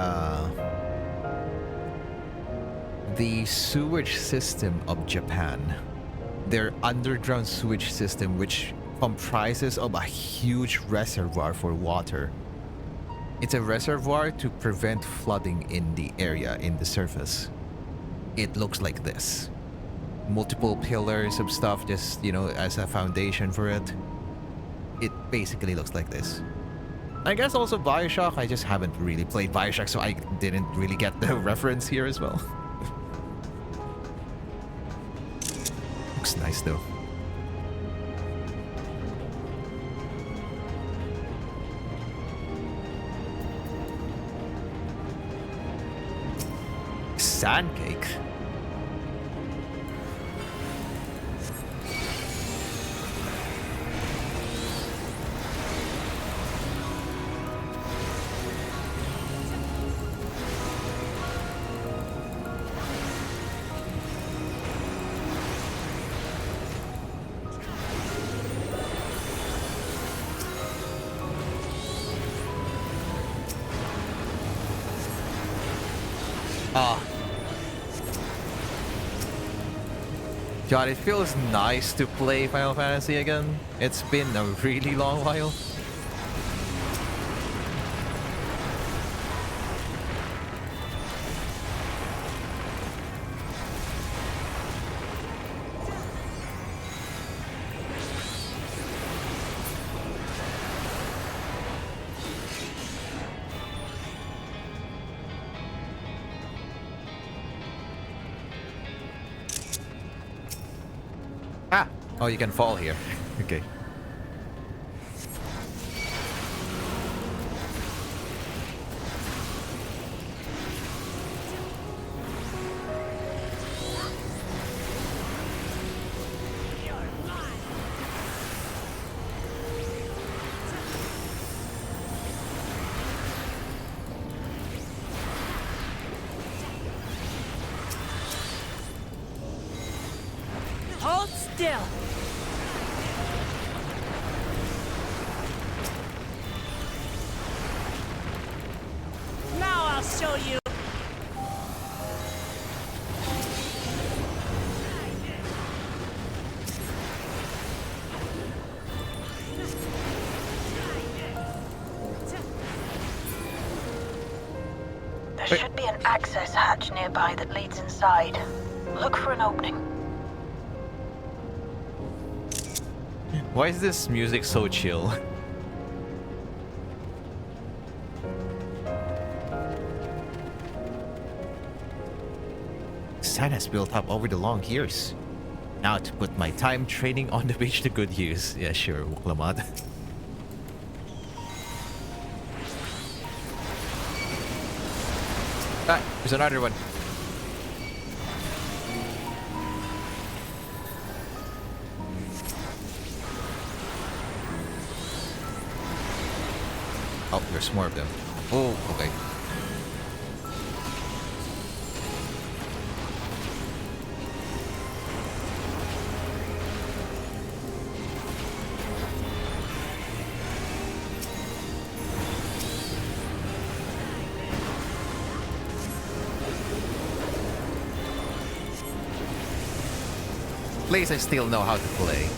sewage system of Japan? Their underground sewage system, which comprises of a huge reservoir for water. It's a reservoir to prevent flooding in the area, in the surface. It looks like this. Multiple pillars of stuff just, you know, as a foundation for it. It basically looks like this. I guess also Bioshock, I just haven't really played Bioshock, so I didn't really get the reference here as well. Looks nice though. Sandcake? God, it feels nice to play Final Fantasy again. It's been a really long while. Oh, you can fall here. Okay. Hold still. Now I'll show you. There should be an access hatch nearby that leads inside. Look for an opening. Why is this music so chill? Sand has built up over the long years. Now to put my time training on the beach to good use. Yeah, sure, Wuklamad. Ah, there's another one. Oh, there's more of them. Oh, okay. Place I still know how to play.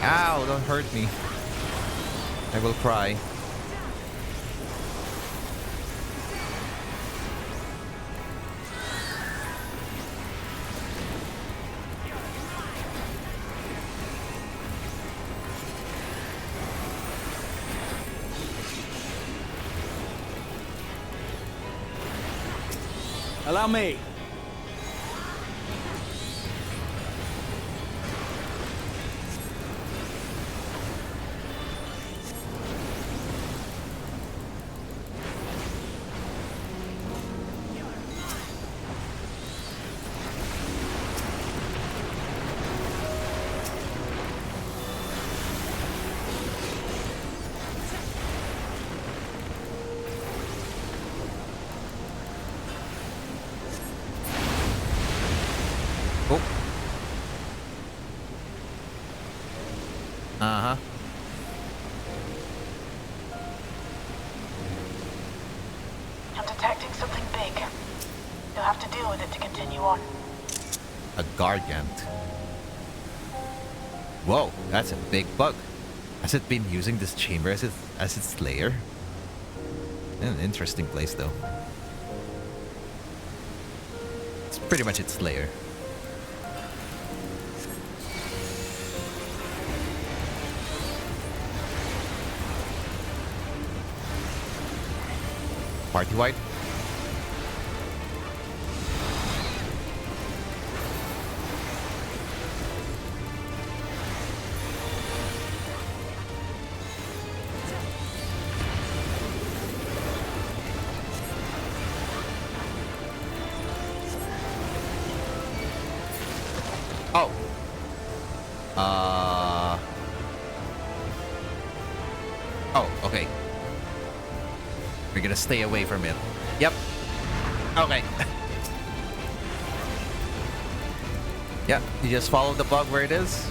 Ow, don't hurt me. I will cry. Allow me. Uh-huh. I'm detecting something big. You'll have to deal with it to continue on. A Gargant. Whoa, that's a big bug. Has it been using this chamber as its lair? An interesting place, though. It's pretty much its lair. Party wide? Oh. Oh, okay. We're gonna stay away from it. Yep. Okay. Yeah, you just follow the bug where it is.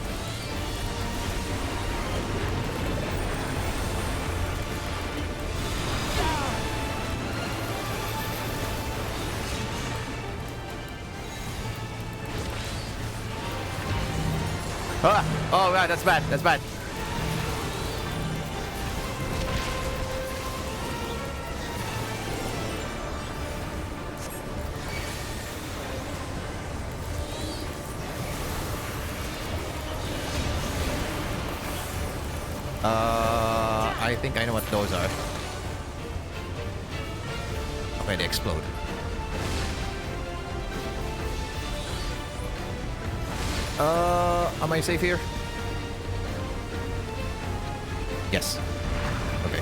Ah! Oh, right, that's bad. That's bad. I think I know what those are. Okay, they explode. Am I safe here? Yes. Okay.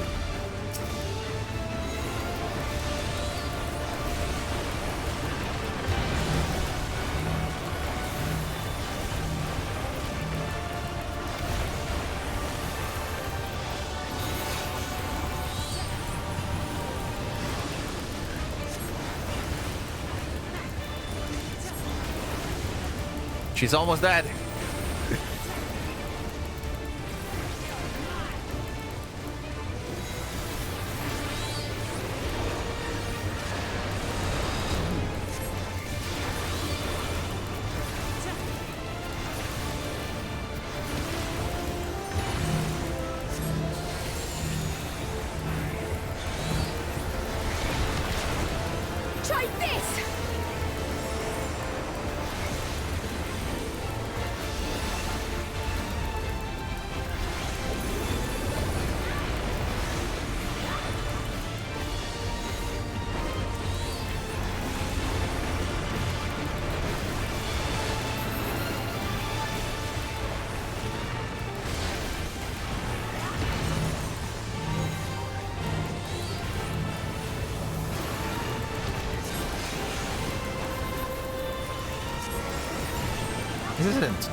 She's almost dead. Try this!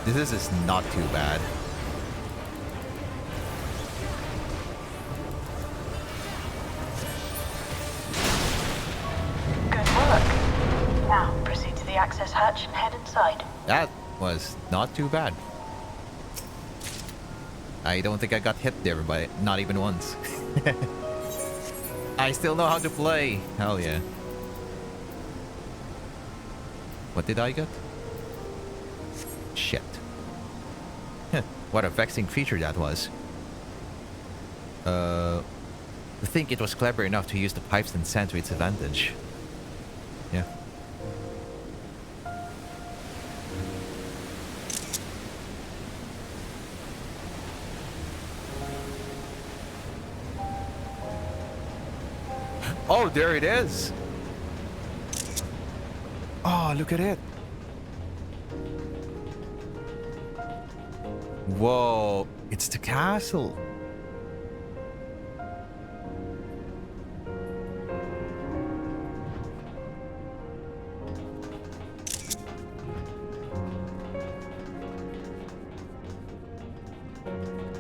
This is not too bad. Good work. Now, proceed to the access hatch and head inside. That was not too bad. I don't think I got hit there, but not even once. I still know how to play. Hell yeah. What did I get? Shit. What a vexing feature that was. I think it was clever enough to use the pipes and sand to its advantage. Yeah. Oh, there it is. Oh, look at it. Whoa, it's the castle.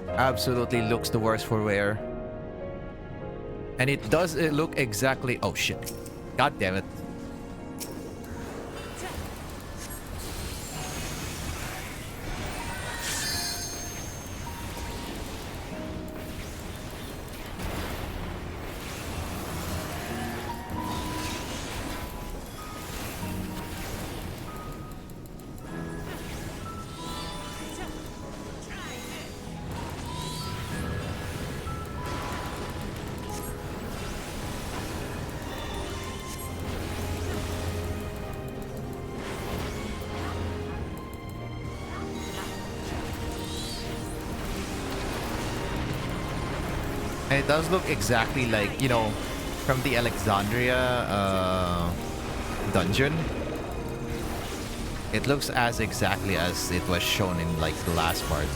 Absolutely looks the worse for wear. And it does look exactly... Oh, shit. God damn it. And it does look exactly like, you know, from the Alexandria dungeon. It looks as exactly as it was shown in like the last part.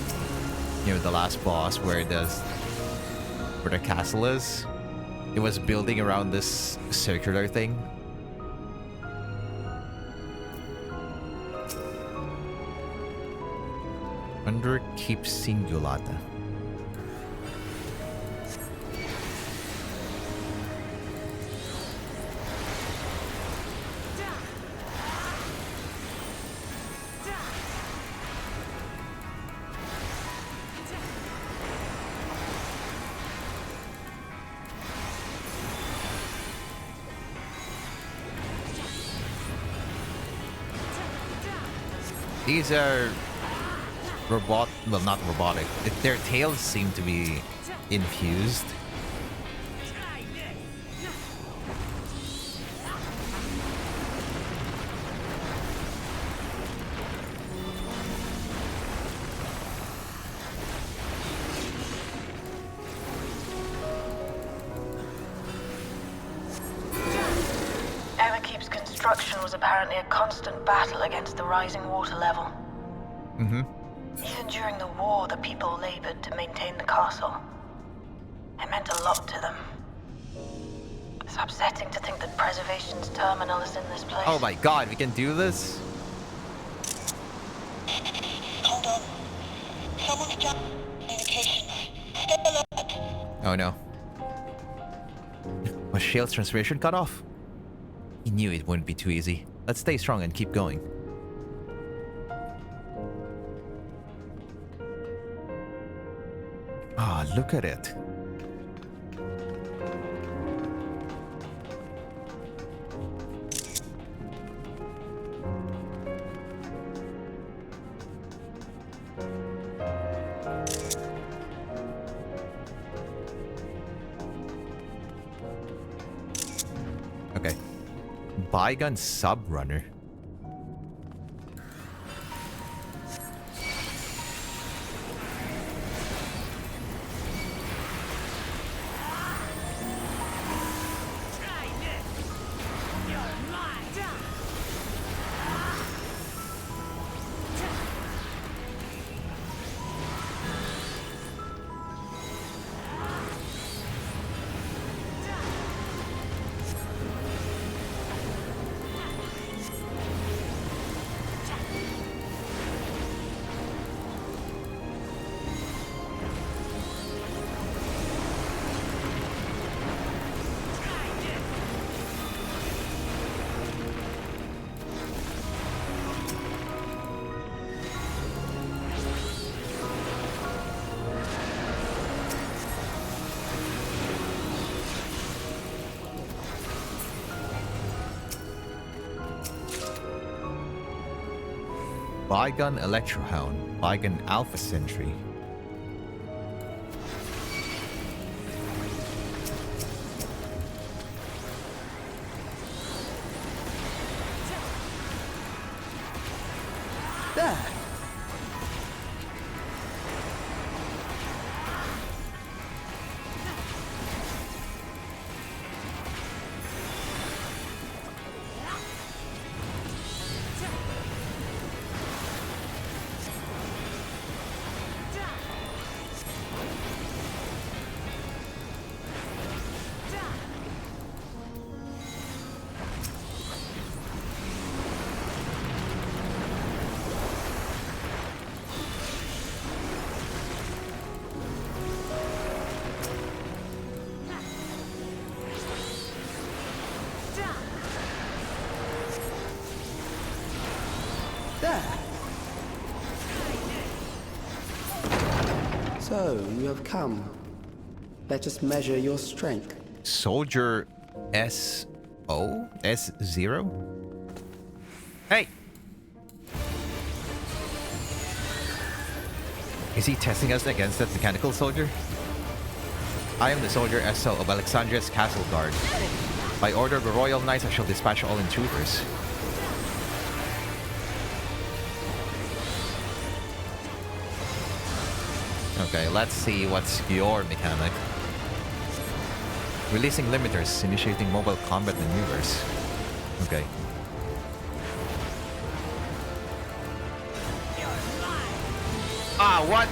You know, the last boss where the castle is. It was building around this circular thing. Under Keep Singulata. These are well, not robotic. Their tails seem to be infused. Everkeep's construction was apparently a constant battle against the rising water level. Mm-hmm. Even during the war, the people labored to maintain the castle. It meant a lot to them. It's upsetting to think that Preservation's terminal is in this place. Oh my god, we can do this? Hold on. Someone's jammed communications. Stay alert. Oh no. Was Shale's transmission cut off? He knew it wouldn't be too easy. Let's stay strong and keep going. Ah, look at it. Okay. Bygone Subrunner. Bygone Electrohound, Bygone Alpha Sentry. There! So, you have come. Let us measure your strength. Soldier S-O? S-0? Hey! Is he testing us against that mechanical soldier? I am the soldier SO of Alexandria's Castle Guard. By order of the Royal Knights, I shall dispatch all intruders. Okay, let's see what's your mechanic. Releasing limiters, initiating mobile combat maneuvers. Okay. Ah, what?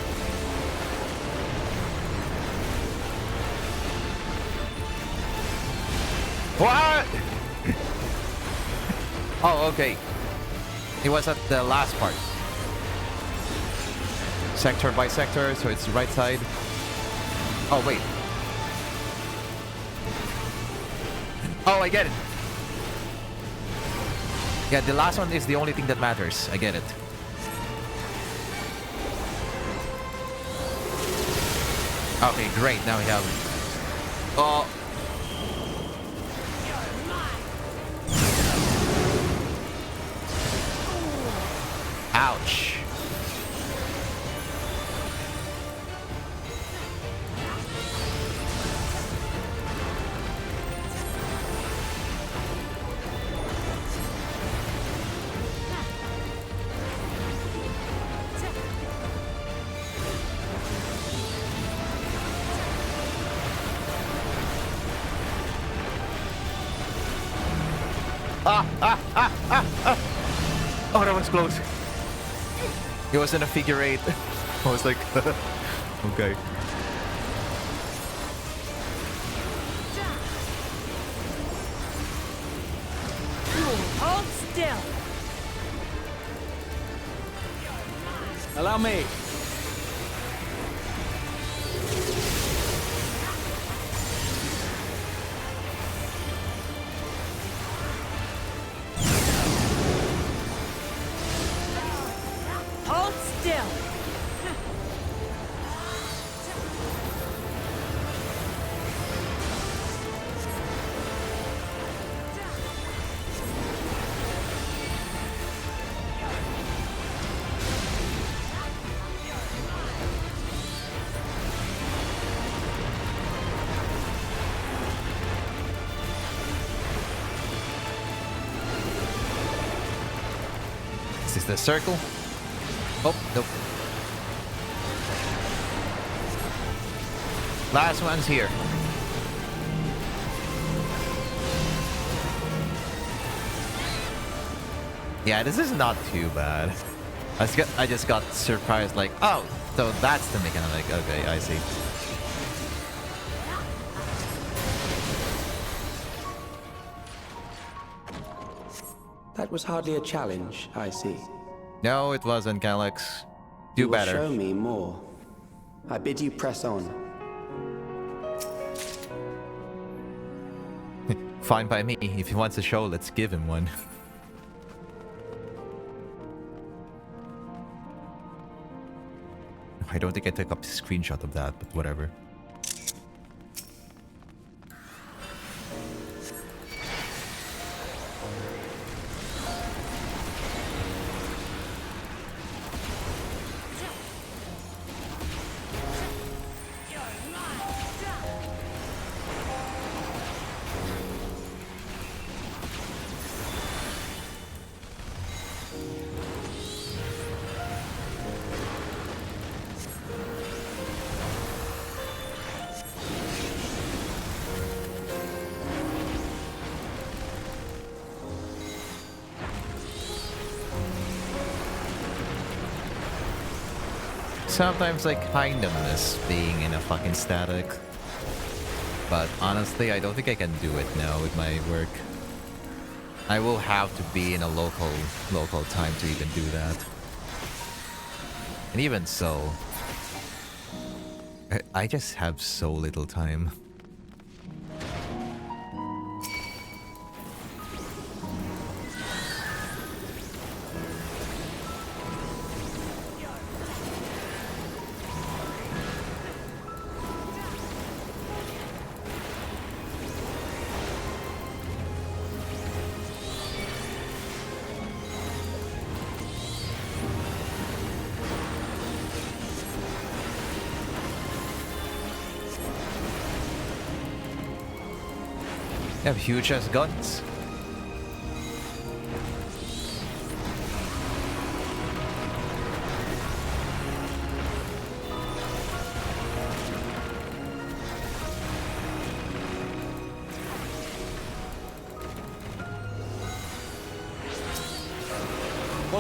What? Oh, okay. It was at the last part. Sector by sector, so it's right side. Oh, wait. Oh, I get it. Yeah, the last one is the only thing that matters. I get it. Okay, great. Now we have... Oh. Ouch. Oh, that was close. It was in a figure eight. I was like, okay. Hold still. Allow me. Hold still. Is this the circle? Oh, nope. Last one's here. Yeah, this is not too bad. I just got surprised, like, oh, so that's the mechanic. Okay, I see. That was hardly a challenge, I see. No, it wasn't, Calyx. Do You will better. show me more. I bid you press on. Fine by me. If he wants a show, let's give him one. I don't think I took up a screenshot of that, but whatever. Sometimes I kind of miss being in a fucking static. But honestly, I don't think I can do it now with my work. I will have to be in a local time to even do that. And even so, I just have so little time. They have huge ass guns.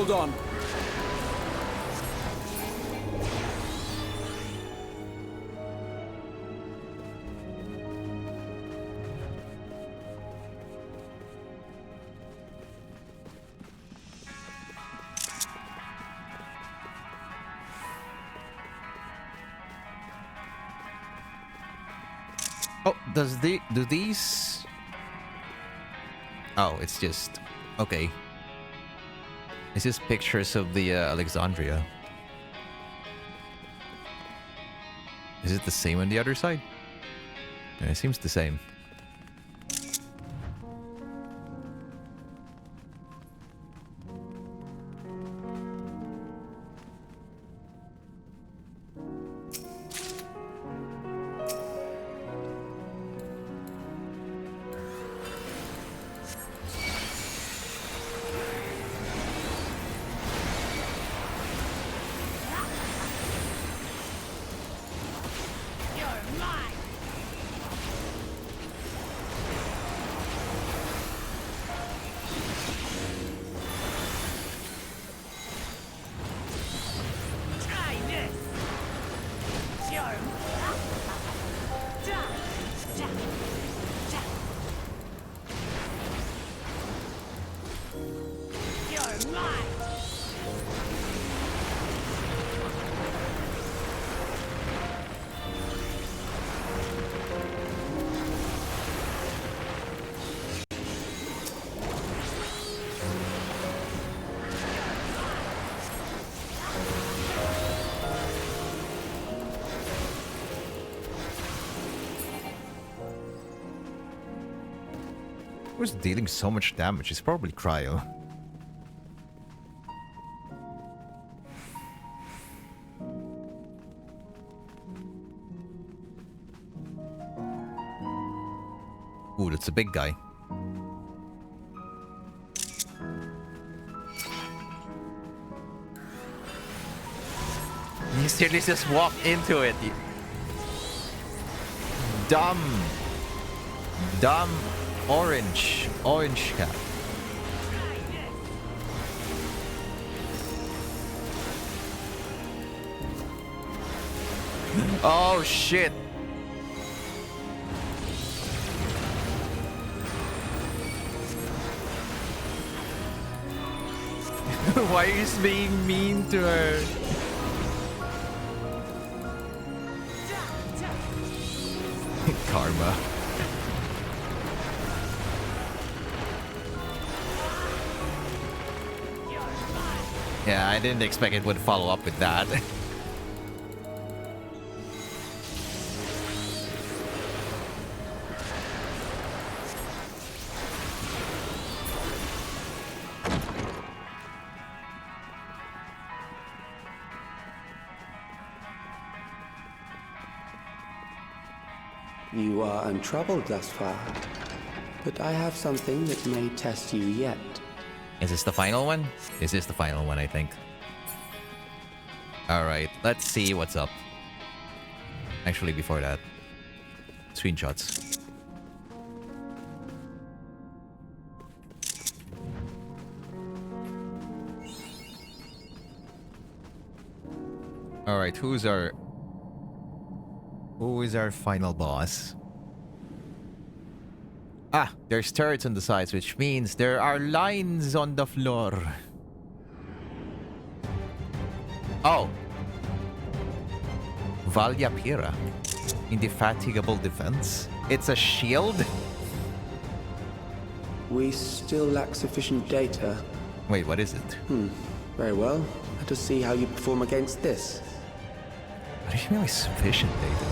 hold on. Oh, do these? Oh, it's just okay. It's just pictures of the Alexandria. Is it the same on the other side? Yeah, it seems the same. Who's dealing so much damage? It's probably Cryo. Ooh, that's a big guy. You seriously just walk into it. Dumb orange cap. Oh shit. Why is he being mean to her? Karma. Yeah, I didn't expect it would follow up with that. You are untroubled thus far, but I have something that may test you yet. Is this the final one? Is this the final one, I think? Alright, let's see what's up. Actually, before that, screenshots. Alright, who is our final boss? Ah, there's turrets on the sides, which means there are lines on the floor. Oh. Valia Pira. Indefatigable defense. It's a shield? We still lack sufficient data. Wait, what is it? Very well. Let us see how you perform against this. What do you mean by sufficient data?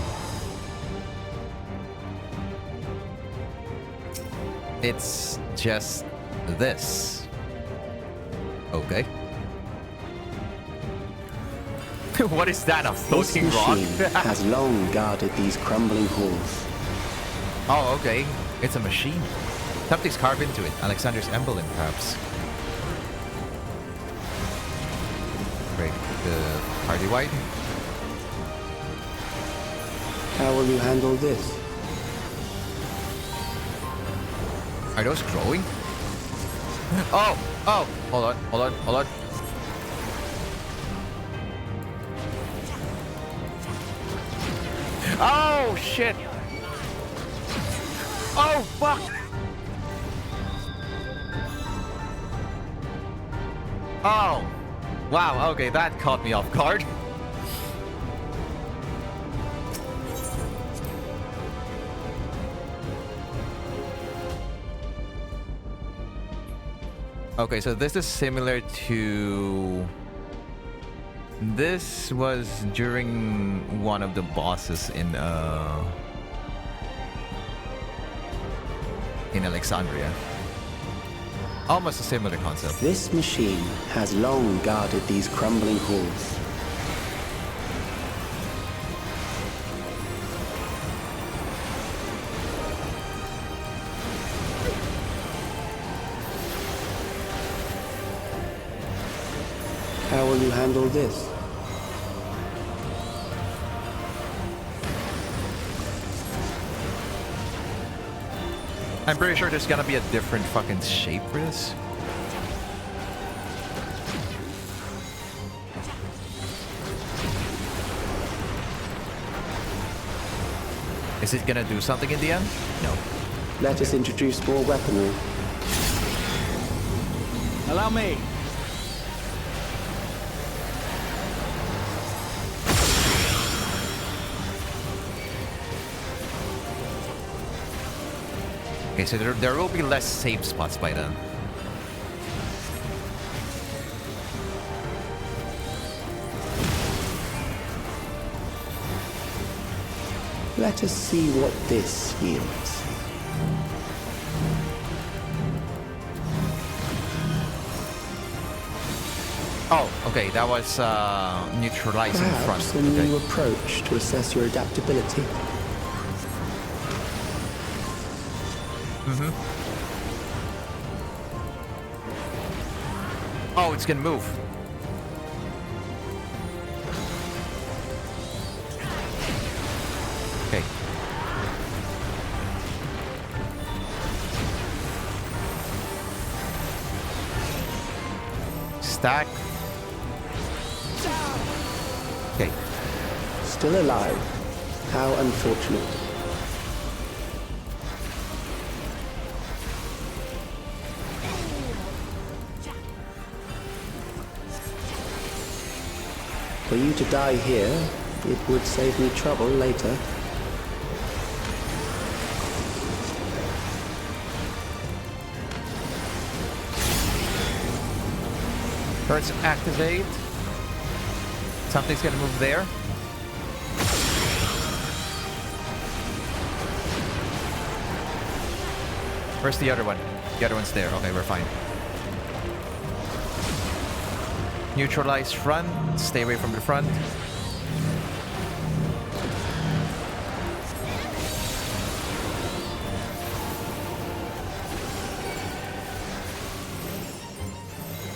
It's just this. Okay. What is that? A floating This rock? machine has long guarded these crumbling halls. Oh, okay. It's a machine. Something's carved into it. Alexander's emblem, perhaps. Great. The party white. How will you handle this? Are those growing? Oh! Hold on. Oh, shit! Oh, fuck! Oh! Wow, okay, that caught me off guard. Okay, so this is similar to... This was during one of the bosses in Alexandria. Almost a similar concept. This machine has long guarded these crumbling halls. How will you handle this? I'm pretty sure there's gonna be a different fucking shape for this. Is it gonna do something in the end? No. Let us introduce more weaponry. Allow me. Okay, so there will be less safe spots by then. Let us see what this yields. Oh, okay, that was neutralizing front. Perhaps a new approach to assess your adaptability. Mm-hmm. Oh, it's gonna move. Okay. Stack. Okay. Still alive. How unfortunate. For you to die here, it would save me trouble later. Turrets activate. Something's gonna move there. Where's the other one? The other one's there. Okay, we're fine. Neutralize front. Stay away from the front.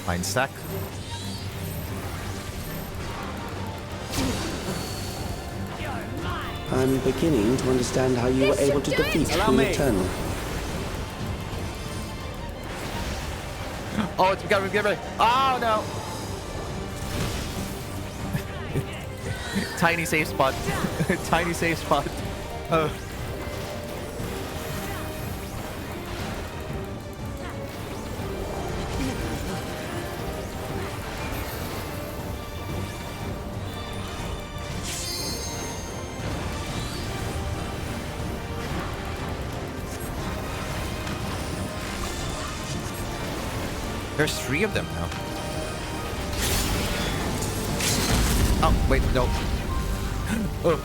Fine stack. I'm beginning to understand how you were able to defeat the Eternal. Oh, it's got me. Get ready. Oh no! Tiny safe spot. Tiny safe spot. There's 3 of them now. Oh, wait, no. Oh.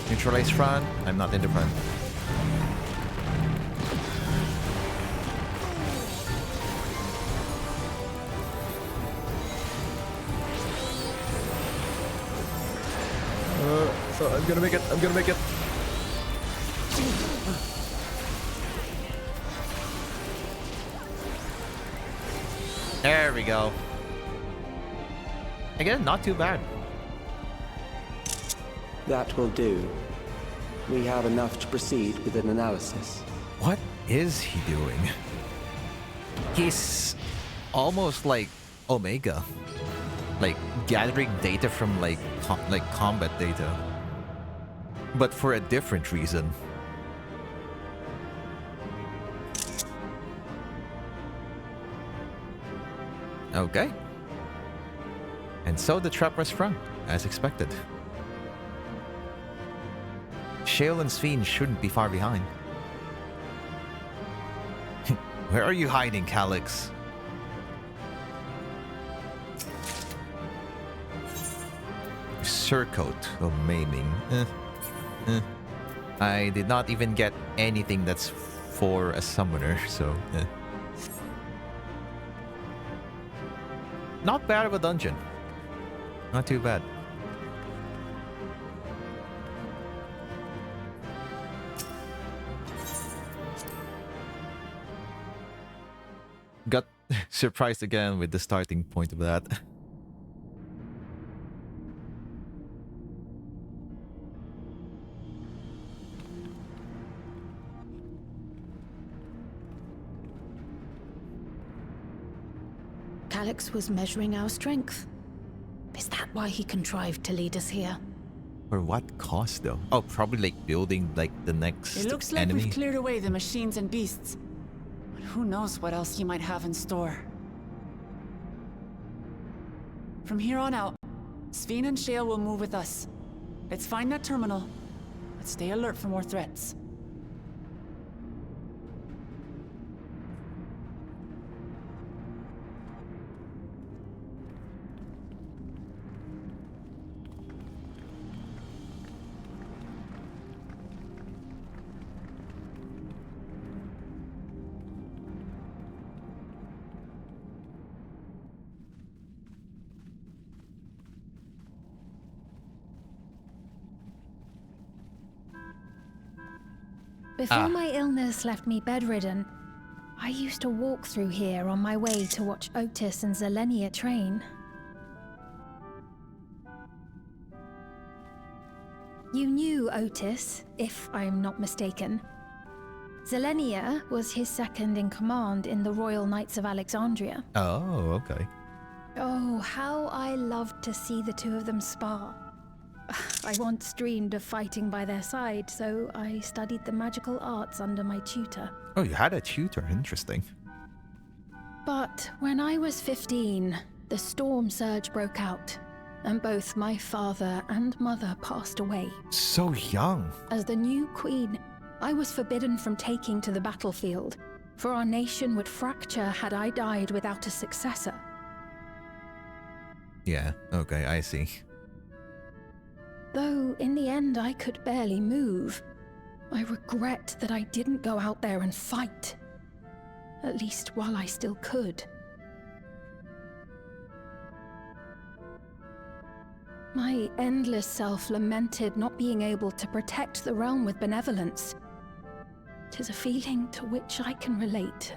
Neutralize front. I'm not in the front. I'm gonna make it. I'm gonna make it. There we go. Again, not too bad. That will do. We have enough to proceed with an analysis. What is he doing? He's almost like Omega. Like gathering data from like combat data. But for a different reason. Okay. And so the trap was sprung, as expected. Shale and Sphene shouldn't be far behind. Where are you hiding, Calyx? Surcoat of maiming. I did not even get anything that's for a summoner, so... Not bad of a dungeon. Not too bad. Got surprised again with the starting point of that. Calyx was measuring our strength. Is that why he contrived to lead us here? For what cost, though? Oh, probably like building like the next It looks like enemy. we've cleared away the machines and beasts. But who knows what else he might have in store. From here on out, Sphene and Shale will move with us. Let's find that terminal, but stay alert for more threats. Before my illness left me bedridden, I used to walk through here on my way to watch Otis and Zelenia train. You knew Otis, if I'm not mistaken. Zelenia was his second in command in the Royal Knights of Alexandria. Oh, okay. Oh, how I loved to see the two of them spar. I once dreamed of fighting by their side, so I studied the magical arts under my tutor. Oh, you had a tutor. Interesting. But when I was 15, the storm surge broke out, and both my father and mother passed away. So young. As the new queen, I was forbidden from taking to the battlefield, for our nation would fracture had I died without a successor. Yeah, okay, I see. Though in the end I could barely move, I regret that I didn't go out there and fight. At least while I still could. My endless self lamented not being able to protect the realm with benevolence. 'Tis a feeling to which I can relate.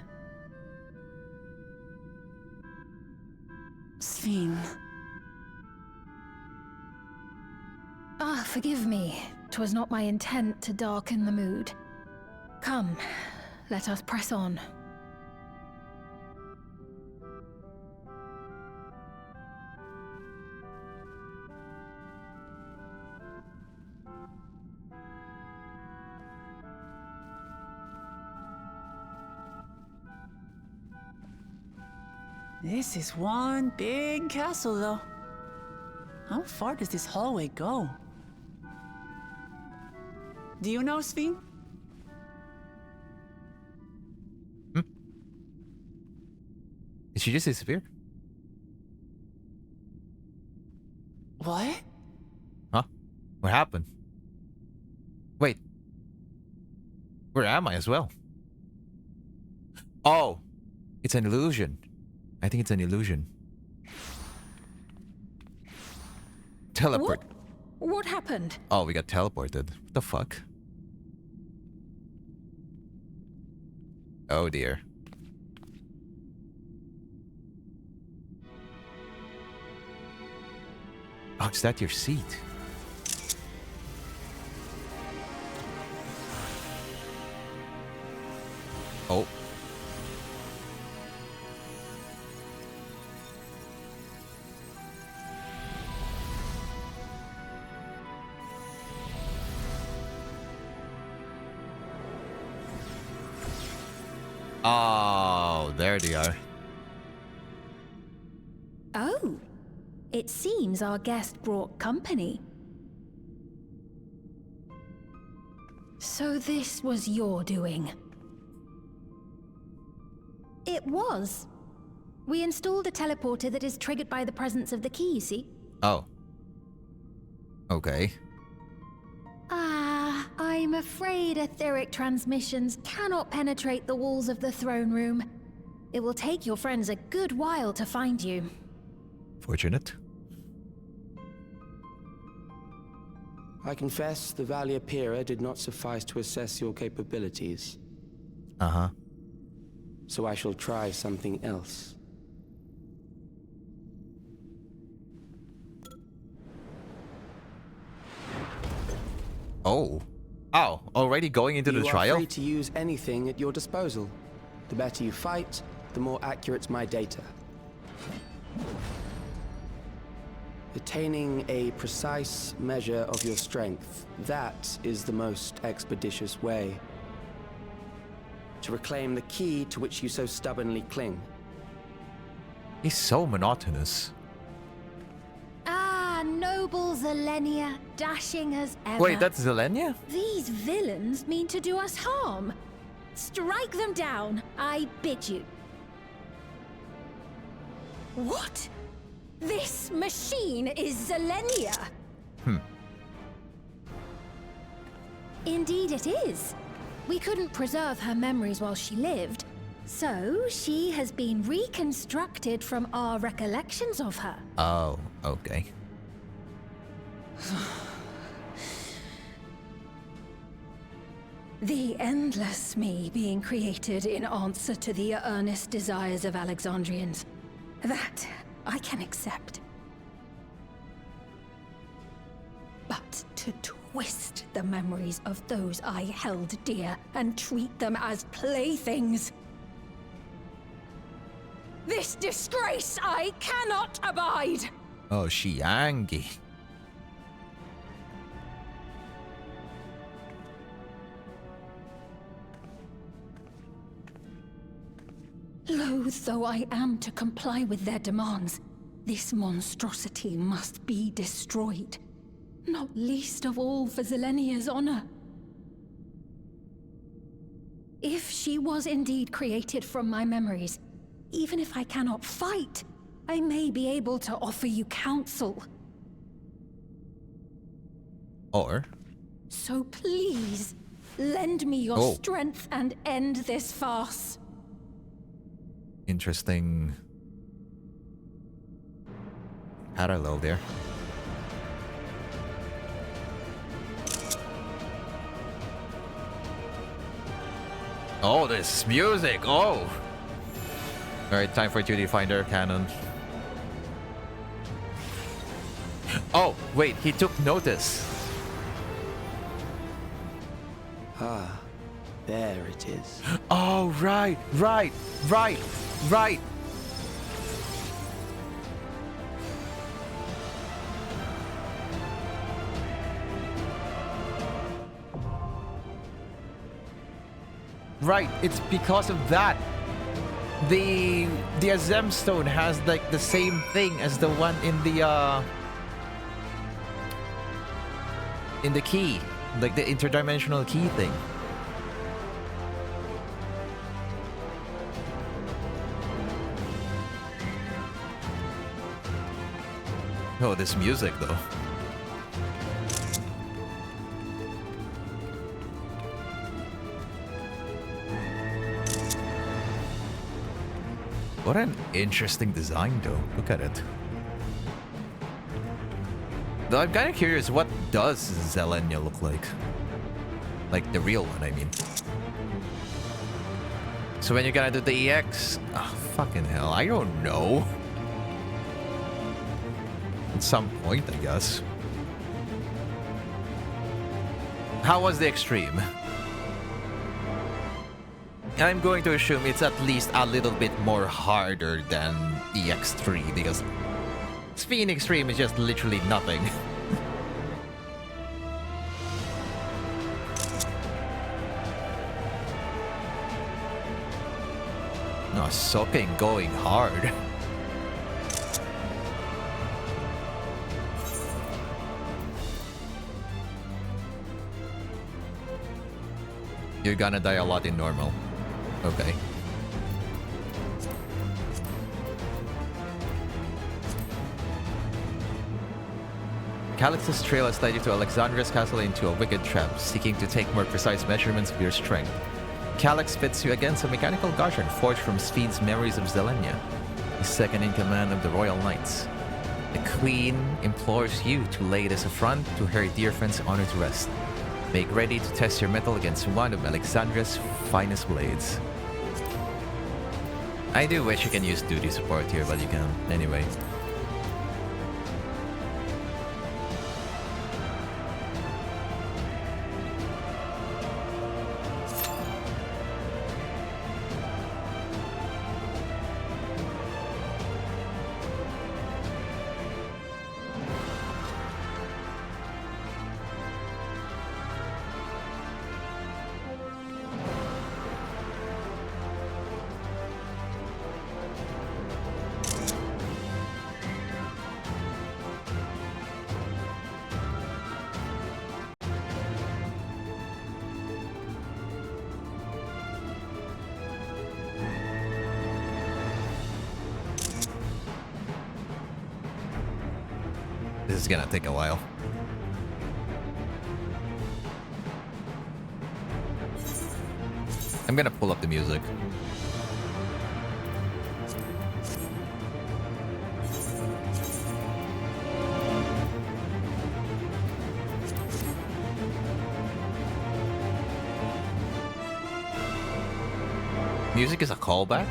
Sphene. Ah, forgive me. 'Twas not my intent to darken the mood. Come, let us press on. This is one big castle, though. How far does this hallway go? Do you know, Sphene? Did she just disappear? What? Huh? What happened? Wait. Where am I as well? Oh, it's an illusion. I think it's an illusion. Teleport. What happened? Oh, we got teleported. What the fuck? Oh dear. Oh, is that your seat? Oh. Oh, there they are. Oh, it seems our guest brought company. So this was your doing? It was. We installed a teleporter that is triggered by the presence of the key, you see? Oh. Okay. I'm afraid etheric transmissions cannot penetrate the walls of the throne room. It will take your friends a good while to find you. Fortunate. I confess the Valia Pira did not suffice to assess your capabilities. Uh-huh. So I shall try something else. Oh. Oh, already going into the trial? You are free to use anything at your disposal. The better you fight, the more accurate my data. Attaining a precise measure of your strength, that is the most expeditious way to reclaim the key to which you so stubbornly cling. He's so monotonous. Noble Zelenia, dashing as ever. Wait, that's Zelenia? These villains mean to do us harm. Strike them down, I bid you. What? This machine is Zelenia? Indeed it is. We couldn't preserve her memories while she lived, so she has been reconstructed from our recollections of her. Oh, okay. The endless me being created in answer to the earnest desires of Alexandrians. That I can accept. But to twist the memories of those I held dear and treat them as playthings. This disgrace I cannot abide! Oh, she angry. Loath though I am to comply with their demands, this monstrosity must be destroyed. Not least of all for Zelenia's honor. If she was indeed created from my memories, even if I cannot fight, I may be able to offer you counsel. Or? So please, lend me your strength and end this farce. Interesting parallel there. Oh, this music! Oh! Alright, time for you to find our cannon. Oh, wait, he took notice. Ah, there it is. Oh, right. Right, it's because of that. The Azem stone has like the same thing as the one in the key, like the interdimensional key thing. Oh, this music though. What an interesting design though. Look at it. Though I'm kind of curious, what does Zelenia look like? Like the real one, I mean. So when you're gonna do the EX? Oh, fucking hell, I don't know. At some point, I guess. How was the extreme? I'm going to assume it's at least a little bit more harder than EX3 because Spin Extreme is just literally nothing. No, soaking going hard. You're gonna die a lot in normal. Okay. Calyx's trail has led you to Alexandria's castle into a wicked trap, seeking to take more precise measurements of your strength. Calyx fits you against a mechanical guardian forged from Speed's memories of Zelenia, the second in command of the Royal Knights. The Queen implores you to lay this affront to her dear friend's honor to rest. Make ready to test your mettle against one of Alexandria's finest blades. I do wish you can use duty support here, but you can anyway. This is gonna take a while. I'm gonna pull up the music. Music is a callback?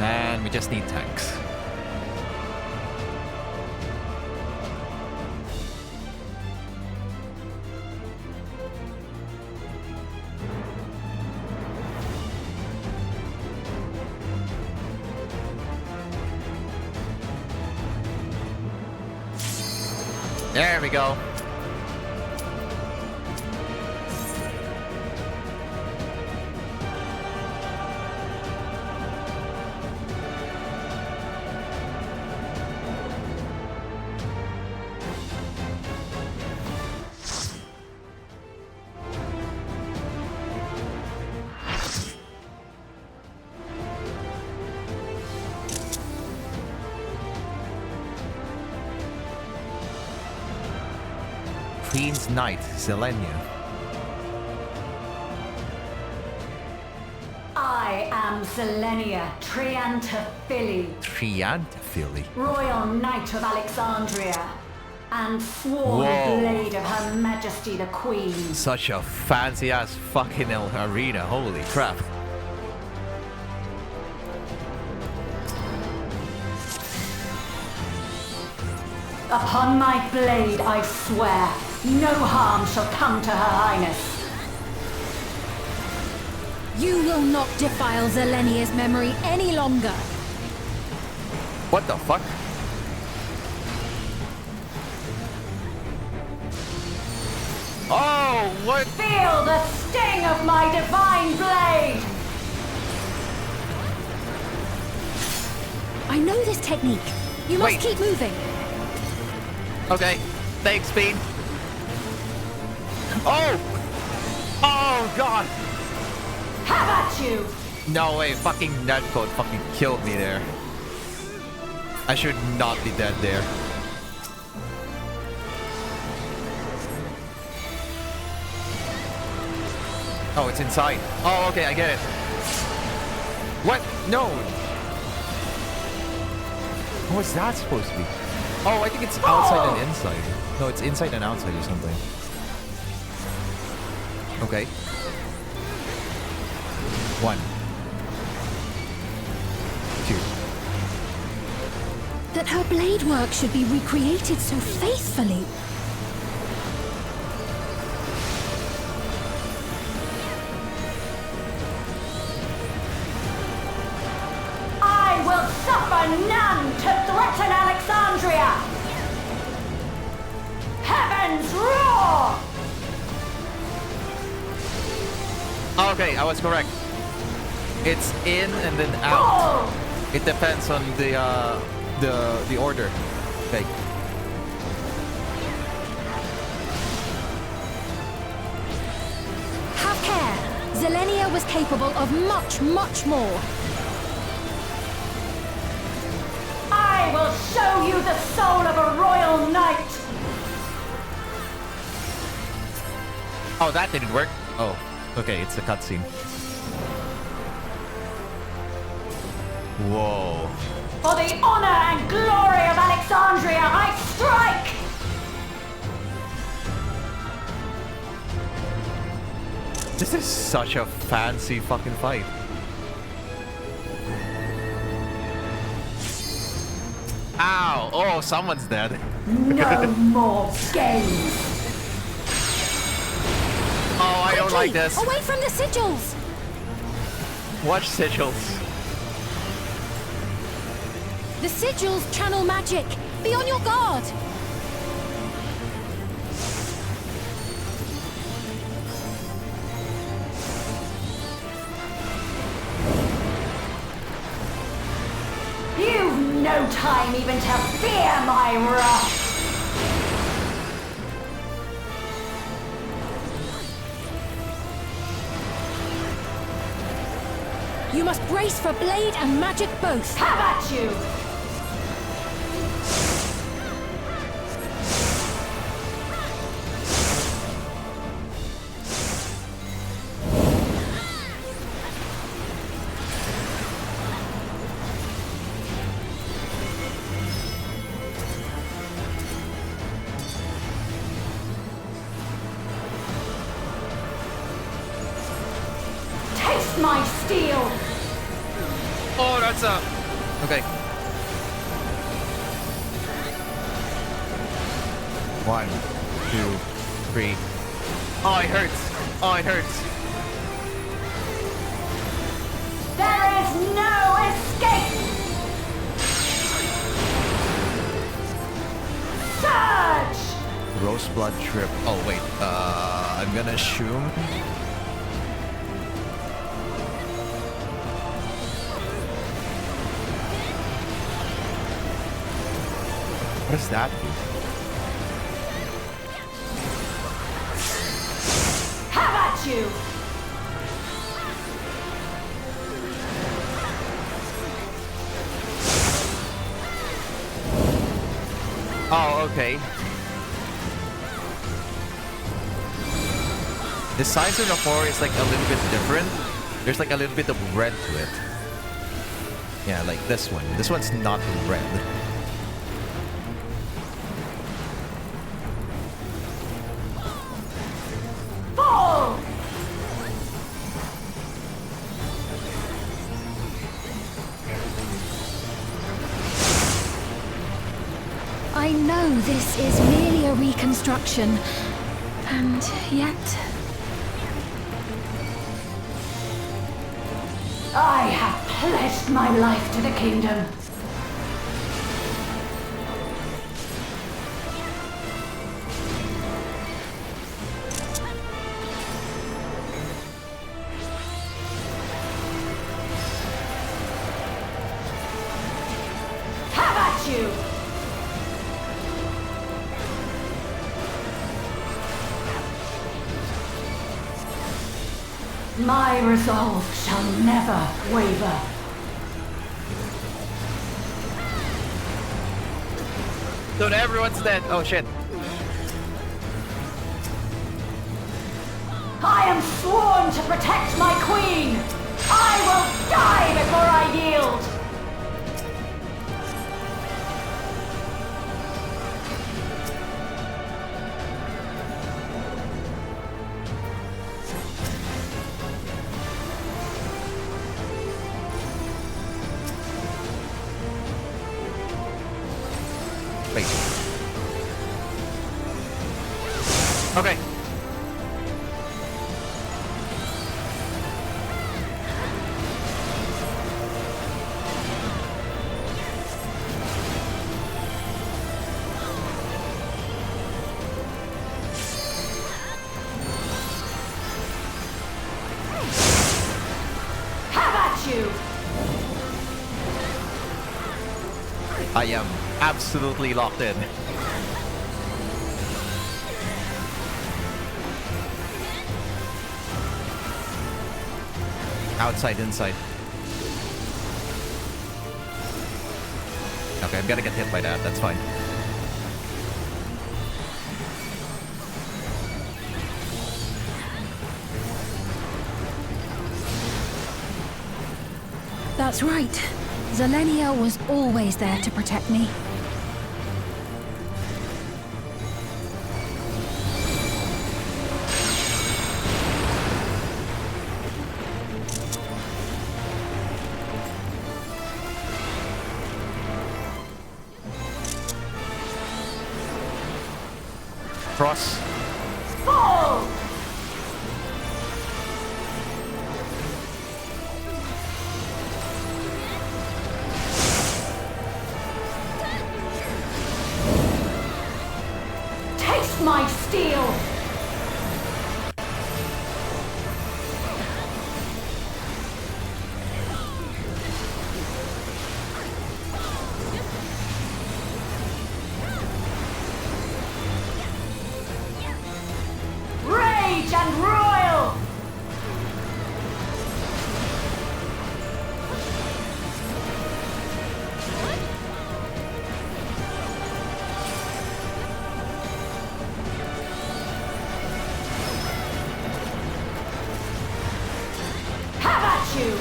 And we just need tanks. There we go. Queen's Knight, Zelenia. I am Zelenia Triantaphili, Triantaphili? Royal Knight of Alexandria, and sworn blade of Her Majesty the Queen. Such a fancy ass fucking arena, holy crap. Upon my blade I swear, no harm shall come to Her Highness. You will not defile Zelenia's memory any longer. What the fuck? Oh, what? Feel the sting of my divine blade! I know this technique. You must keep moving. Okay, thanks, Bean. Oh! Oh, God! Have at you! No way, fucking netcode fucking killed me there. I should not be dead there. Oh, it's inside. Oh, okay, I get it. What? No! What's that supposed to be? Oh, I think it's outside and inside. No, it's inside and outside or something. Okay. 1, 2. That her blade work should be recreated so faithfully. I will suffer none to threaten Alexandria! Heavens roar! Okay, I was correct. It's in and then out. It depends on the order. Okay. Have care. Zelenia was capable of much, much more. I will show you the soul of a royal knight! Oh, that didn't work. Oh, okay, it's a cutscene. Whoa. For the honor and glory of Alexandria, I strike! This is such a fancy fucking fight. Ow! Oh, someone's dead. No more games! Oh, I don't like this. Away from the sigils! Watch sigils. The sigils channel magic. Be on your guard. You've no time even to fear my wrath! You must brace for blade and magic both. Have at you! Taste my steel! Oh, that's a... Okay. 1, 2, 3. Oh, it hurts. Oh, it hurts. There is no escape! Surge! Rose blood trip. Oh, wait. I'm gonna assume... What does that do? Have at you! Oh, okay. The size of the 4 is like a little bit different. There's like a little bit of red to it. Yeah, like this one. This one's not red. Fall! I know this is merely a reconstruction, and yet... I have pledged my life to the kingdom. Have at you! My resolve shall never waver. Dude, everyone's dead. Oh, shit. I am sworn to protect my queen! I will die before I yield! Okay. Have at you! I am absolutely locked in. Outside, inside. Okay, I'm gonna get hit by that. That's fine. That's right. Zelenia was always there to protect me. Cross. Fall! Taste my steel! Rage and royal! Have at you!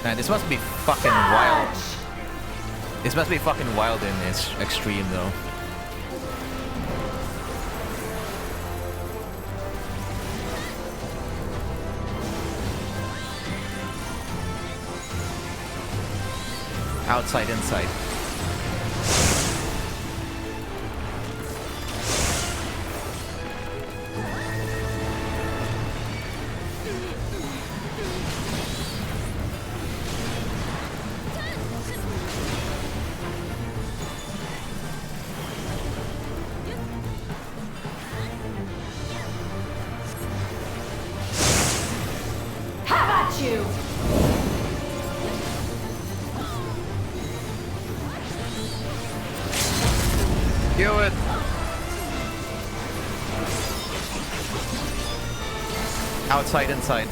Man, this must be fucking wild. This must be fucking wild in its extreme, though. Outside, inside. Have at you! Do it! Outside, inside.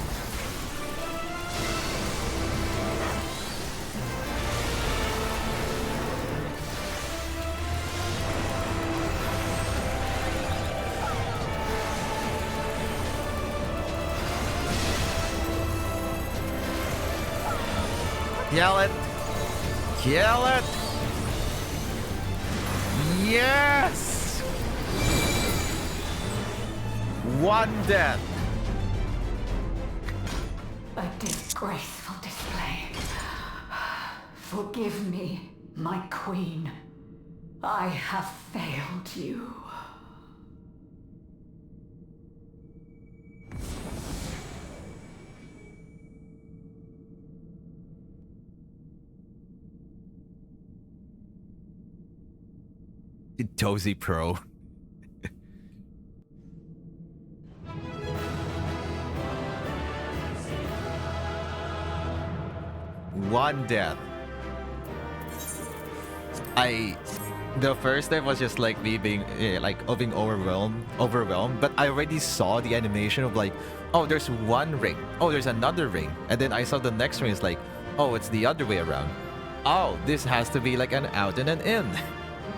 Yell it! Yell it! Yes! One death. A disgraceful display. Forgive me, my queen. I have failed you. Dozy Pro. One death. The first time was just like me being being overwhelmed, but I already saw the animation of like, oh, there's one ring, oh, there's another ring, and then I saw the next ring is like, oh, it's the other way around. Oh, this has to be like an out and an in,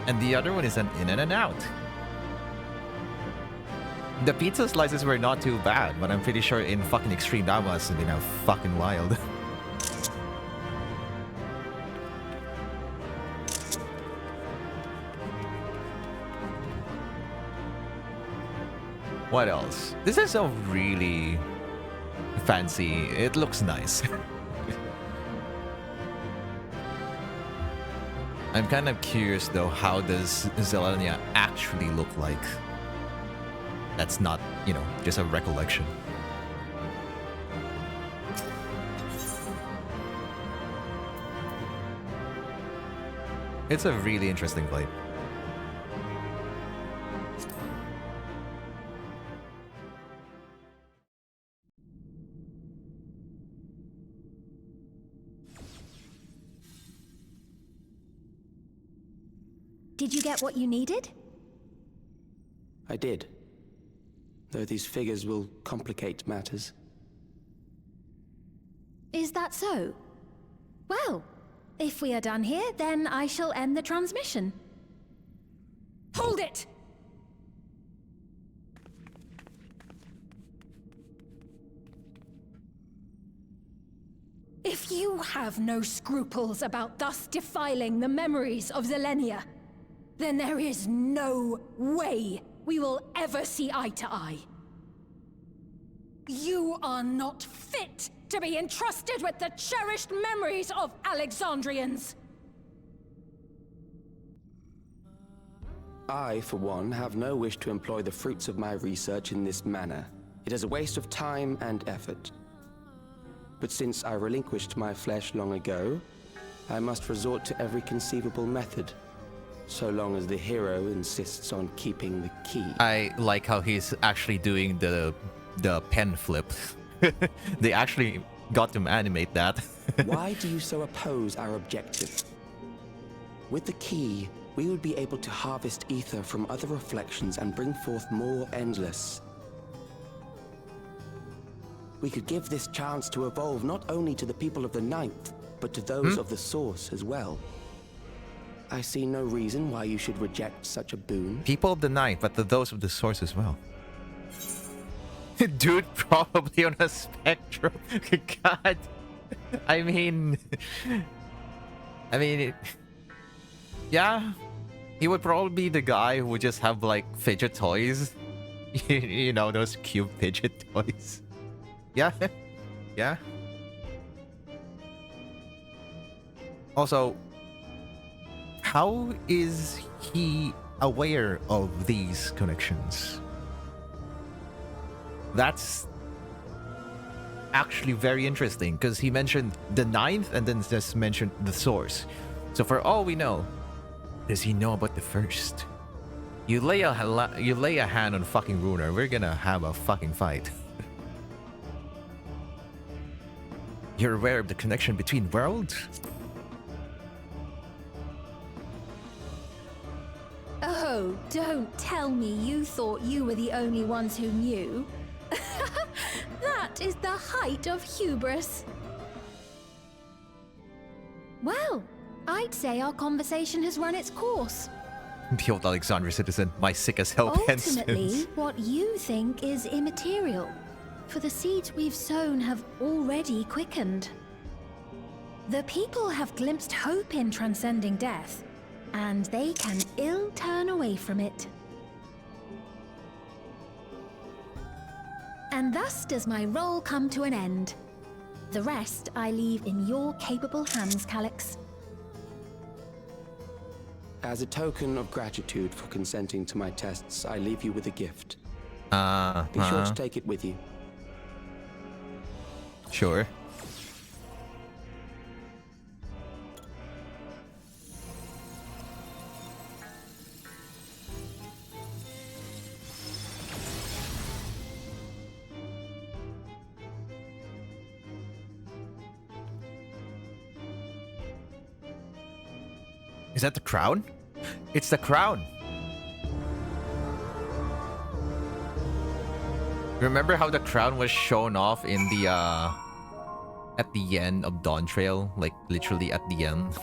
and the other one is an in and an out. The pizza slices were not too bad, but I'm pretty sure in fucking Extreme that must have been fucking wild. What else? This is a really fancy. It looks nice. I'm kind of curious though, how does Zelenia actually look like? That's not, you know, just a recollection. It's a really interesting fight. Did you get what you needed? I did. Though these figures will complicate matters. Is that so? Well, if we are done here, then I shall end the transmission. Hold it! If you have no scruples about thus defiling the memories of Zelenia, then there is no way we will ever see eye to eye. You are not fit to be entrusted with the cherished memories of Alexandrians. I, for one, have no wish to employ the fruits of my research in this manner. It is a waste of time and effort. But since I relinquished my flesh long ago, I must resort to every conceivable method. So long as the hero insists on keeping the key. I like how he's actually doing the pen flip. They actually got him animate that. Why do you so oppose our objective? With the key, we would be able to harvest ether from other reflections and bring forth more endless. We could give this chance to evolve not only to the people of the Ninth, but to those of the Source as well. I see no reason why you should reject such a boon. People of the Ninth, but to those of the Source as well. Dude, probably on a spectrum. God. I mean, yeah, he would probably be the guy who would just have like fidget toys. You know, those cute fidget toys. Yeah, yeah. Also, how is he aware of these connections? That's actually very interesting, because he mentioned the Ninth and then just mentioned the Source. So for all we know, does he know about the First? You lay a hand on fucking Runer, we're gonna have a fucking fight. You're aware of the connection between worlds? Oh, don't tell me you thought you were the only ones who knew. That is the height of hubris. Well, I'd say our conversation has run its course. The old Alexandria citizen, my sick as hell Ultimately, what you think is immaterial, for the seeds we've sown have already quickened. The people have glimpsed hope in transcending death, and they can ill turn away from it. And thus does my role come to an end. The rest I leave in your capable hands, Calyx. As a token of gratitude for consenting to my tests, I leave you with a gift. Be sure to take it with you. Sure. Is that the crown? It's the crown. Remember how the crown was shown off in the at the end of Dawn Trail, like literally at the end.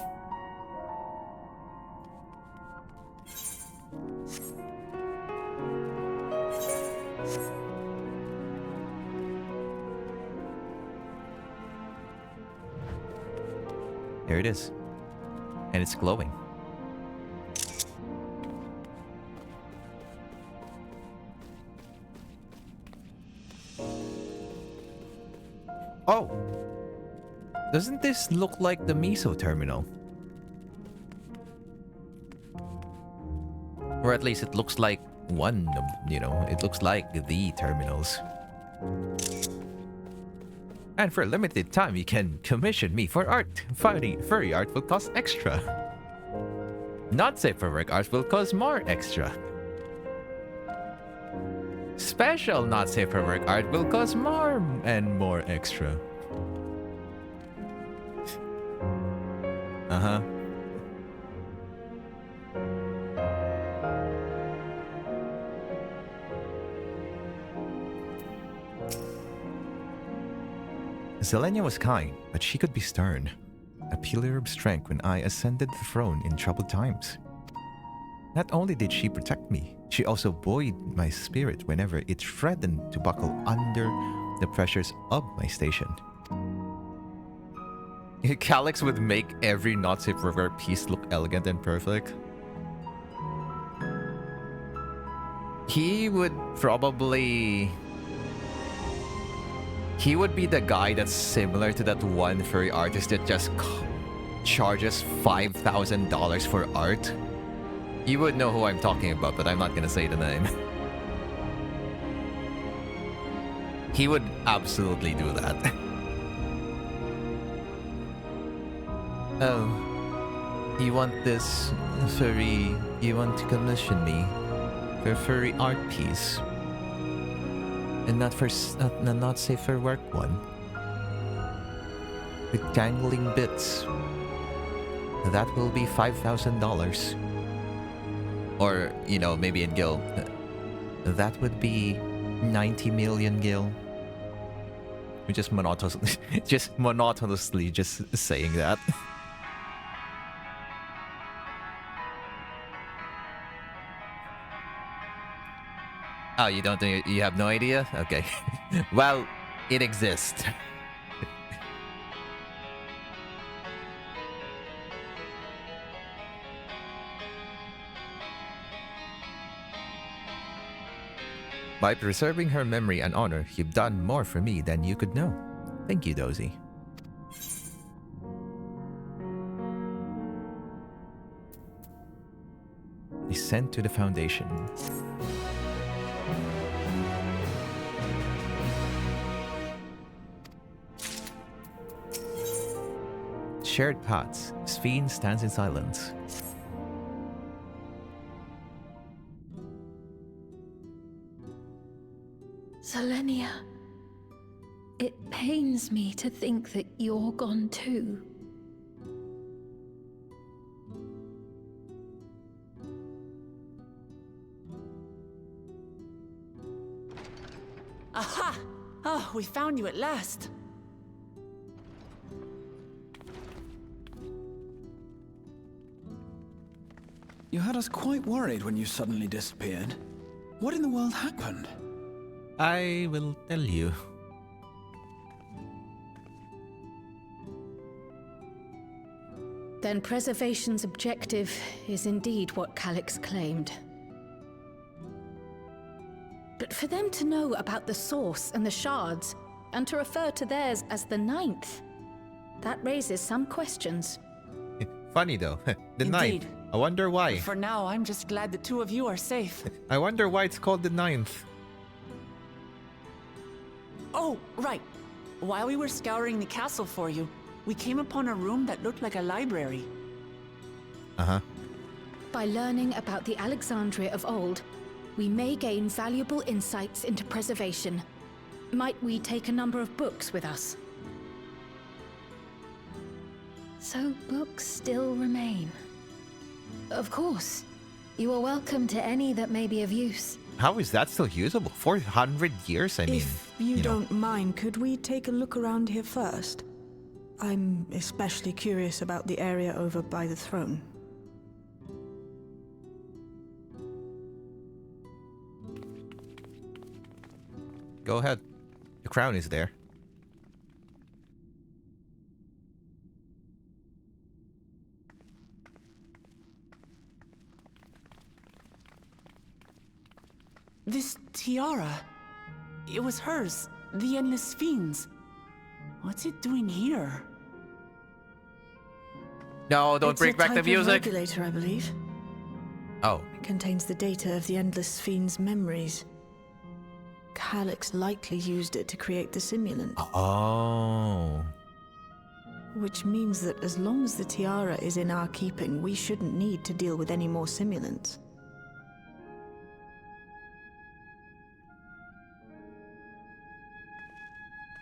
There it is. And it's glowing. Oh! Doesn't this look like the Miso terminal? Or at least it looks like one, it looks like the terminals. And for a limited time, you can commission me for art. Furry art will cost extra. Not safe for work art will cost more extra. Special not safe for work art will cost more and more extra. Uh-huh. Zelenia was kind, but she could be stern. A pillar of strength when I ascended the throne in troubled times. Not only did she protect me, she also buoyed my spirit whenever it threatened to buckle under the pressures of my station. Calyx would make every not safe for work piece look elegant and perfect. He would probably... He would be the guy that's similar to that one furry artist that just charges $5,000 for art. You would know who I'm talking about, but I'm not gonna say the name. He would absolutely do that. Oh, you want this furry... You want to commission me for a furry art piece? And not safe for work one. With dangling bits. That will be $5,000. Or, maybe in Gil. That would be 90 million Gil. We're just monotonously just saying that. Oh, you don't think you have no idea? Okay. Well, it exists. By preserving her memory and honor, you've done more for me than you could know. Thank you, Dozy. Descent to the Foundation. Shared paths. Sphene stands in silence. Zelenia, it pains me to think that you're gone too. Aha! Oh, we found you at last. You had us quite worried when you suddenly disappeared. What in the world happened? I will tell you. Then preservation's objective is indeed what Calyx claimed. But for them to know about the source and the shards, and to refer to theirs as the ninth, that raises some questions. Funny though, the Indeed. ninth. I wonder why. For now, I'm just glad the two of you are safe. I wonder why it's called the ninth. Oh, right. While we were scouring the castle for you, we came upon a room that looked like a library. Uh-huh. By learning about the Alexandria of old, we may gain valuable insights into preservation. Might we take a number of books with us? So books still remain. Of course. You are welcome to any that may be of use. How is that still usable? 400 years, I mean. If you don't mind, could we take a look around here first? I'm especially curious about the area over by the throne. Go ahead. The crown is there. This tiara... It was hers. The Endless Fiend's. What's it doing here? No, don't bring back the It's a type of music. regulator, I believe. Oh. It contains the data of the Endless Fiend's memories. Calyx likely used it to create the simulant. Oh. Which means that as long as the tiara is in our keeping, we shouldn't need to deal with any more simulants.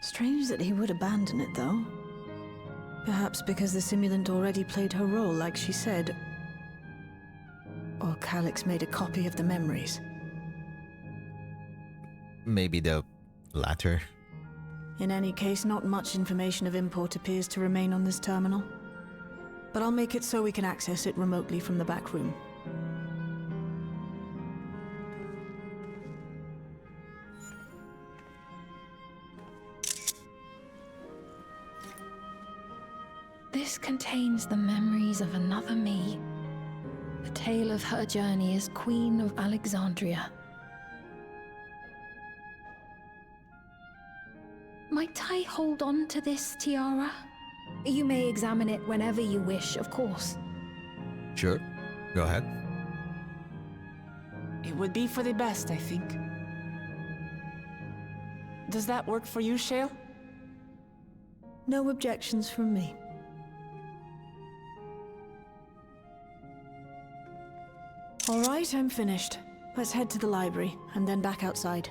Strange that he would abandon it, though. Perhaps because the simulant already played her role, like she said. Or Calyx made a copy of the memories. Maybe the latter. In any case, not much information of import appears to remain on this terminal. But I'll make it so we can access it remotely from the back room. This contains the memories of another me. A tale of her journey as Queen of Alexandria. Might I hold on to this tiara? You may examine it whenever you wish, of course. Sure. Go ahead. It would be for the best, I think. Does that work for you, Shale? No objections from me. All right, I'm finished. Let's head to the library, and then back outside.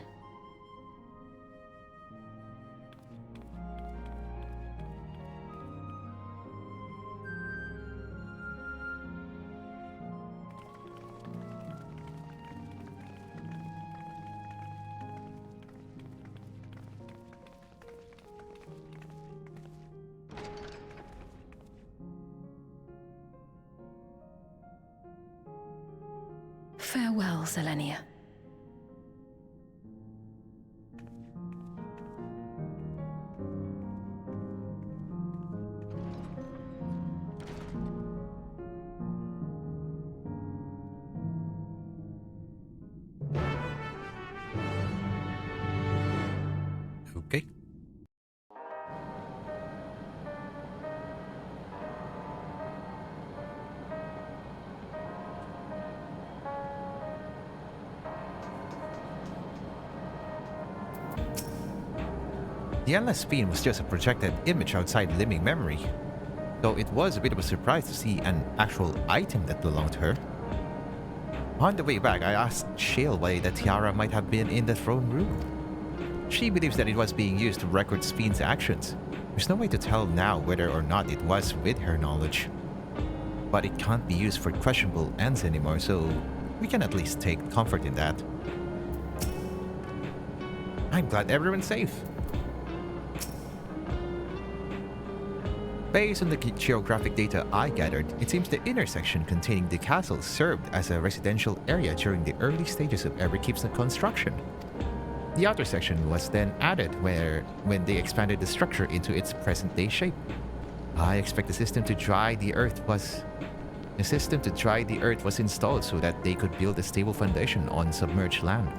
Farewell, Selenia. Okay. The endless fiend was just a projected image outside living memory, though it was a bit of a surprise to see an actual item that belonged to her. On the way back, I asked Shale why the tiara might have been in the throne room. She believes that it was being used to record Fiend's actions. There's no way to tell now whether or not it was with her knowledge. But it can't be used for questionable ends anymore, so we can at least take comfort in that. I'm glad everyone's safe. Based on the geographic data I gathered, it seems the intersection containing the castle served as a residential area during the early stages of Everkeep's construction. The outer section was then added when they expanded the structure into its present-day shape. I expect the system to dry the earth was installed so that they could build a stable foundation on submerged land.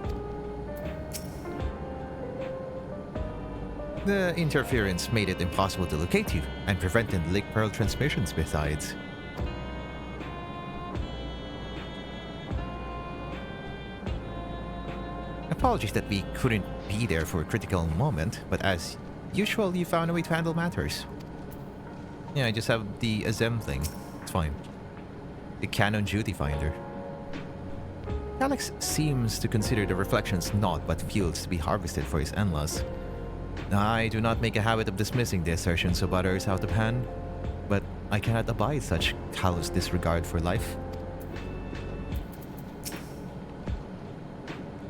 The interference made it impossible to locate you, and prevented Lake Pearl transmissions besides. Apologies that we couldn't be there for a critical moment, but as usual, you found a way to handle matters. Yeah, I just have the Azem thing. It's fine. The Canon Duty Finder. Alex seems to consider the reflections not but fields to be harvested for his endless. I do not make a habit of dismissing the assertions of others out of hand, but I cannot abide such callous disregard for life.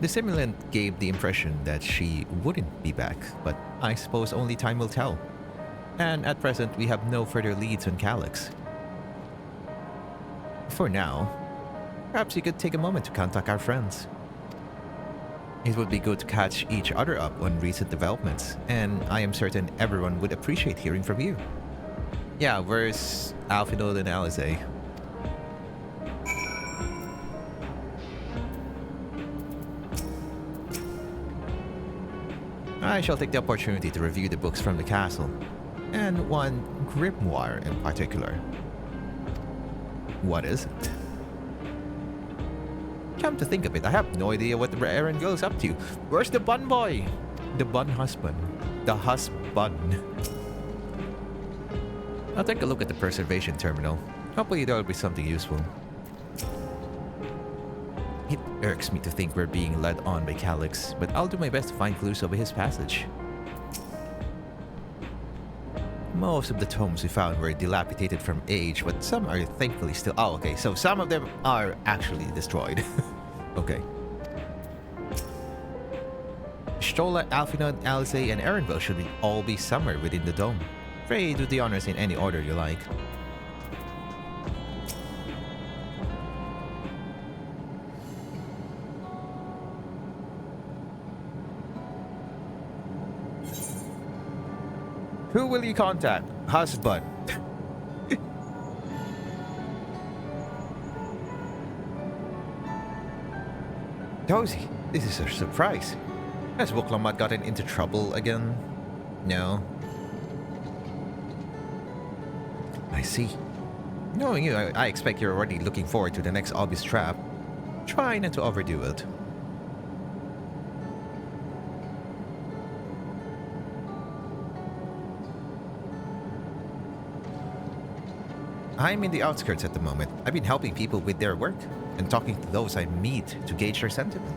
The simulant gave the impression that she wouldn't be back, but I suppose only time will tell. And at present, we have no further leads on Calyx. For now, perhaps you could take a moment to contact our friends. It would be good to catch each other up on recent developments, and I am certain everyone would appreciate hearing from you. Yeah, where's Alfredo and Alize? I shall take the opportunity to review the books from the castle, and one grimoire in particular. What is it? Come to think of it, I have no idea what the errand girl is up to. Where's the bun boy? The bun husband. The husband. I'll take a look at the preservation terminal. Hopefully there'll be something useful. It irks me to think we're being led on by Calyx, but I'll do my best to find clues over his passage. Most of the tomes we found were dilapidated from age, but some are thankfully still... Oh, okay, so some of them are actually destroyed. Okay. Stola, Alfinod, Alice, and Erenville should all be somewhere within the dome. Pray do the honors in any order you like. Who will you contact? Husband. Dozy, this is a surprise. Has Woklamat gotten into trouble again? No. I see. Knowing you, I expect you're already looking forward to the next obvious trap. Try not to overdo it. I'm in the outskirts at the moment. I've been helping people with their work and talking to those I meet to gauge their sentiment.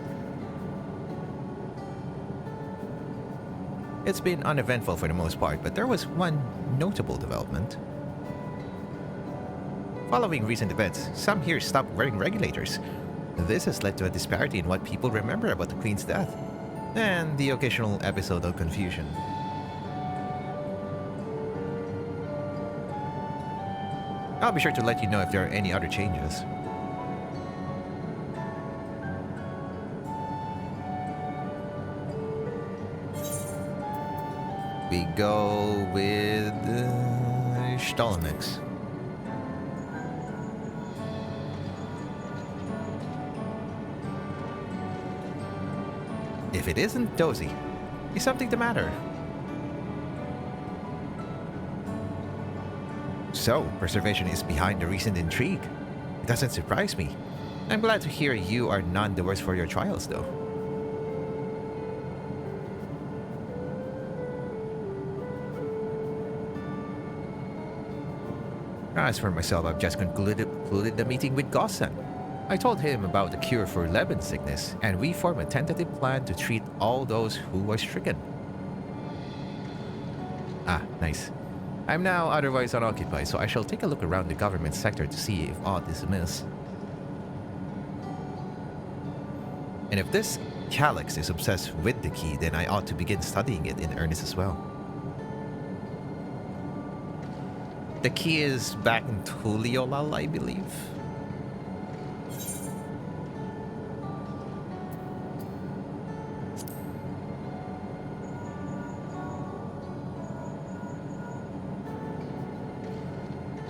It's been uneventful for the most part, but there was one notable development. Following recent events, some here stopped wearing regulators. This has led to a disparity in what people remember about the Queen's death, and the occasional episode of confusion. I'll be sure to let you know if there are any other changes. We go with Stolomix. If it isn't Dozy, is something the matter? So, preservation is behind the recent intrigue. It doesn't surprise me. I'm glad to hear you are none the worse for your trials, though. As for myself, I've just concluded the meeting with Gossan. I told him about the cure for Leban sickness, and we formed a tentative plan to treat all those who were stricken. Ah, nice. I'm now otherwise unoccupied, so I shall take a look around the government sector to see if aught is amiss. And if this Calyx is obsessed with the key, then I ought to begin studying it in earnest as well. The key is back in Tuliolal, I believe.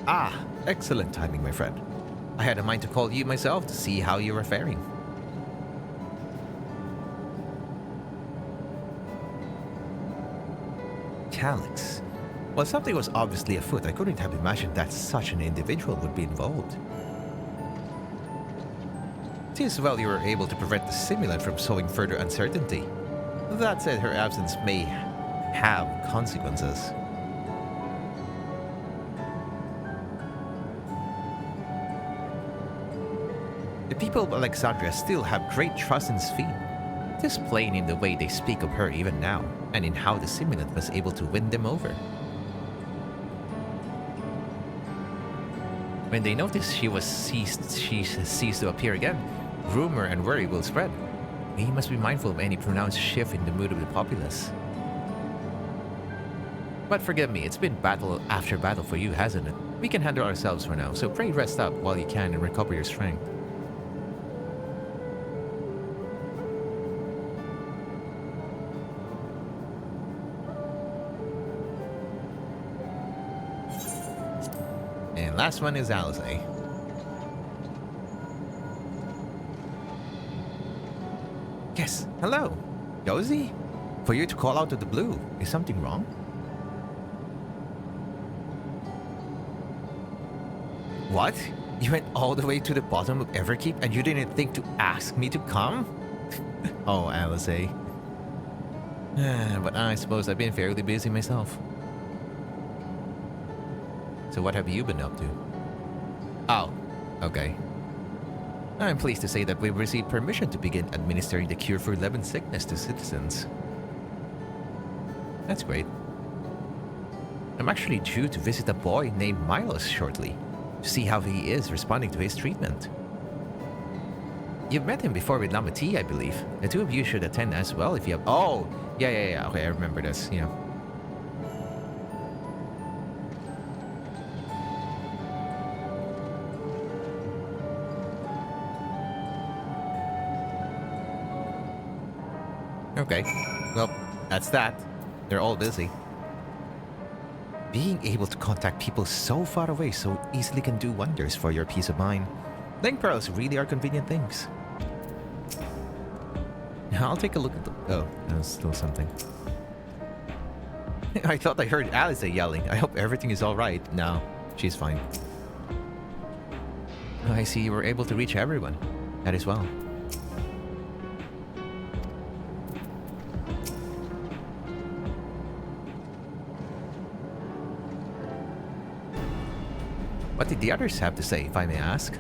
Ah, excellent timing, my friend. I had a mind to call you myself to see how you were faring. Calyx. Well, something was obviously afoot. I couldn't have imagined that such an individual would be involved. It is well you were able to prevent the simulant from sowing further uncertainty. That said, her absence may have consequences. The people of Alexandria still have great trust in Sphene. It is plain in the way they speak of her even now, and in how the simulant was able to win them over. When they notice she ceased to appear again, rumor and worry will spread. We must be mindful of any pronounced shift in the mood of the populace. But forgive me, it's been battle after battle for you, hasn't it? We can handle ourselves for now, so pray rest up while you can and recover your strength. And last one is Alice. Yes, hello. Dozy? For you to call out of the blue, is something wrong? What? You went all the way to the bottom of Everkeep and you didn't think to ask me to come? Oh, Alice. But I suppose I've been fairly busy myself. So what have you been up to? Oh, okay. I'm pleased to say that we've received permission to begin administering the cure for 11 sickness to citizens. That's great. I'm actually due to visit a boy named Milos shortly, to see how he is responding to his treatment. You've met him before with Lamati, I believe. The two of you should attend as well if you have... Oh! Yeah. Okay, I remember this, yeah. Okay. Well, that's that. They're all busy. Being able to contact people so far away so easily can do wonders for your peace of mind. Link pearls really are convenient things. I'll take a look at the... Oh, there's still something. I thought I heard Alice yelling. I hope everything is alright. No, she's fine. I see you were able to reach everyone. That is well. What did the others have to say, if I may ask?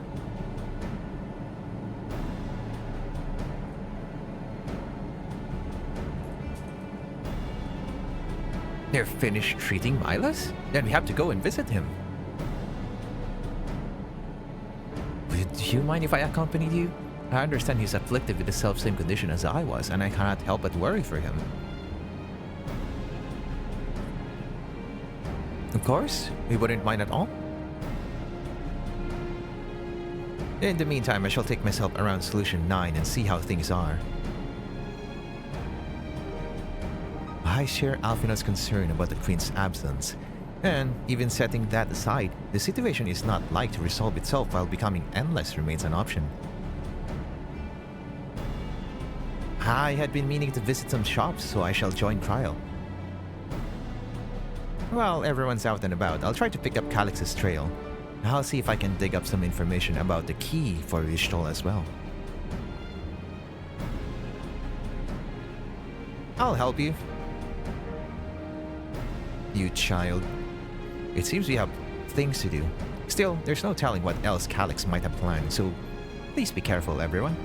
They're finished treating Milos? Then we have to go and visit him. Would you mind if I accompanied you? I understand he's afflicted with the self-same condition as I was, and I cannot help but worry for him. Of course, we wouldn't mind at all. In the meantime, I shall take myself around Solution 9 and see how things are. I share Alfina's concern about the Queen's absence, and even setting that aside, the situation is not like to resolve itself while becoming endless remains an option. I had been meaning to visit some shops, so I shall join Cryo. While everyone's out and about, I'll try to pick up Calix's trail. I'll see if I can dig up some information about the key for Rishtol as well. I'll help you. You child. It seems we have things to do. Still, there's no telling what else Calix might have planned, so please be careful, everyone.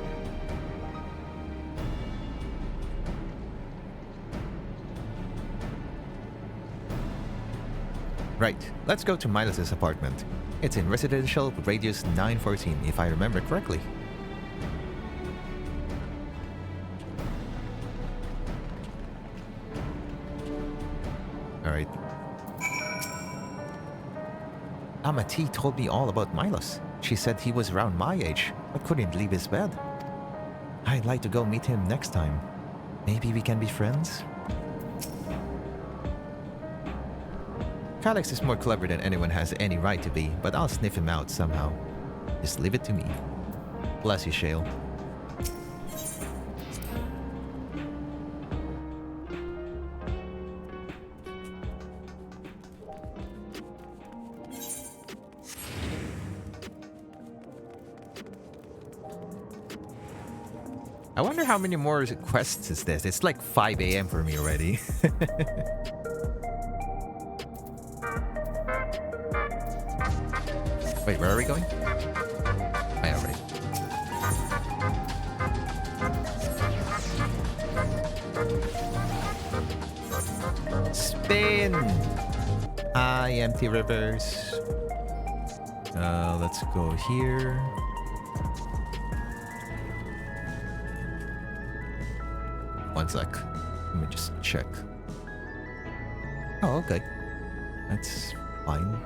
Right, let's go to Milos' apartment. It's in residential radius 914, if I remember correctly. Alright. Amati told me all about Milos. She said he was around my age, but couldn't leave his bed. I'd like to go meet him next time. Maybe we can be friends? Calix is more clever than anyone has any right to be, but I'll sniff him out somehow. Just leave it to me. Bless you, Shale. I wonder how many more quests is this? It's like 5 AM for me already. Wait, where are we going? I already. Spin! Hi, empty rivers. Let's go here. One sec. Let me just check. Oh, okay. That's fine.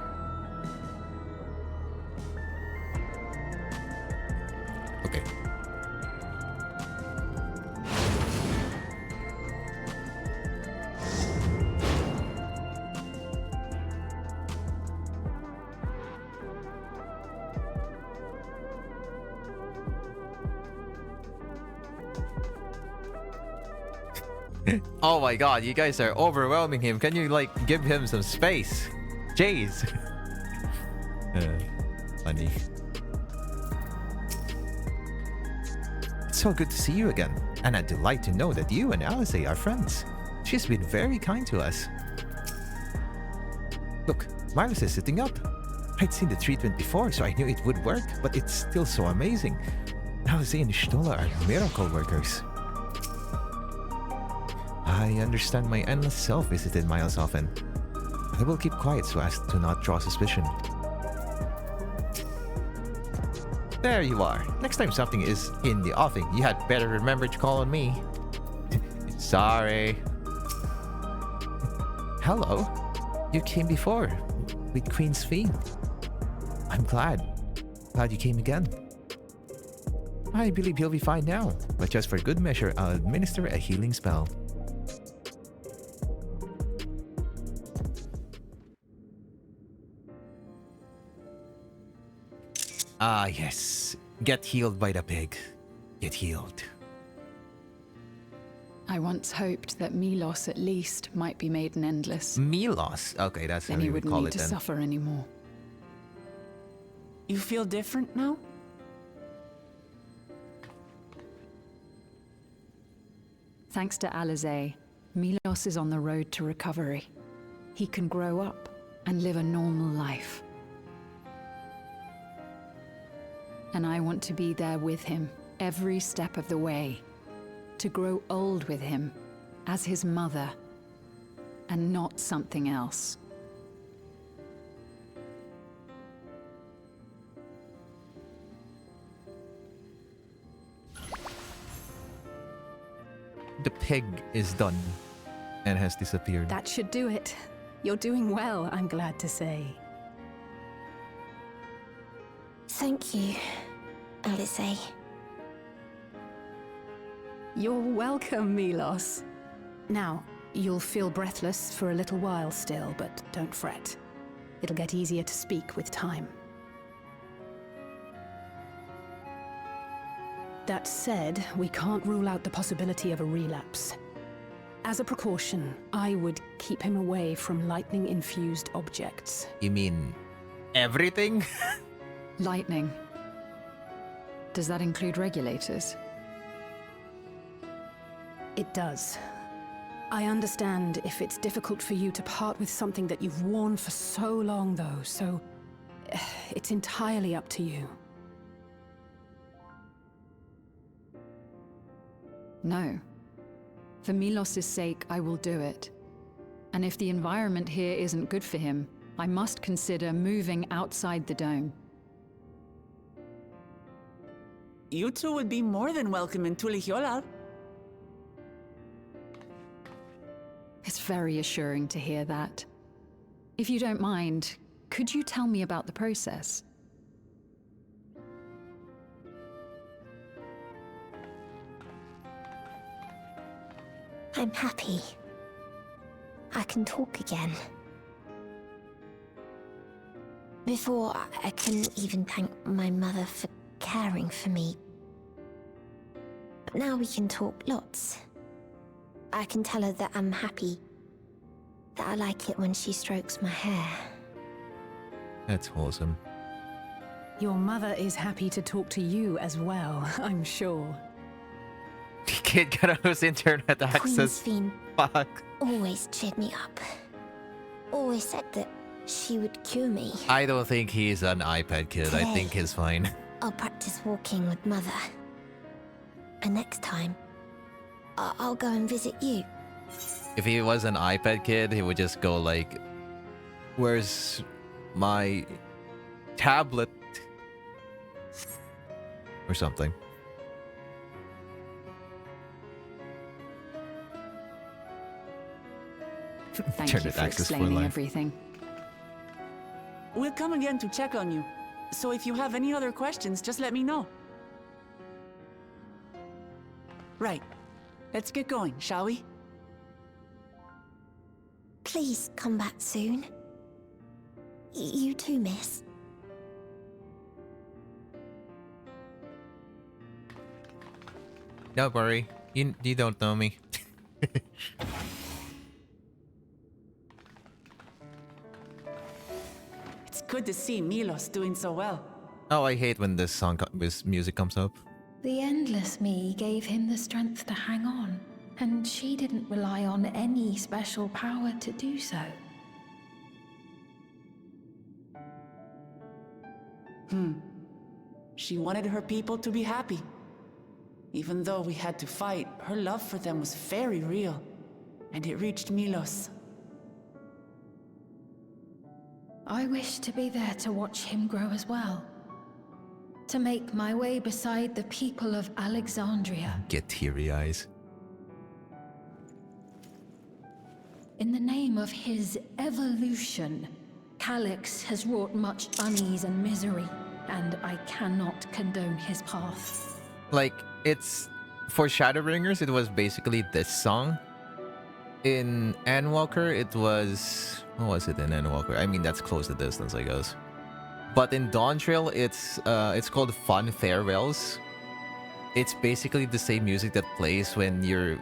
Okay. Oh my god, you guys are overwhelming him. Can you, like, give him some space? Jeez. Funny. It's so good to see you again, and a delight to know that you and Alice are friends. She's been very kind to us. Look, Miles is sitting up. I'd seen the treatment before, so I knew it would work, but it's still so amazing. Alice and Stola are miracle workers. I understand my endless self visited Miles often. I will keep quiet so as to not draw suspicion. There you are. Next time something is in the offing, you had better remember to call on me. Sorry. Hello. You came before, with Queen's Fiend. I'm glad. Glad you came again. I believe he'll be fine now, but just for good measure, I'll administer a healing spell. Ah, yes. Get healed by the pig. Get healed. I once hoped that Milos at least might be made an endless. Milos? Okay, that's how Then he you would wouldn't call need it to then. suffer anymore. You feel different now? Thanks to Alizé, Milos is on the road to recovery. He can grow up and live a normal life. And I want to be there with him every step of the way. To grow old with him as his mother and not something else. The pig is done and has disappeared. That should do it. You're doing well, I'm glad to say. Thank you, Alice. You're welcome, Milos. Now, you'll feel breathless for a little while still, but don't fret. It'll get easier to speak with time. That said, we can't rule out the possibility of a relapse. As a precaution, I would keep him away from lightning-infused objects. You mean everything? Lightning. Does that include regulators? It does. I understand if it's difficult for you to part with something that you've worn for so long, though, so it's entirely up to you. No. For Milos' sake, I will do it. And if the environment here isn't good for him, I must consider moving outside the dome. You two would be more than welcome in Tulihyolal. It's very assuring to hear that. If you don't mind, could you tell me about the process? I'm happy. I can talk again. Before, I couldn't even thank my mother for caring for me. But now we can talk lots. I can tell her that I'm happy. That I like it when she strokes my hair. That's wholesome. Your mother is happy to talk to you as well, I'm sure. Kid got us internet access. Queen's Fiend Fuck. always cheered me up. Always said that she would cure me. I don't think he's an iPad kid. I Today. think he's fine. I'll practice walking with Mother. And next time, I'll go and visit you. If he was an iPad kid, he would just go like, "Where's my tablet?" or something. Thank Turn you it for access for explaining life. everything. We'll come again to check on you. So if you have any other questions, just let me know. Right. Let's get going, shall we? Please come back soon. You too, miss. Don't worry. You don't know me. It's good to see Milos doing so well. Oh, I hate when this music comes up. The endless me gave him the strength to hang on, and she didn't rely on any special power to do so. She wanted her people to be happy. Even though we had to fight, her love for them was very real. And it reached Milos. I wish to be there to watch him grow as well. To make my way beside the people of Alexandria. Get teary eyes. In the name of his evolution, Calyx has wrought much unease and misery, and I cannot condone his path. Like, it's... For Shadowbringers, it was basically this song. In Endwalker, it was... What was it in Endwalker? I mean, that's close to distance, I guess. But in Dawntrail, it's called Fun Farewells. It's basically the same music that plays when you're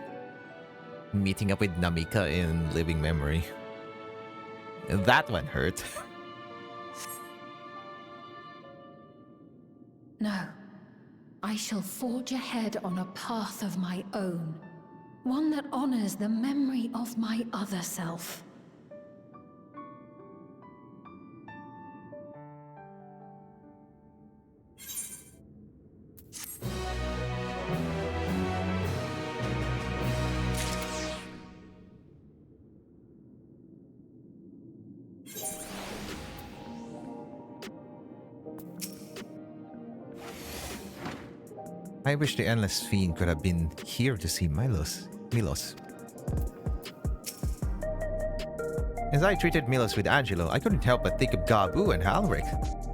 meeting up with Namika in Living Memory. That one hurt. No. I shall forge ahead on a path of my own. One that honors the memory of my other self. I wish the Endless Fiend could have been here to see Milos. As I treated Milos with Angelo, I couldn't help but think of Gabu and Halric.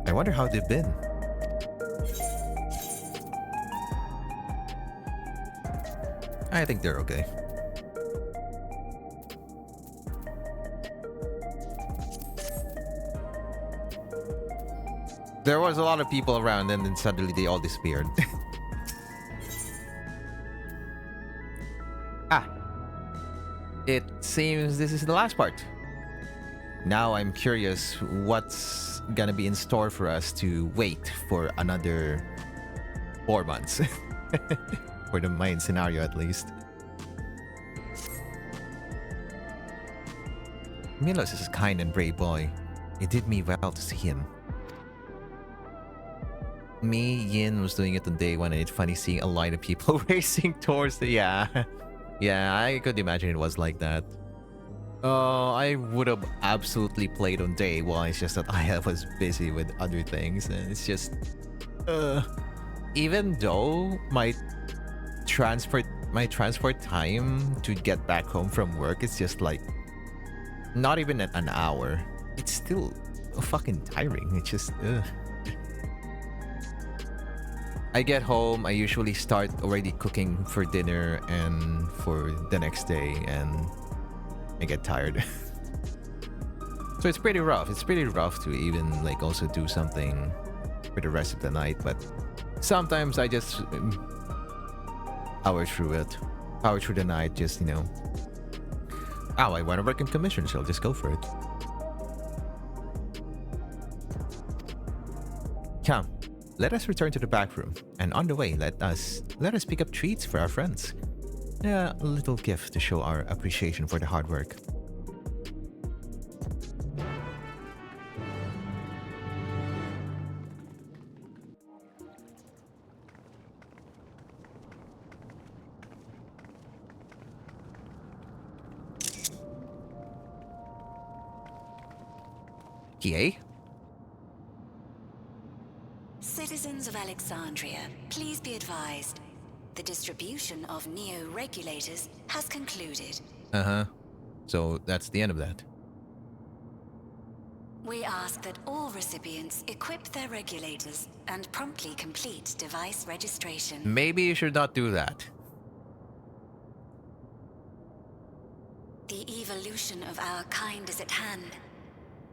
I wonder how they've been. I think they're okay. There was a lot of people around and then suddenly they all disappeared. It seems this is the last part. Now I'm curious what's gonna be in store for us to wait for another 4 months. For the main scenario, at least. Milos is a kind and brave boy. It did me well to see him. Yin was doing it on day one, and it's funny seeing a line of people racing towards the... Yeah, I could imagine it was like that. I would have absolutely played on day one. It's just that I was busy with other things, and it's just... Even though my transport time to get back home from work is just like... Not even an hour. It's still fucking tiring. It's just... I get home, I usually start already cooking for dinner and for the next day, and I get tired. So it's pretty rough. It's pretty rough to even like also do something for the rest of the night, but sometimes I just power through it. Power through the night, just, you know. Oh, I want to work in commission, so I'll just go for it. Come. Let us return to the back room, and on the way, let us pick up treats for our friends. A little gift to show our appreciation for the hard work. Yay? Citizens of Alexandria, please be advised. The distribution of neo-regulators has concluded. So that's the end of that. We ask that all recipients equip their regulators and promptly complete device registration. Maybe you should not do that. The evolution of our kind is at hand.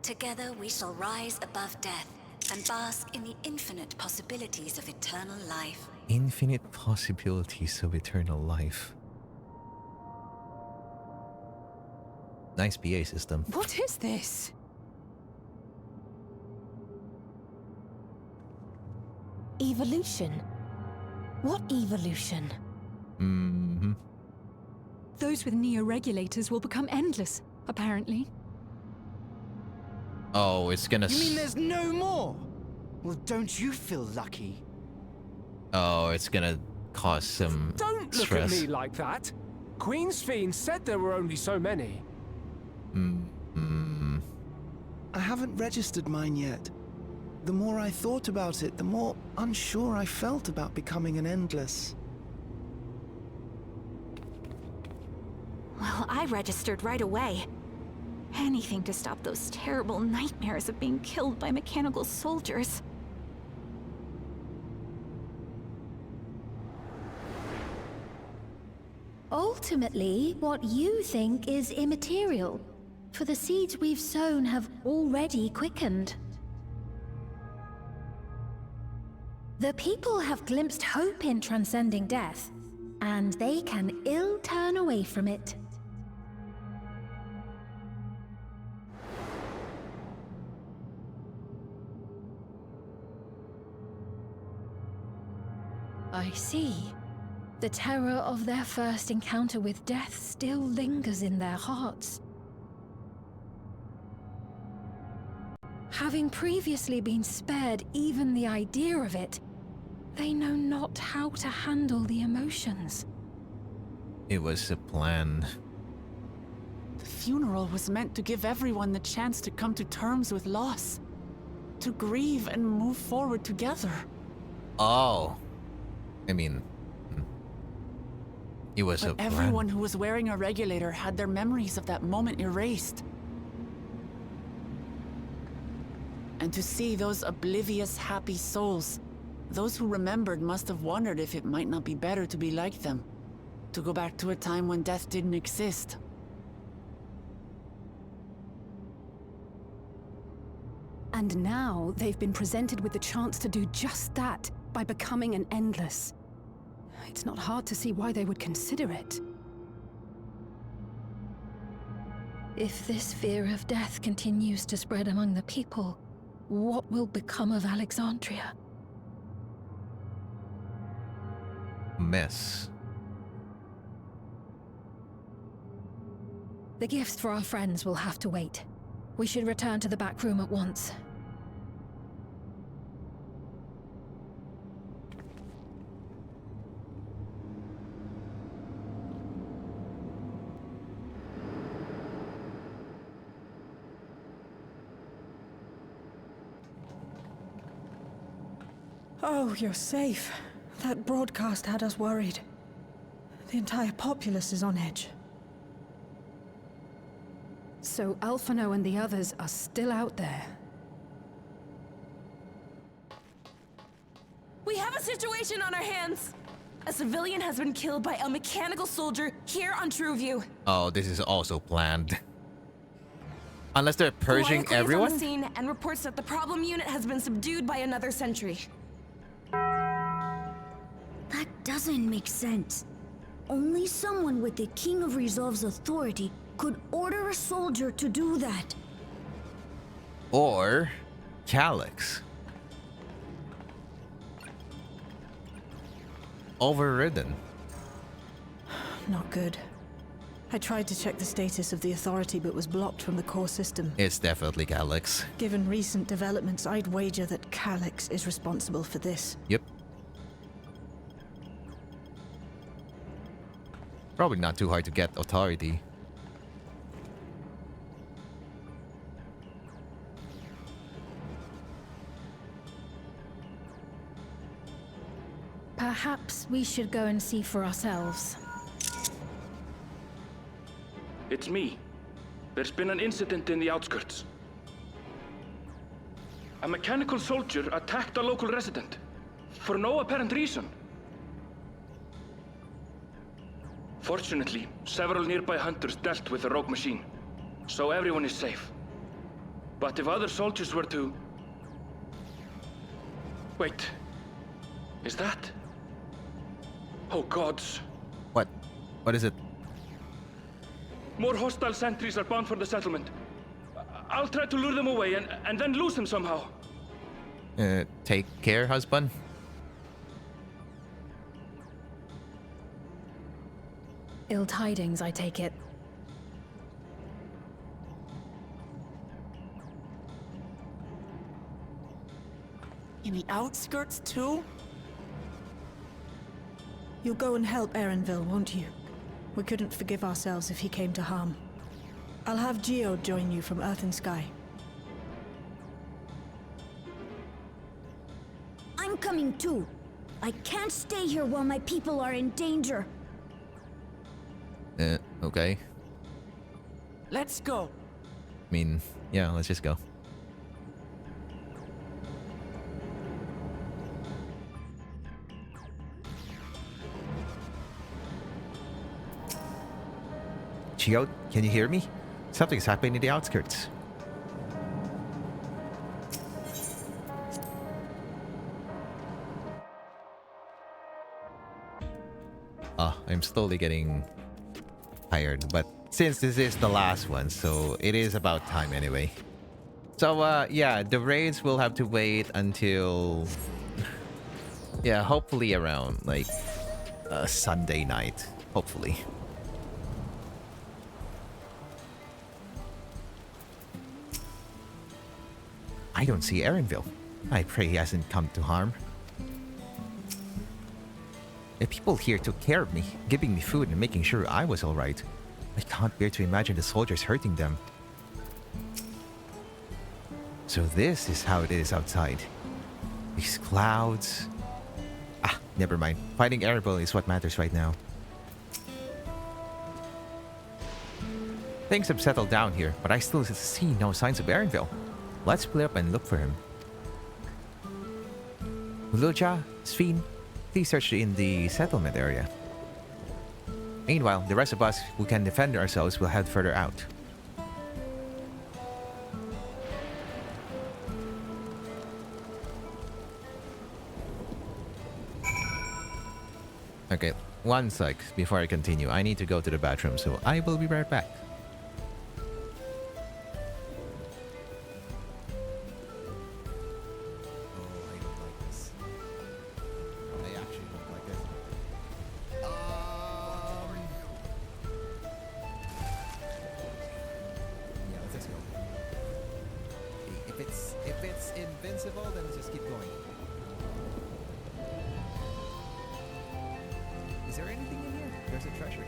Together we shall rise above death and bask in the infinite possibilities of eternal life. Infinite possibilities of eternal life. Nice PA system. What is this? Evolution? What evolution? Mm-hmm. Those with neo-regulators will become endless, apparently. Oh, it's gonna... You mean there's no more? Well, don't you feel lucky? Oh, it's gonna cause some Don't look stress. at me like that. Queen's Fiend said there were only so many. I haven't registered mine yet. The more I thought about it, the more unsure I felt about becoming an Endless. Well, I registered right away. Anything to stop those terrible nightmares of being killed by mechanical soldiers. Ultimately, what you think is immaterial, for the seeds we've sown have already quickened. The people have glimpsed hope in transcending death, and they can ill turn away from it. I see. The terror of their first encounter with death still lingers in their hearts. Having previously been spared even the idea of it, they know not how to handle the emotions. It was a plan. The funeral was meant to give everyone the chance to come to terms with loss. To grieve and move forward together. Oh. I mean... It was a But plan. everyone who was wearing a regulator had their memories of that moment erased. And to see those oblivious, happy souls, those who remembered must have wondered if it might not be better to be like them. To go back to a time when death didn't exist. And now they've been presented with the chance to do just that by becoming an Endless. It's not hard to see why they would consider it. If this fear of death continues to spread among the people, what will become of Alexandria? Mess. The gifts for our friends will have to wait. We should return to the back room at once. Oh, you're safe. That broadcast had us worried. The entire populace is on edge. So Alphino and the others are still out there. We have a situation on our hands! A civilian has been killed by a mechanical soldier here on Trueview. Oh, this is also planned. Unless they're purging Lyoclea is everyone? on the scene and reports that the problem unit has been subdued by another sentry. That doesn't make sense. Only someone with the King of Resolve's authority could order a soldier to do that. Or Calyx. Overridden. Not good. I tried to check the status of the authority but was blocked from the core system. It's definitely Calyx. Given recent developments, I'd wager that Calyx is responsible for this. Yep. Probably not too hard to get authority. Perhaps we should go and see for ourselves. It's me. There's been an incident in the outskirts. A mechanical soldier attacked a local resident. For no apparent reason. Fortunately, several nearby hunters dealt with the rogue machine. So everyone is safe. But if other soldiers were to... Wait. Is that... Oh gods. What? What is it? More hostile sentries are bound for the settlement. I'll try to lure them away and then lose them somehow. Take care, husband. Ill tidings, I take it. In the outskirts, too? You'll go and help Erenville, won't you? We couldn't forgive ourselves if he came to harm. I'll have Geode join you from Earth and Sky. I'm coming too. I can't stay here while my people are in danger. Okay. Let's go. I mean, yeah, let's just go. Geode, can you hear me? Something's happening in the outskirts. I'm slowly getting tired, but since this is the last one, so it is about time anyway. So, yeah, the raids will have to wait until... yeah, hopefully around, like, Sunday night. Hopefully. I don't see Erenville. I pray he hasn't come to harm. The people here took care of me, giving me food and making sure I was alright. I can't bear to imagine the soldiers hurting them. So this is how it is outside. These clouds... Ah, never mind. Fighting Erenville is what matters right now. Things have settled down here, but I still see no signs of Erenville. Let's split up and look for him. Luja, Sphene, please search in the settlement area. Meanwhile, the rest of us who can defend ourselves will head further out. Okay, one sec before I continue. I need to go to the bathroom, so I will be right back. If it's invincible, then just keep going. Is there anything in here? There's a treasure here.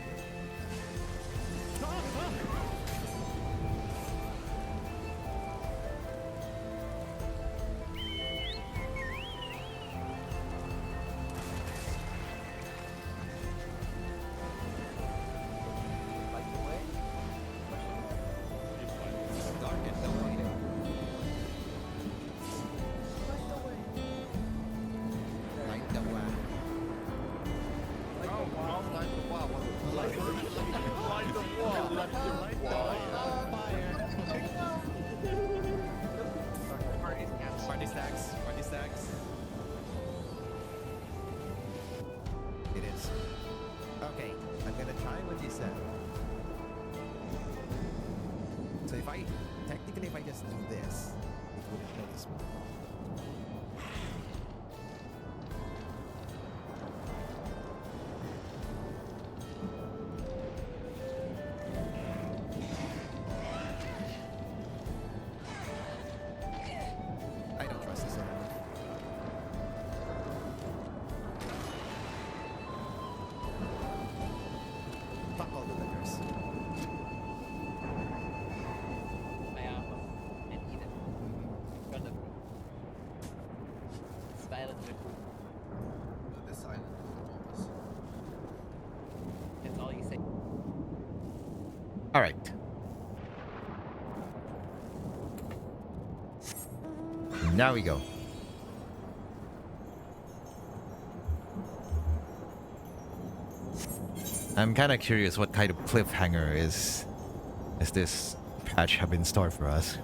All right. Now we go. I'm kind of curious what kind of cliffhanger is this patch have in store for us.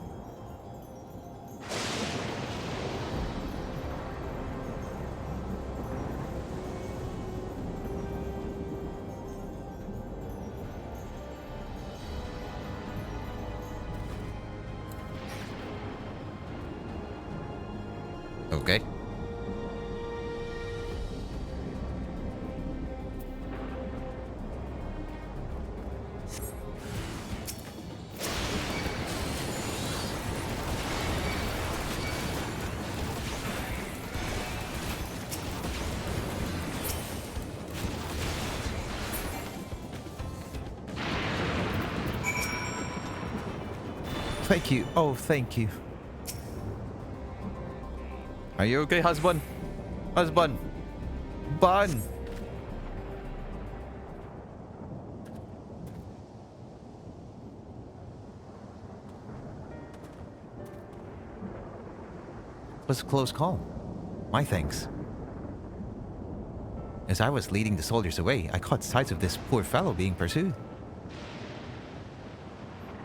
Okay. Thank you. Oh, thank you. Are you okay, husband? Husband. Bun. It was a close call. My thanks. As I was leading the soldiers away, I caught sight of this poor fellow being pursued.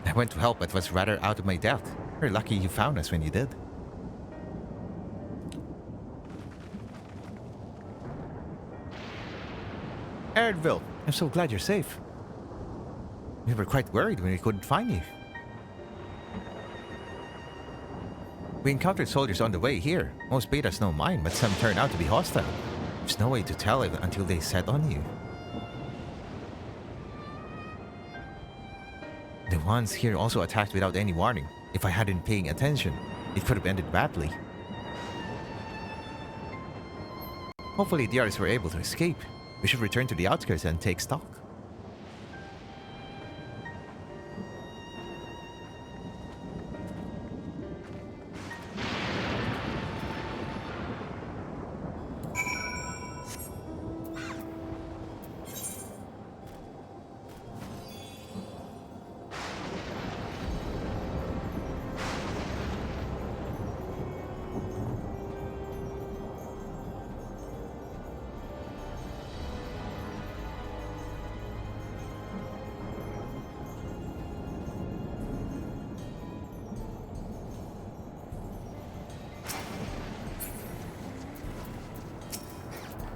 I went to help, but was rather out of my depth. You're lucky you found us when you did. Erdville, I'm so glad you're safe. We were quite worried when we couldn't find you. We encountered soldiers on the way here. Most paid us no mind, but some turned out to be hostile. There's no way to tell it until they set on you. The ones here also attacked without any warning. If I hadn't been paying attention, it could have ended badly. Hopefully the others were able to escape. We should return to the outskirts and take stock.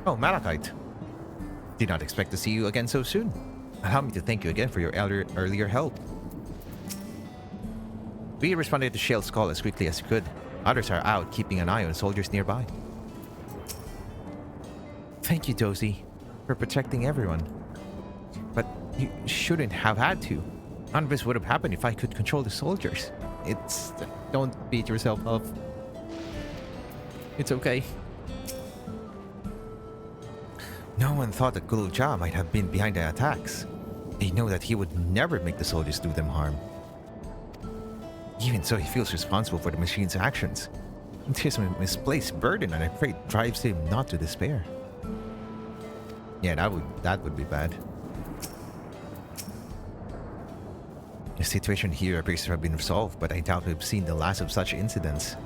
Oh, Malachite. Did not expect to see you again so soon. Allow me to thank you again for your earlier help. We responded to Shale's call as quickly as we could. Others are out keeping an eye on soldiers nearby. Thank you, Dozy, for protecting everyone. But you shouldn't have had to. None of this would have happened if I could control the soldiers. Don't beat yourself up. It's okay. No one thought that Gulja might have been behind the attacks. They know that he would never make the soldiers do them harm. Even so, he feels responsible for the machine's actions. It is a misplaced burden, and I'm afraid drives him not to despair. Yeah, that would be bad. The situation here appears to have been resolved, but I doubt we've seen the last of such incidents.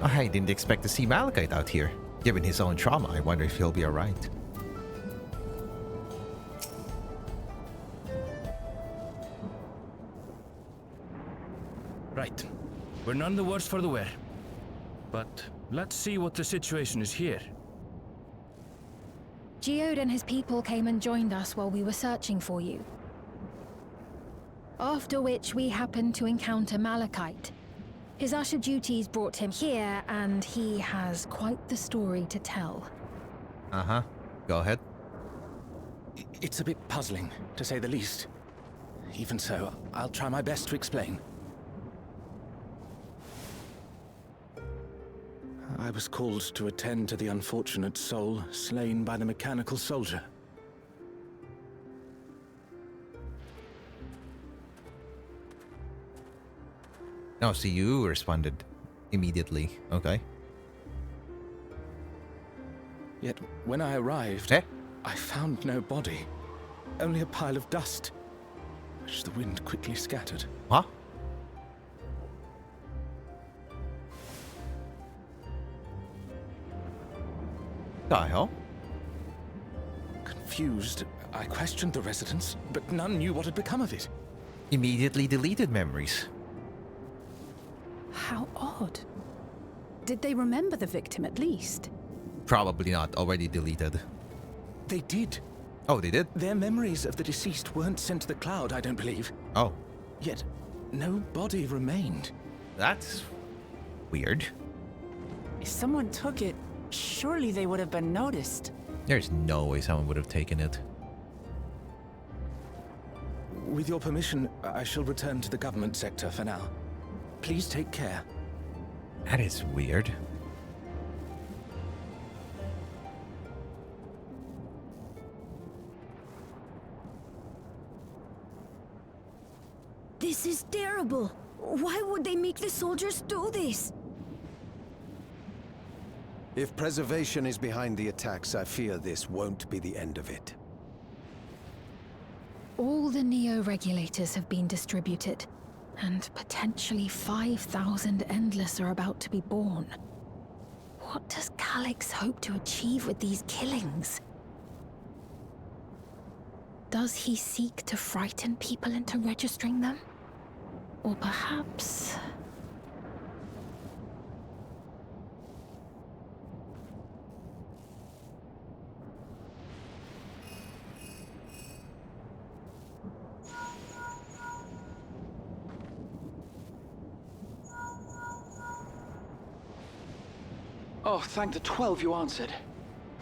I didn't expect to see Malachite out here. Given his own trauma, I wonder if he'll be alright. Right. We're none the worse for the wear. But let's see what the situation is here. Geode and his people came and joined us while we were searching for you. After which we happened to encounter Malachite. His usher duties brought him here, and he has quite the story to tell. Uh-huh. Go ahead. It's a bit puzzling, to say the least. Even so, I'll try my best to explain. I was called to attend to the unfortunate soul slain by the mechanical soldier. Oh, so you responded immediately. Okay. Yet, when I arrived, I found no body. Only a pile of dust, which the wind quickly scattered. Huh? The hell? Confused, I questioned the residents, but none knew what had become of it. Immediately deleted memories. How odd. Did they remember the victim at least? Probably not. Already deleted. They did. Oh, they did? Their memories of the deceased weren't sent to the cloud, I don't believe. Oh. Yet, no body remained. That's weird. If someone took it, surely they would have been noticed. There's no way someone would have taken it. With your permission, I shall return to the government sector for now. Please take care. That is weird. This is terrible. Why would they make the soldiers do this? If preservation is behind the attacks, I fear this won't be the end of it. All the Neo-regulators have been distributed, and potentially 5,000 Endless are about to be born. What does Calyx hope to achieve with these killings? Does he seek to frighten people into registering them? Or perhaps... Oh, thank the 12 you answered.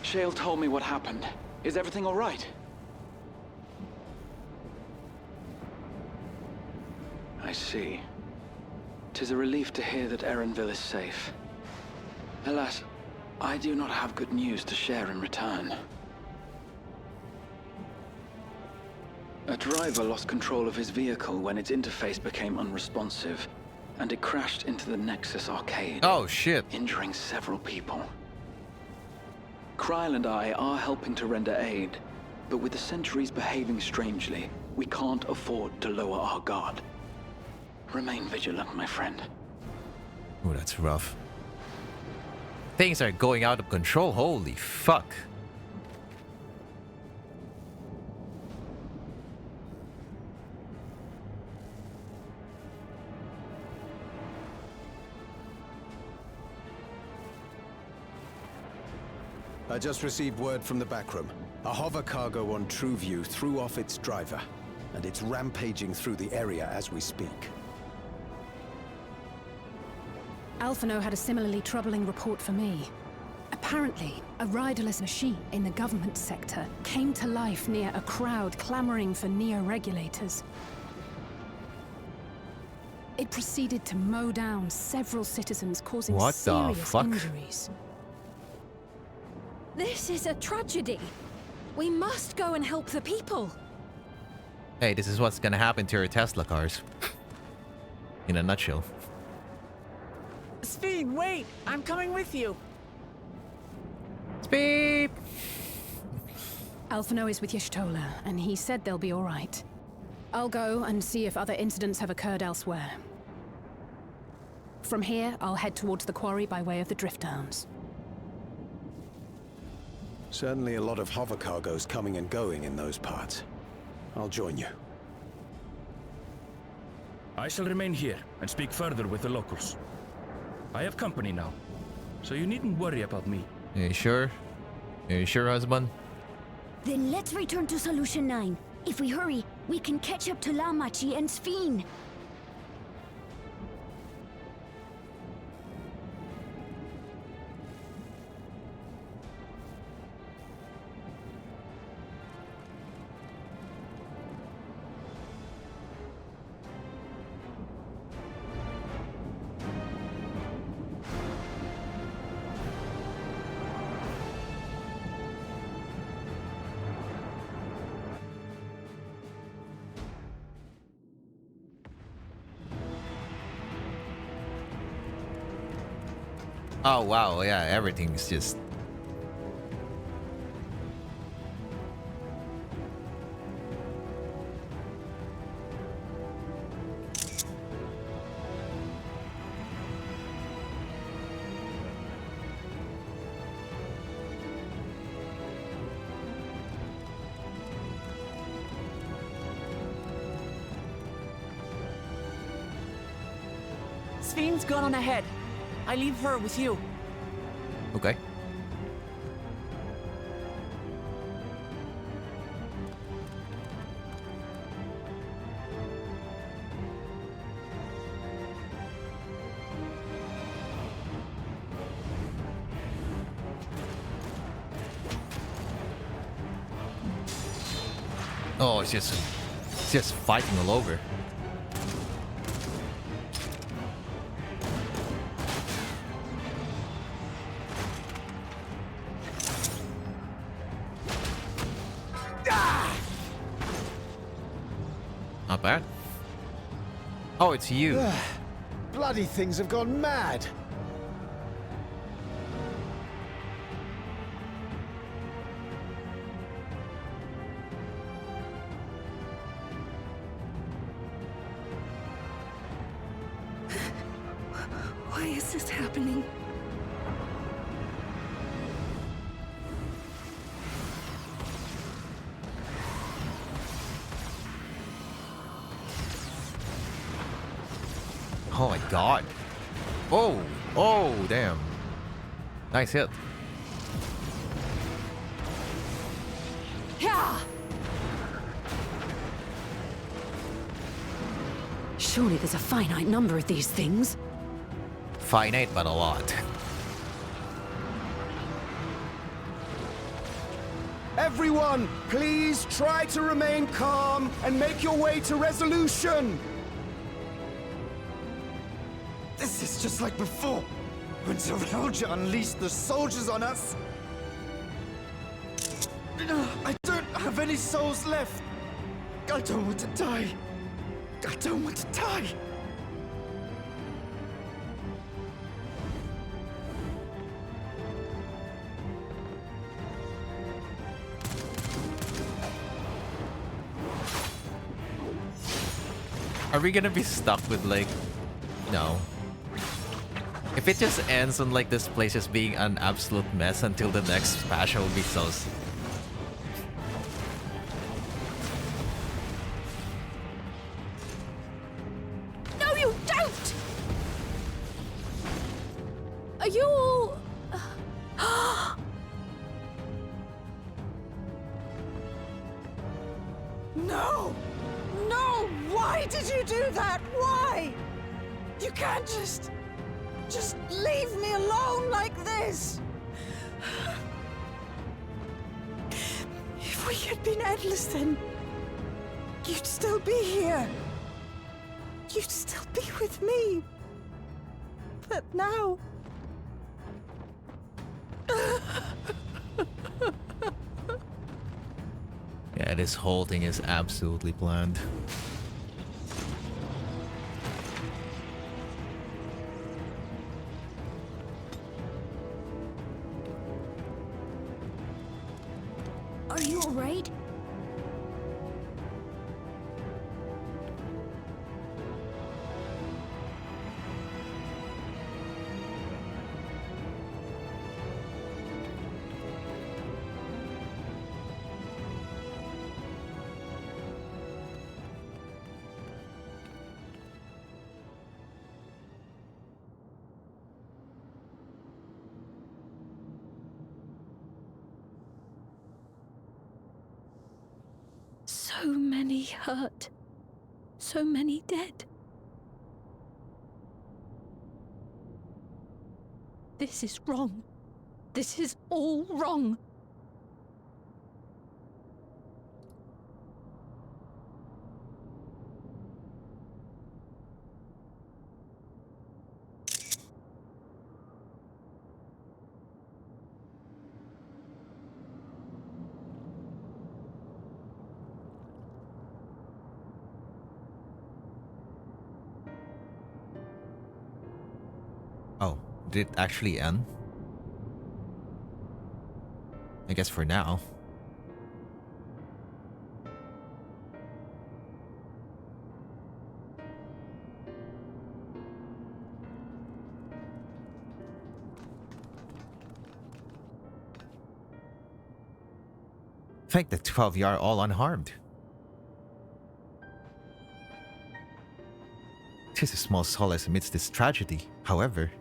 Shale told me what happened. Is everything all right? I see. 'Tis a relief to hear that Erenville is safe. Alas, I do not have good news to share in return. A driver lost control of his vehicle when its interface became unresponsive, and it crashed into the Nexus arcade. Oh, shit. Injuring several people. Kryl and I are helping to render aid, but with the Sentries behaving strangely, we can't afford to lower our guard. Remain vigilant, my friend. Oh, that's rough. Things are going out of control. Holy fuck. I just received word from the backroom. A hover cargo on TrueView threw off its driver, and it's rampaging through the area as we speak. Alphino had a similarly troubling report for me. Apparently, a riderless machine in the government sector came to life near a crowd clamoring for Neo-regulators. It proceeded to mow down several citizens, causing What the serious fuck? injuries. This is a tragedy. We must go and help the people. Hey, this is what's gonna happen to your Tesla cars. In a nutshell. Speed, wait! I'm coming with you! Speed! Alphino is with Y'shtola, and he said they'll be all right. I'll go and see if other incidents have occurred elsewhere. From here, I'll head towards the quarry by way of the Drift Downs. Certainly a lot of hover cargoes coming and going in those parts. I'll join you. I shall remain here and speak further with the locals. I have company now, so you needn't worry about me. Are you sure? Are you sure, husband? Then let's return to Solution 9. If we hurry, we can catch up to Lamachi and Sphene. Oh wow, yeah, everything's just... Sphene's gone on ahead. I leave her with you. Okay. Oh, it's just fighting all over. Not bad. Oh, it's you. Bloody things have gone mad. Why is this happening? Oh my god. Oh, oh, damn. Nice hit. Yeah. Surely there's a finite number of these things. Finite, but a lot. Everyone, please try to remain calm and make your way to resolution. This is just like before, when Zerelja unleashed the soldiers on us. I don't have any souls left. I don't want to die. I don't want to die. Are we gonna be stuck with like... No. If it just ends on like this place just being an absolute mess until the next patch, will be so... No, you don't! Are you all... No! No! Why did you do that? Why? You can't just leave me alone like this! If we had been endless then, you'd still be here. You'd still be with me. But now... Yeah, this whole thing is absolutely planned. Are you alright? So many hurt. So many dead. This is wrong. This is all wrong. Oh, did it actually end? I guess for now. Thank the 12 are all unharmed. Tis a small solace amidst this tragedy, however.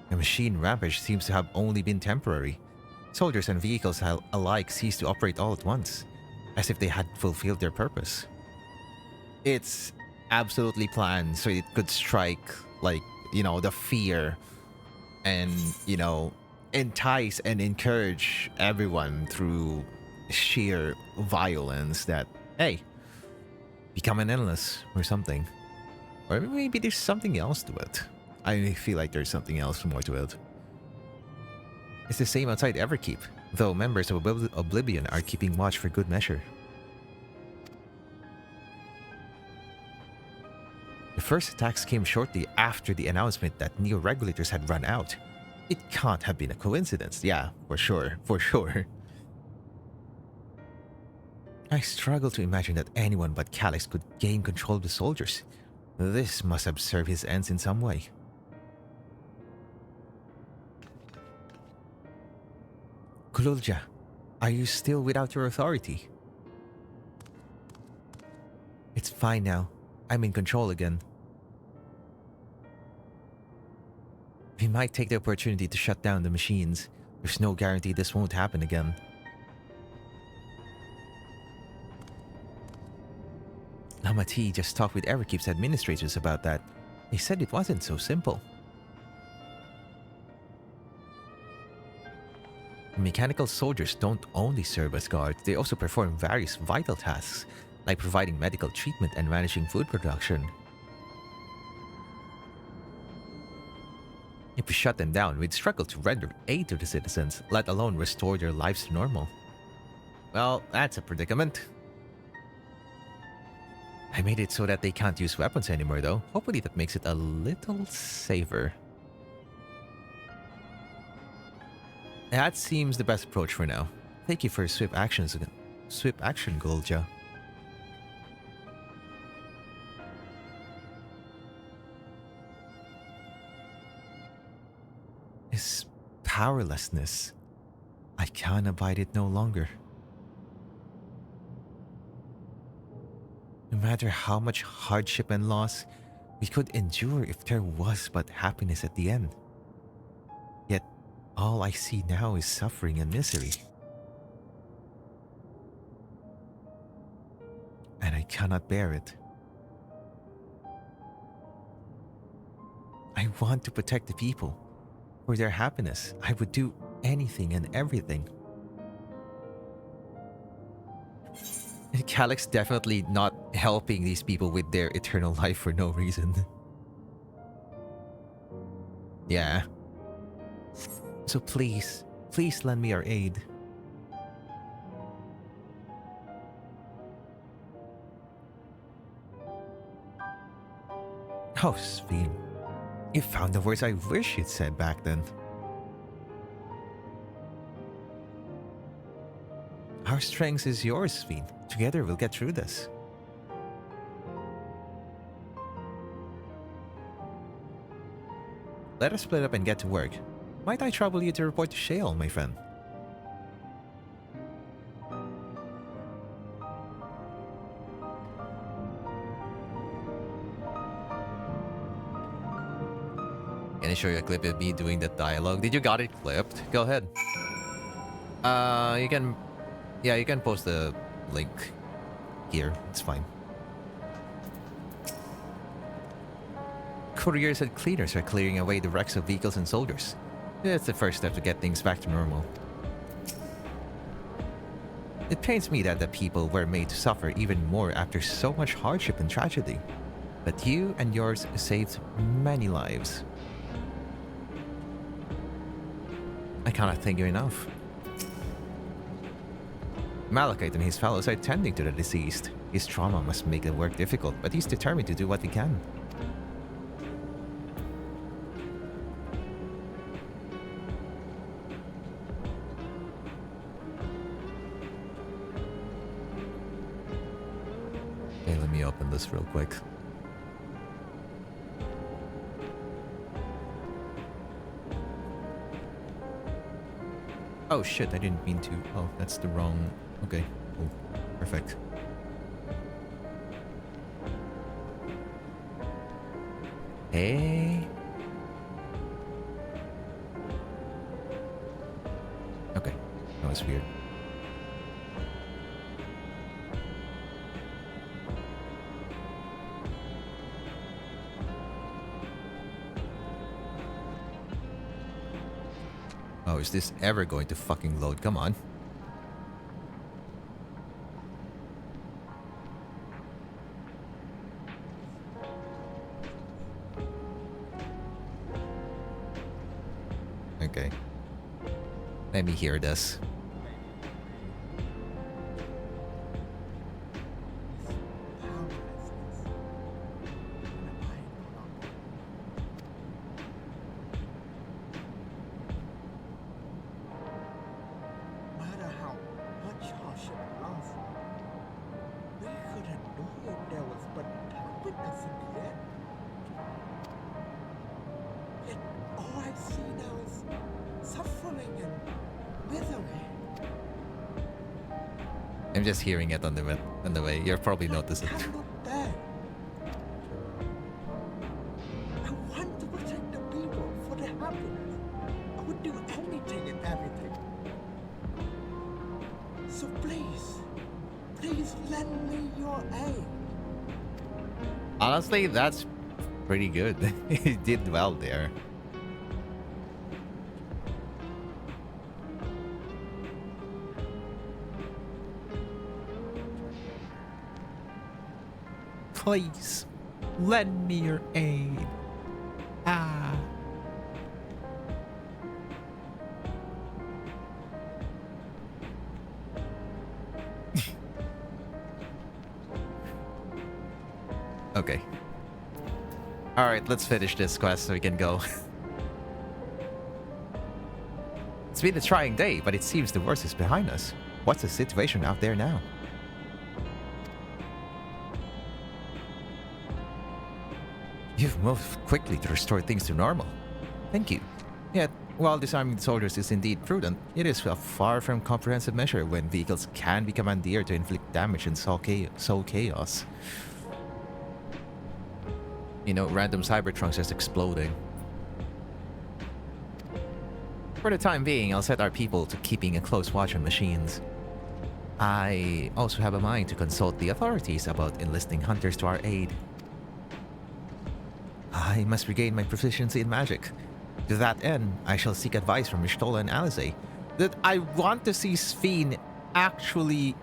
The machine rampage seems to have only been temporary. Soldiers and vehicles alike ceased to operate all at once, as if they had fulfilled their purpose. It's absolutely planned so it could strike, like, you know, the fear and, you know, entice and encourage everyone through sheer violence that, hey, become an endless or something. Or maybe there's something else to it. I feel like there's something else more to it. It's the same outside Everkeep, though members of Oblivion are keeping watch for good measure. The first attacks came shortly after the announcement that neo-regulators had run out. It can't have been a coincidence, yeah, for sure, for sure. I struggle to imagine that anyone but Calyx could gain control of the soldiers. This must have served his ends in some way. Kululja, are you still without your authority? It's fine now. I'm in control again. We might take the opportunity to shut down the machines. There's no guarantee this won't happen again. Lamati just talked with Everkeep's administrators about that. They said it wasn't so simple. Mechanical soldiers don't only serve as guards, they also perform various vital tasks, like providing medical treatment and managing food production. If we shut them down, we'd struggle to render aid to the citizens, let alone restore their lives to normal. Well, that's a predicament. I made it so that they can't use weapons anymore though. Hopefully that makes it a little safer. That seems the best approach for now. Thank you for your swift actions again. Swift action, Golja. His powerlessness. I can't abide it no longer. No matter how much hardship and loss we could endure if there was but happiness at the end. Yet, all I see now is suffering and misery. And I cannot bear it. I want to protect the people. For their happiness, I would do anything and everything. Calyx definitely not helping these people with their eternal life for no reason. Yeah. So please, please lend me your aid. Oh, Sphene. You found the words I wish you'd said back then. Our strength is yours, Sphene. Together we'll get through this. Let us split up and get to work. Might I trouble you to report to Shale, my friend? Can I show you a clip of me doing that dialogue? Did you got it clipped? Go ahead. You can... Yeah, you can post the link here. It's fine. Couriers and cleaners are clearing away the wrecks of vehicles and soldiers. It's the first step to get things back to normal. It pains me that the people were made to suffer even more after so much hardship and tragedy. But you and yours saved many lives. I cannot thank you enough. Malachite and his fellows are tending to the deceased. His trauma must make the work difficult, but he's determined to do what he can. Okay, let me open this real quick. Oh shit, I didn't mean to. Oh, that's the wrong... Okay, cool. Perfect. Hey. Okay, that was weird. Oh, is this ever going to fucking load? Come on. Okay. Let me hear this. I'm just hearing it on the way. You'll probably notice it. I want to protect the people for their happiness. I would do anything and everything. So please lend me your aid. Honestly, that's pretty good. He did well there. Please, lend me your aid. Ah. Okay. Alright, let's finish this quest so we can go. It's been a trying day, but it seems the worst is behind us. What's the situation out there now? You've moved quickly to restore things to normal. Thank you. Yet, while disarming the soldiers is indeed prudent, it is a far from comprehensive measure when vehicles can be commandeered to inflict damage and sow chaos. You know, random Cybertrunks just exploding. For the time being, I'll set our people to keeping a close watch on machines. I also have a mind to consult the authorities about enlisting hunters to our aid. I must regain my proficiency in magic. To that end, I shall seek advice from Y'shtola and Alizé. That I want to see Sphene actually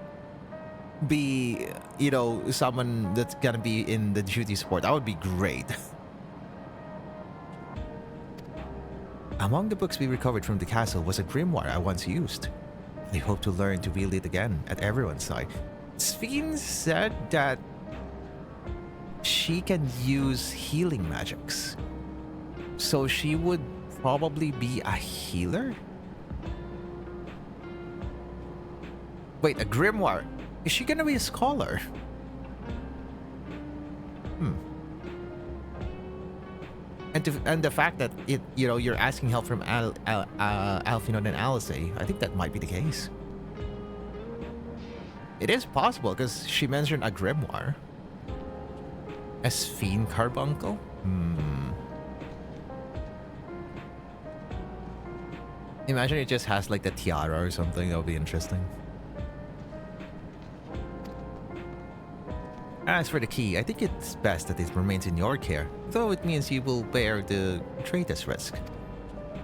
be, you know, someone that's gonna be in the duty support. That would be great. Among the books we recovered from the castle was a grimoire I once used. I hope to learn to wield it again at everyone's side. Sphene said that she can use healing magics. So she would probably be a healer? Wait, a grimoire? Is she gonna be a scholar? And the fact that you're asking help from Alphinaud and Alizé, I think that might be the case. It is possible because she mentioned a grimoire. A Sphene carbuncle? Imagine it just has like the tiara or something. That would be interesting. As for the key, I think it's best that it remains in your care, though it means you will bear the greatest risk.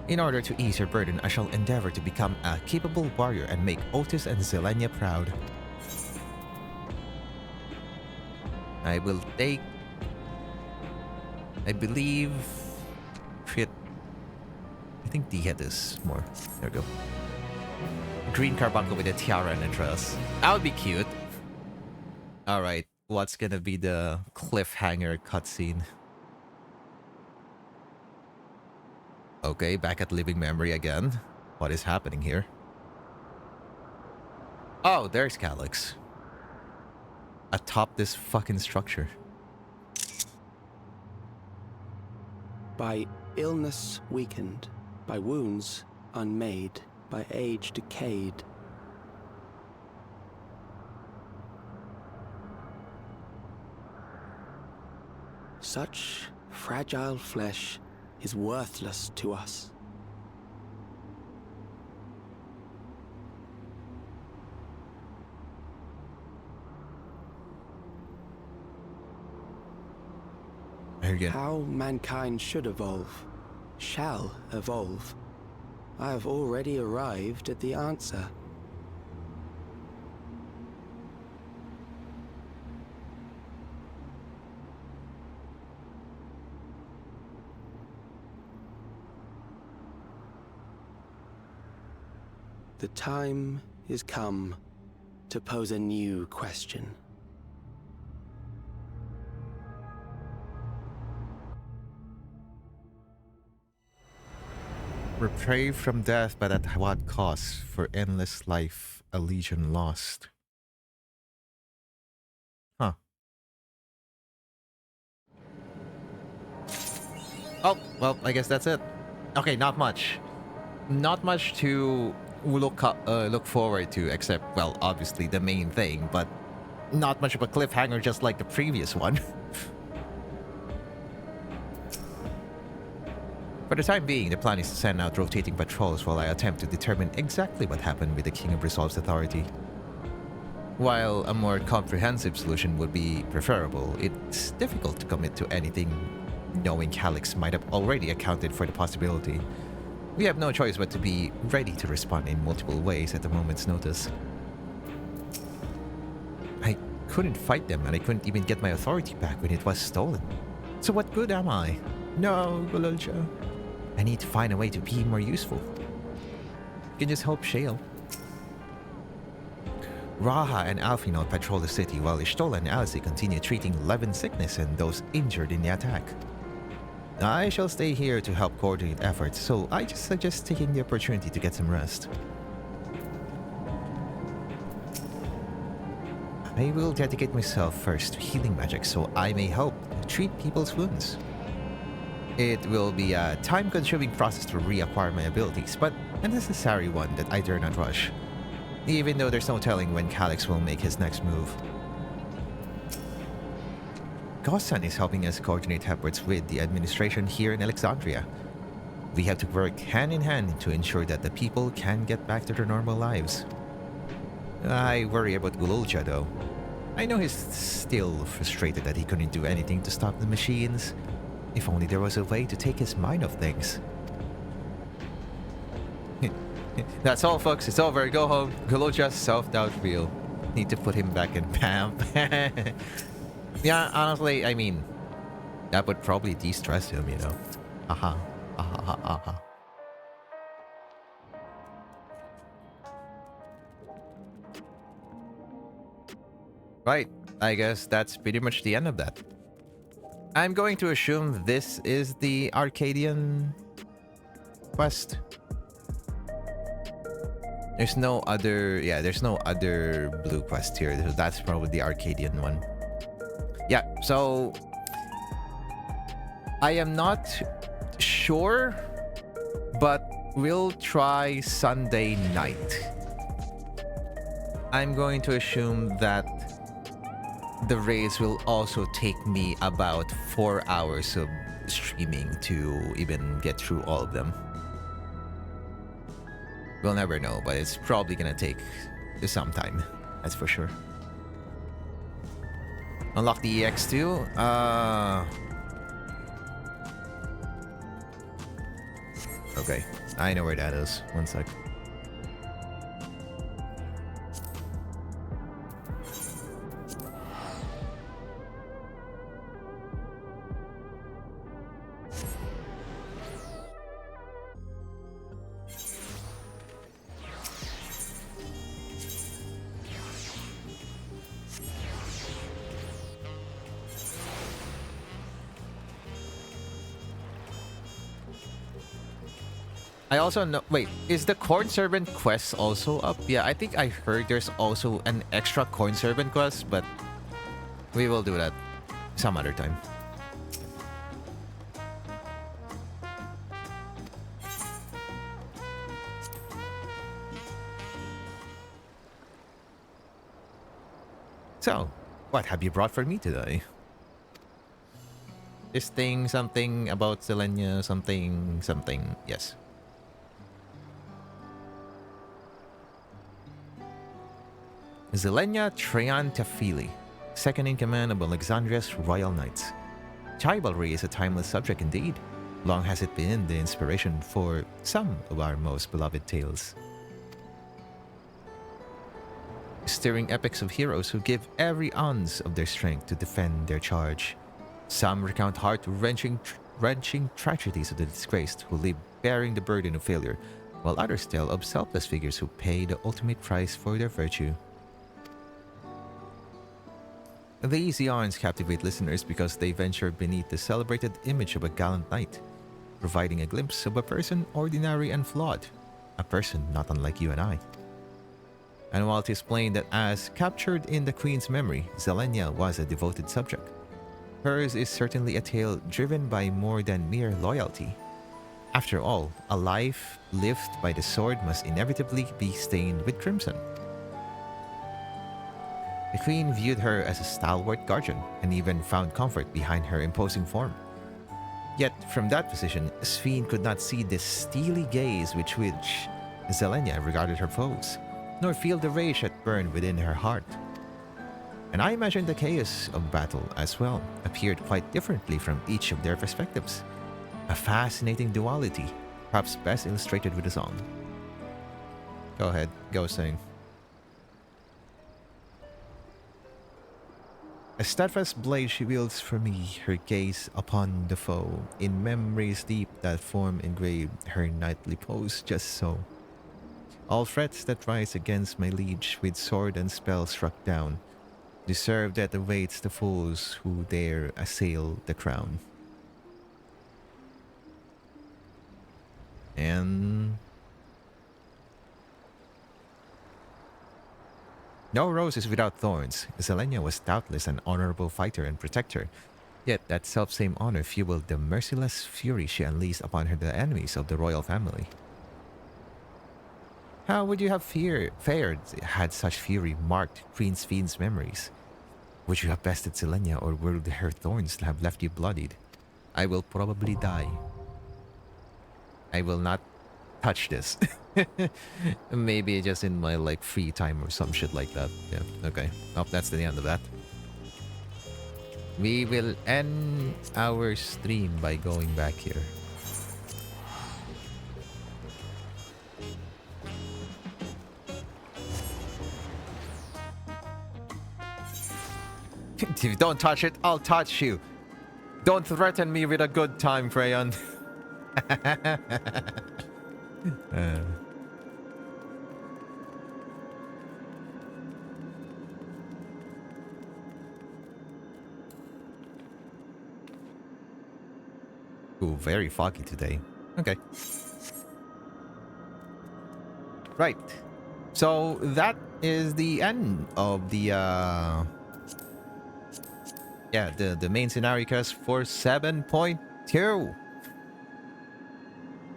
In order to ease your burden, I shall endeavor to become a capable warrior and make Otis and Zelenia proud. I will take... I believe... Shit. I think the head is more... There we go. Green carbuncle with a tiara and a dress. That would be cute. Alright, what's gonna be the cliffhanger cutscene? Okay, back at Living Memory again. What is happening here? Oh, there's Calyx. Atop this fucking structure. By illness weakened, by wounds unmade, by age decayed. Such fragile flesh is worthless to us. How mankind should evolve, shall evolve, I have already arrived at the answer. The time is come to pose a new question. Reprieve from death, but at what cost? For endless life, a legion lost. Huh. Oh, well, I guess that's it. Okay, not much. Not much to look forward to, except, well, obviously the main thing, but not much of a cliffhanger just like the previous one. For the time being, the plan is to send out rotating patrols while I attempt to determine exactly what happened with the King of Resolve's authority. While a more comprehensive solution would be preferable, it's difficult to commit to anything knowing Calyx might have already accounted for the possibility. We have no choice but to be ready to respond in multiple ways at a moment's notice. I couldn't fight them, and I couldn't even get my authority back when it was stolen. So what good am I? No, Gololcha. I need to find a way to be more useful. You can just help Shale. Raha and Alfino patrol the city while Ishtola and Alice continue treating Levin sickness and those injured in the attack. I shall stay here to help coordinate efforts, so I just suggest taking the opportunity to get some rest. I will dedicate myself first to healing magic so I may help treat people's wounds. It will be a time-consuming process to reacquire my abilities, but a necessary one that I dare not rush, even though there's no telling when Calyx will make his next move. Gossan is helping us coordinate efforts with the administration here in Alexandria. We have to work hand in hand to ensure that the people can get back to their normal lives. I worry about Gololcha though. I know he's still frustrated that he couldn't do anything to stop the machines. If only there was a way to take his mind off things. That's all, folks. It's over. Go home. Gololcha's self-doubt real. Need to put him back in PAM. Yeah, honestly, I mean, that would probably de-stress him, you know. Aha. Aha, aha. Right. I guess that's pretty much the end of that. I'm going to assume this is the Arcadian quest. There's no other... Yeah, there's no other blue quest here. So that's probably the Arcadian one. Yeah, so... I am not sure, but we'll try Sunday night. I'm going to assume that the raids will also take me about 4 hours of streaming to even get through all of them. We'll never know, but it's probably gonna take some time. That's for sure. Unlock the EX2. Okay, I know where that is. One sec. I also know... Wait, is the Corn Servant quest also up? Yeah, I think I heard there's also an extra Corn Servant quest, but we will do that some other time. So, what have you brought for me today? This thing, something about Selenia, something, yes. Zelenia Triantafili, second in command of Alexandria's Royal Knights. Chivalry is a timeless subject indeed. Long has it been the inspiration for some of our most beloved tales. Stirring epics of heroes who give every ounce of their strength to defend their charge. Some recount heart-wrenching tragedies of the disgraced who live bearing the burden of failure, while others tell of selfless figures who pay the ultimate price for their virtue. These yarns captivate listeners because they venture beneath the celebrated image of a gallant knight, providing a glimpse of a person ordinary and flawed, a person not unlike you and I. And while it is plain that as captured in the Queen's memory, Zelenia was a devoted subject, hers is certainly a tale driven by more than mere loyalty. After all, a life lived by the sword must inevitably be stained with crimson. The Queen viewed her as a stalwart guardian and even found comfort behind her imposing form. Yet, from that position, Sphene could not see the steely gaze with which Zelenia regarded her foes, nor feel the rage that burned within her heart. And I imagine the chaos of battle as well appeared quite differently from each of their perspectives. A fascinating duality, perhaps best illustrated with a song. Go ahead, go sing. A steadfast blade she wields for me, her gaze upon the foe. In memories deep that form engraved her knightly pose, just so. All threats that rise against my liege with sword and spell struck down, deserve that awaits the fools who dare assail the crown. And no rose is without thorns. Zelenia was doubtless an honorable fighter and protector. Yet that selfsame honor fueled the merciless fury she unleashed upon the enemies of the royal family. How would you have fared had such fury marked Queen Sphene's memories? Would you have bested Zelenia, or would her thorns have left you bloodied? I will probably die. I will not touch this. Maybe just in my free time or some shit like that. Yeah, okay. Oh, that's the end of that. We will end our stream by going back here. If you don't touch it, I'll touch you. Don't threaten me with a good time, Freyon. Ooh, very foggy today. Okay. Right. So that is the end of the the main scenario quest for 7.2.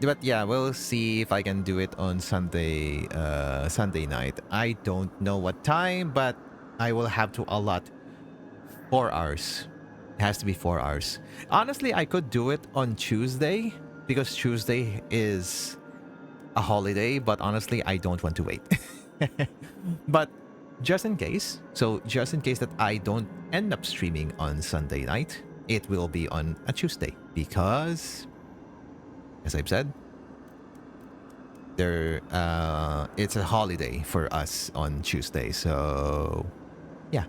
But yeah, we'll see if I can do it on Sunday night. I don't know what time, but I will have to allot 4 hours. It has to be 4 hours. Honestly, I could do it on Tuesday because Tuesday is a holiday, but honestly, I don't want to wait. But just in case that I don't end up streaming on Sunday night, it will be on a Tuesday because, as I've said, it's a holiday for us on Tuesday, so yeah.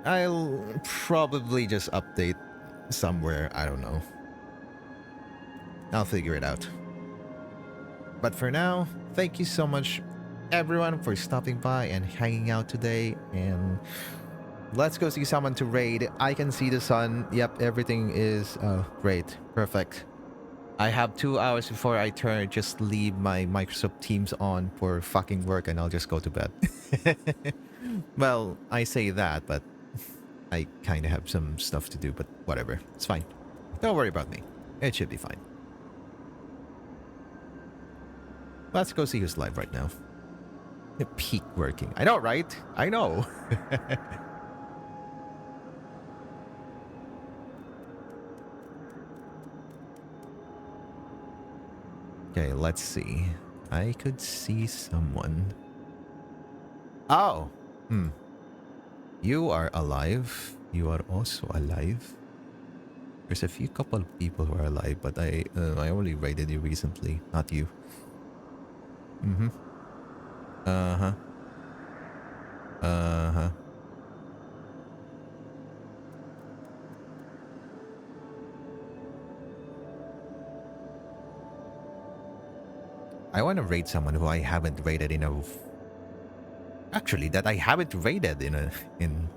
I'll probably just update somewhere, I don't know. I'll figure it out. But for now, thank you so much everyone for stopping by and hanging out today, and let's go see someone to raid. I can see the sun. Yep, everything is great. Perfect. I have 2 hours before I just leave my Microsoft Teams on for fucking work, and I'll just go to bed. Well, I say that, but I kind of have some stuff to do, but whatever. It's fine. Don't worry about me. It should be fine. Let's go see who's live right now. Peak working. I know, right? I know. Okay, let's see. I could see someone. Oh! You are alive. You are also alive. There's a few couple of people who are alive, but I only raided you recently, not you. Uh-huh. Uh-huh. I want to raid someone who I haven't raided in a... Actually, that I haven't raided in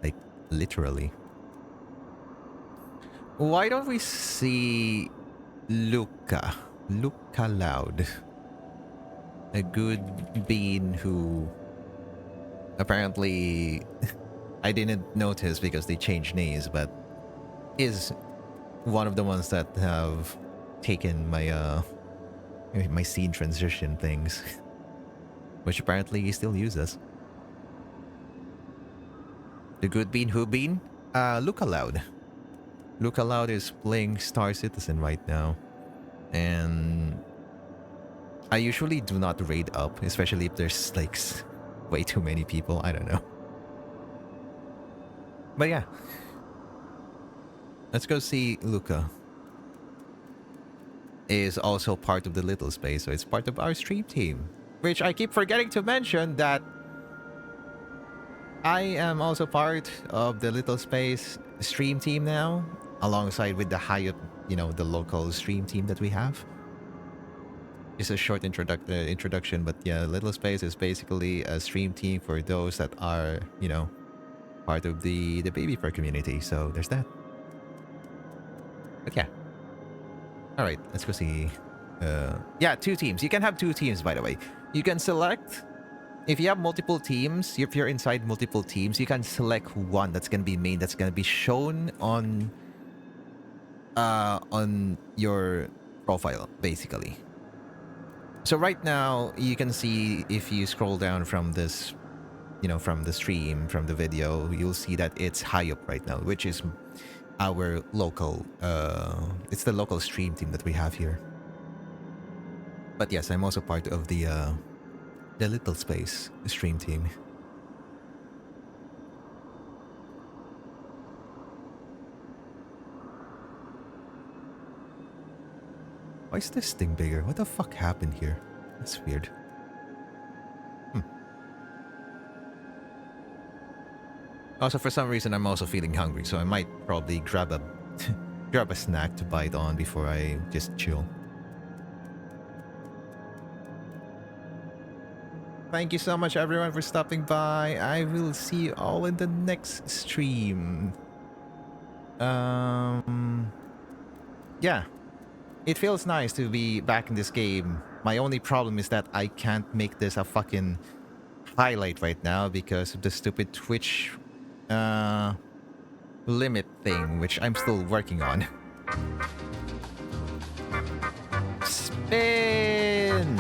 like, literally. Why don't we see Luca? Luca Loud. A good bean who apparently I didn't notice because they changed names, but is one of the ones that have taken my my scene transition things, which apparently he still uses. The good bean who bean? Luca Loud. Luca Loud is playing Star Citizen right now, and I usually do not raid up, especially if there's like way too many people. I don't know. But yeah. Let's go see Luca. Is also part of the Little Space, so it's part of our stream team. Which I keep forgetting to mention that I am also part of the Little Space stream team now, alongside with the Hyatt, the local stream team that we have. It's a short introduction, but yeah, Little Space is basically a stream team for those that are, part of the baby fur community. So there's that. But yeah. Alright, let's go see. Yeah, 2 teams. You can have 2 teams, by the way. You can select, if you have multiple teams, if you're inside multiple teams, you can select one that's going to be main, that's going to be shown on your profile, basically. So right now, you can see if you scroll down from this, from the stream, from the video, you'll see that it's high up right now, which is our local, it's the local stream team that we have here. But yes, I'm also part of the Little Space stream team. Why is this thing bigger? What the fuck happened here? That's weird. Also, for some reason, I'm also feeling hungry, so I might probably grab a grab a snack to bite on before I just chill. Thank you so much, everyone, for stopping by. I will see you all in the next stream. Yeah. It feels nice to be back in this game. My only problem is that I can't make this a fucking highlight right now because of the stupid Twitch limit thing, which I'm still working on. Spin!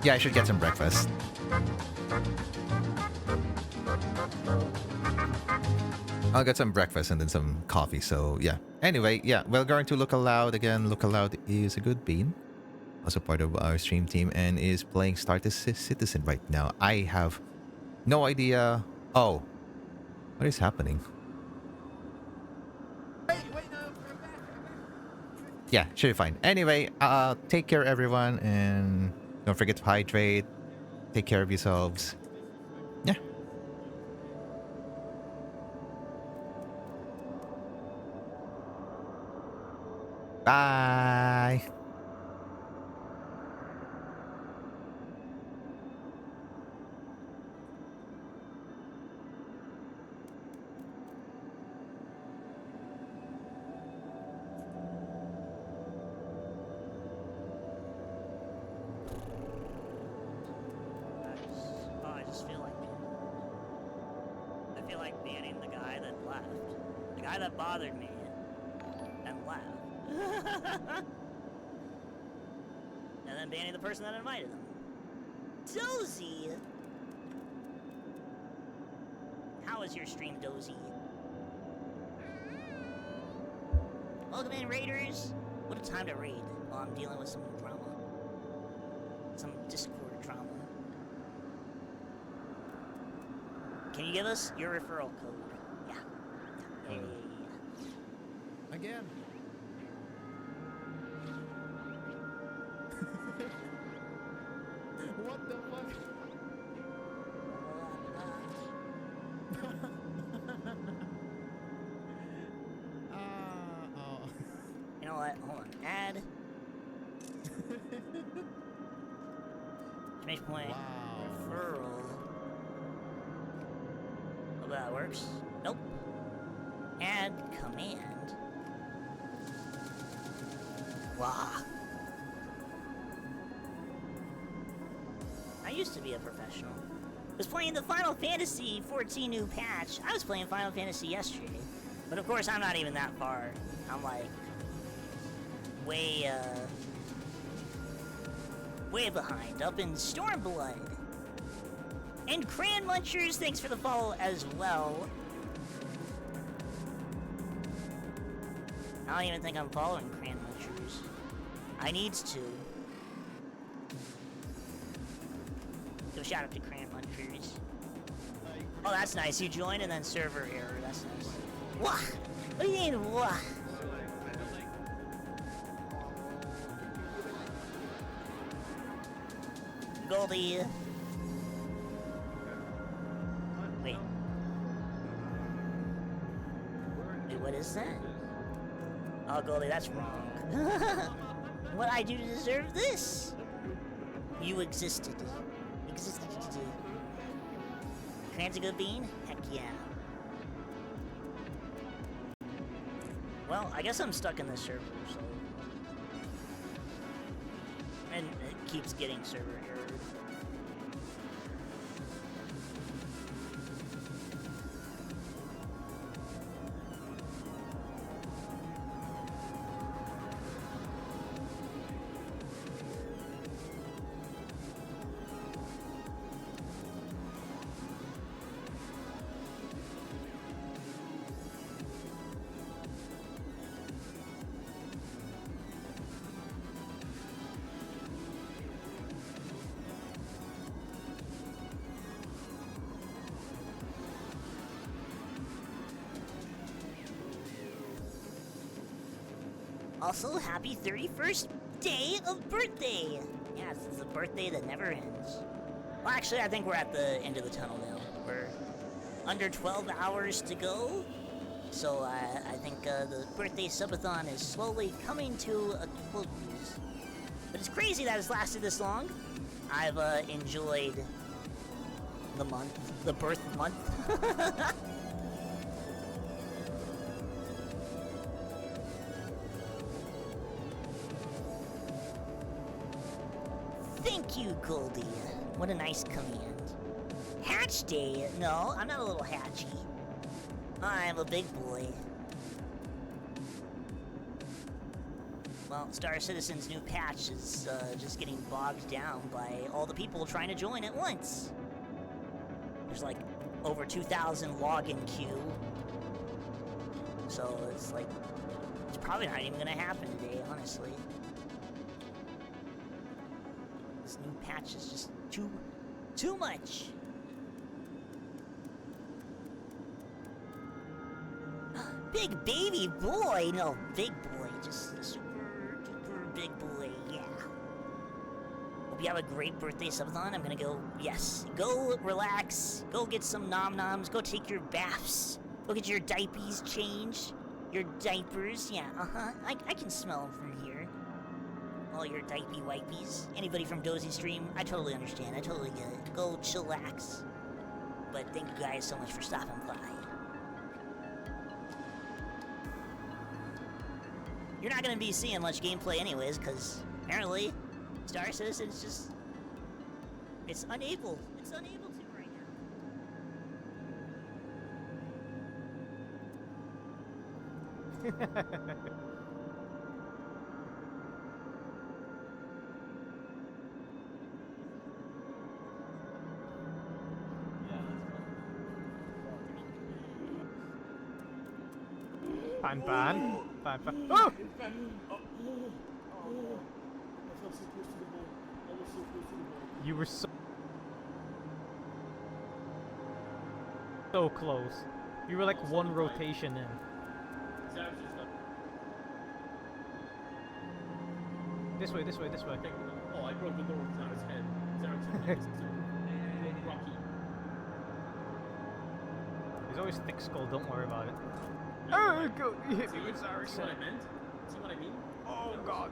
Yeah, I should get some breakfast. I'll get some breakfast and then some coffee, so yeah. Anyway, yeah, we're going to Look Aloud again. Look Aloud is a good bean. Also part of our stream team and is playing Star Citizen right now. I have no idea. Oh, what is happening? Yeah, should be fine. Anyway, take care, everyone, and don't forget to hydrate. Take care of yourselves. Yeah. Bye. I just feel like banning the guy that left. The guy that bothered me and left. And then banning the person that invited him. Dozy! How was your stream, Dozy? Welcome in, Raiders! What a time to raid while I'm dealing with some drama. Some Discord drama. Can you give us your referral code? Yeah. again. What the fuck? Oh. You know what? Hold on. Add. Exclamation point. Wow. Referral. Hope that works. Nope. Add command. Wow. I used to be a professional. Was playing the Final Fantasy 14 new patch. I was playing Final Fantasy yesterday. But of course, I'm not even that far. I'm like way behind, up in Stormblood. And Cran Munchers, thanks for the follow as well. I don't even think I'm following Cran Munchers. I needs to. Go shout out to Cran Munchers. Oh, that's nice. You join and then server error. That's nice. Wah! What do you mean, wah? Goldie. Wait. Wait, what is that? Oh, Goldie, that's wrong. What I do to deserve this? You existed. Existed. Cran's a good bean? Heck yeah. Well, I guess I'm stuck in this server, so... And it keeps getting server error. Also, happy 31st day of birthday! Yes, it's a birthday that never ends. Well, actually, I think we're at the end of the tunnel now. We're under 12 hours to go. So, I think the birthday subathon is slowly coming to a close. But it's crazy that it's lasted this long. I've enjoyed the month, the birth month. Thank you, Goldie. What a nice command. Hatch day? No, I'm not a little hatchy. I'm a big boy. Well, Star Citizen's new patch is just getting bogged down by all the people trying to join at once. There's like over 2,000 login queue. So it's like, it's probably not even gonna happen today, honestly. This new patch is just too much. Big baby boy, no, big boy, just a super duper big boy, yeah. Hope you have a great birthday, subathon. I'm gonna go, yes, go relax, go get some nom-noms, go take your baths, go get your diapers changed, your diapers, yeah, I can smell them from here. All your diaper wipies. Anybody from Dozy stream, I totally understand. I totally get it. Go chillax. But thank you guys so much for stopping by. You're not gonna be seeing much gameplay anyways, because apparently Star Citizen's just... It's unable to right now. Pan. Oh! You were so close. You were like one rotation in. This way, this way, this way. Oh, I broke the door with Zarek's head. Zarek's head is rocky. There's always thick skull, don't worry about it. Oh, go! You hit me with Zarek's See what I head. meant? See what I mean? Oh, God.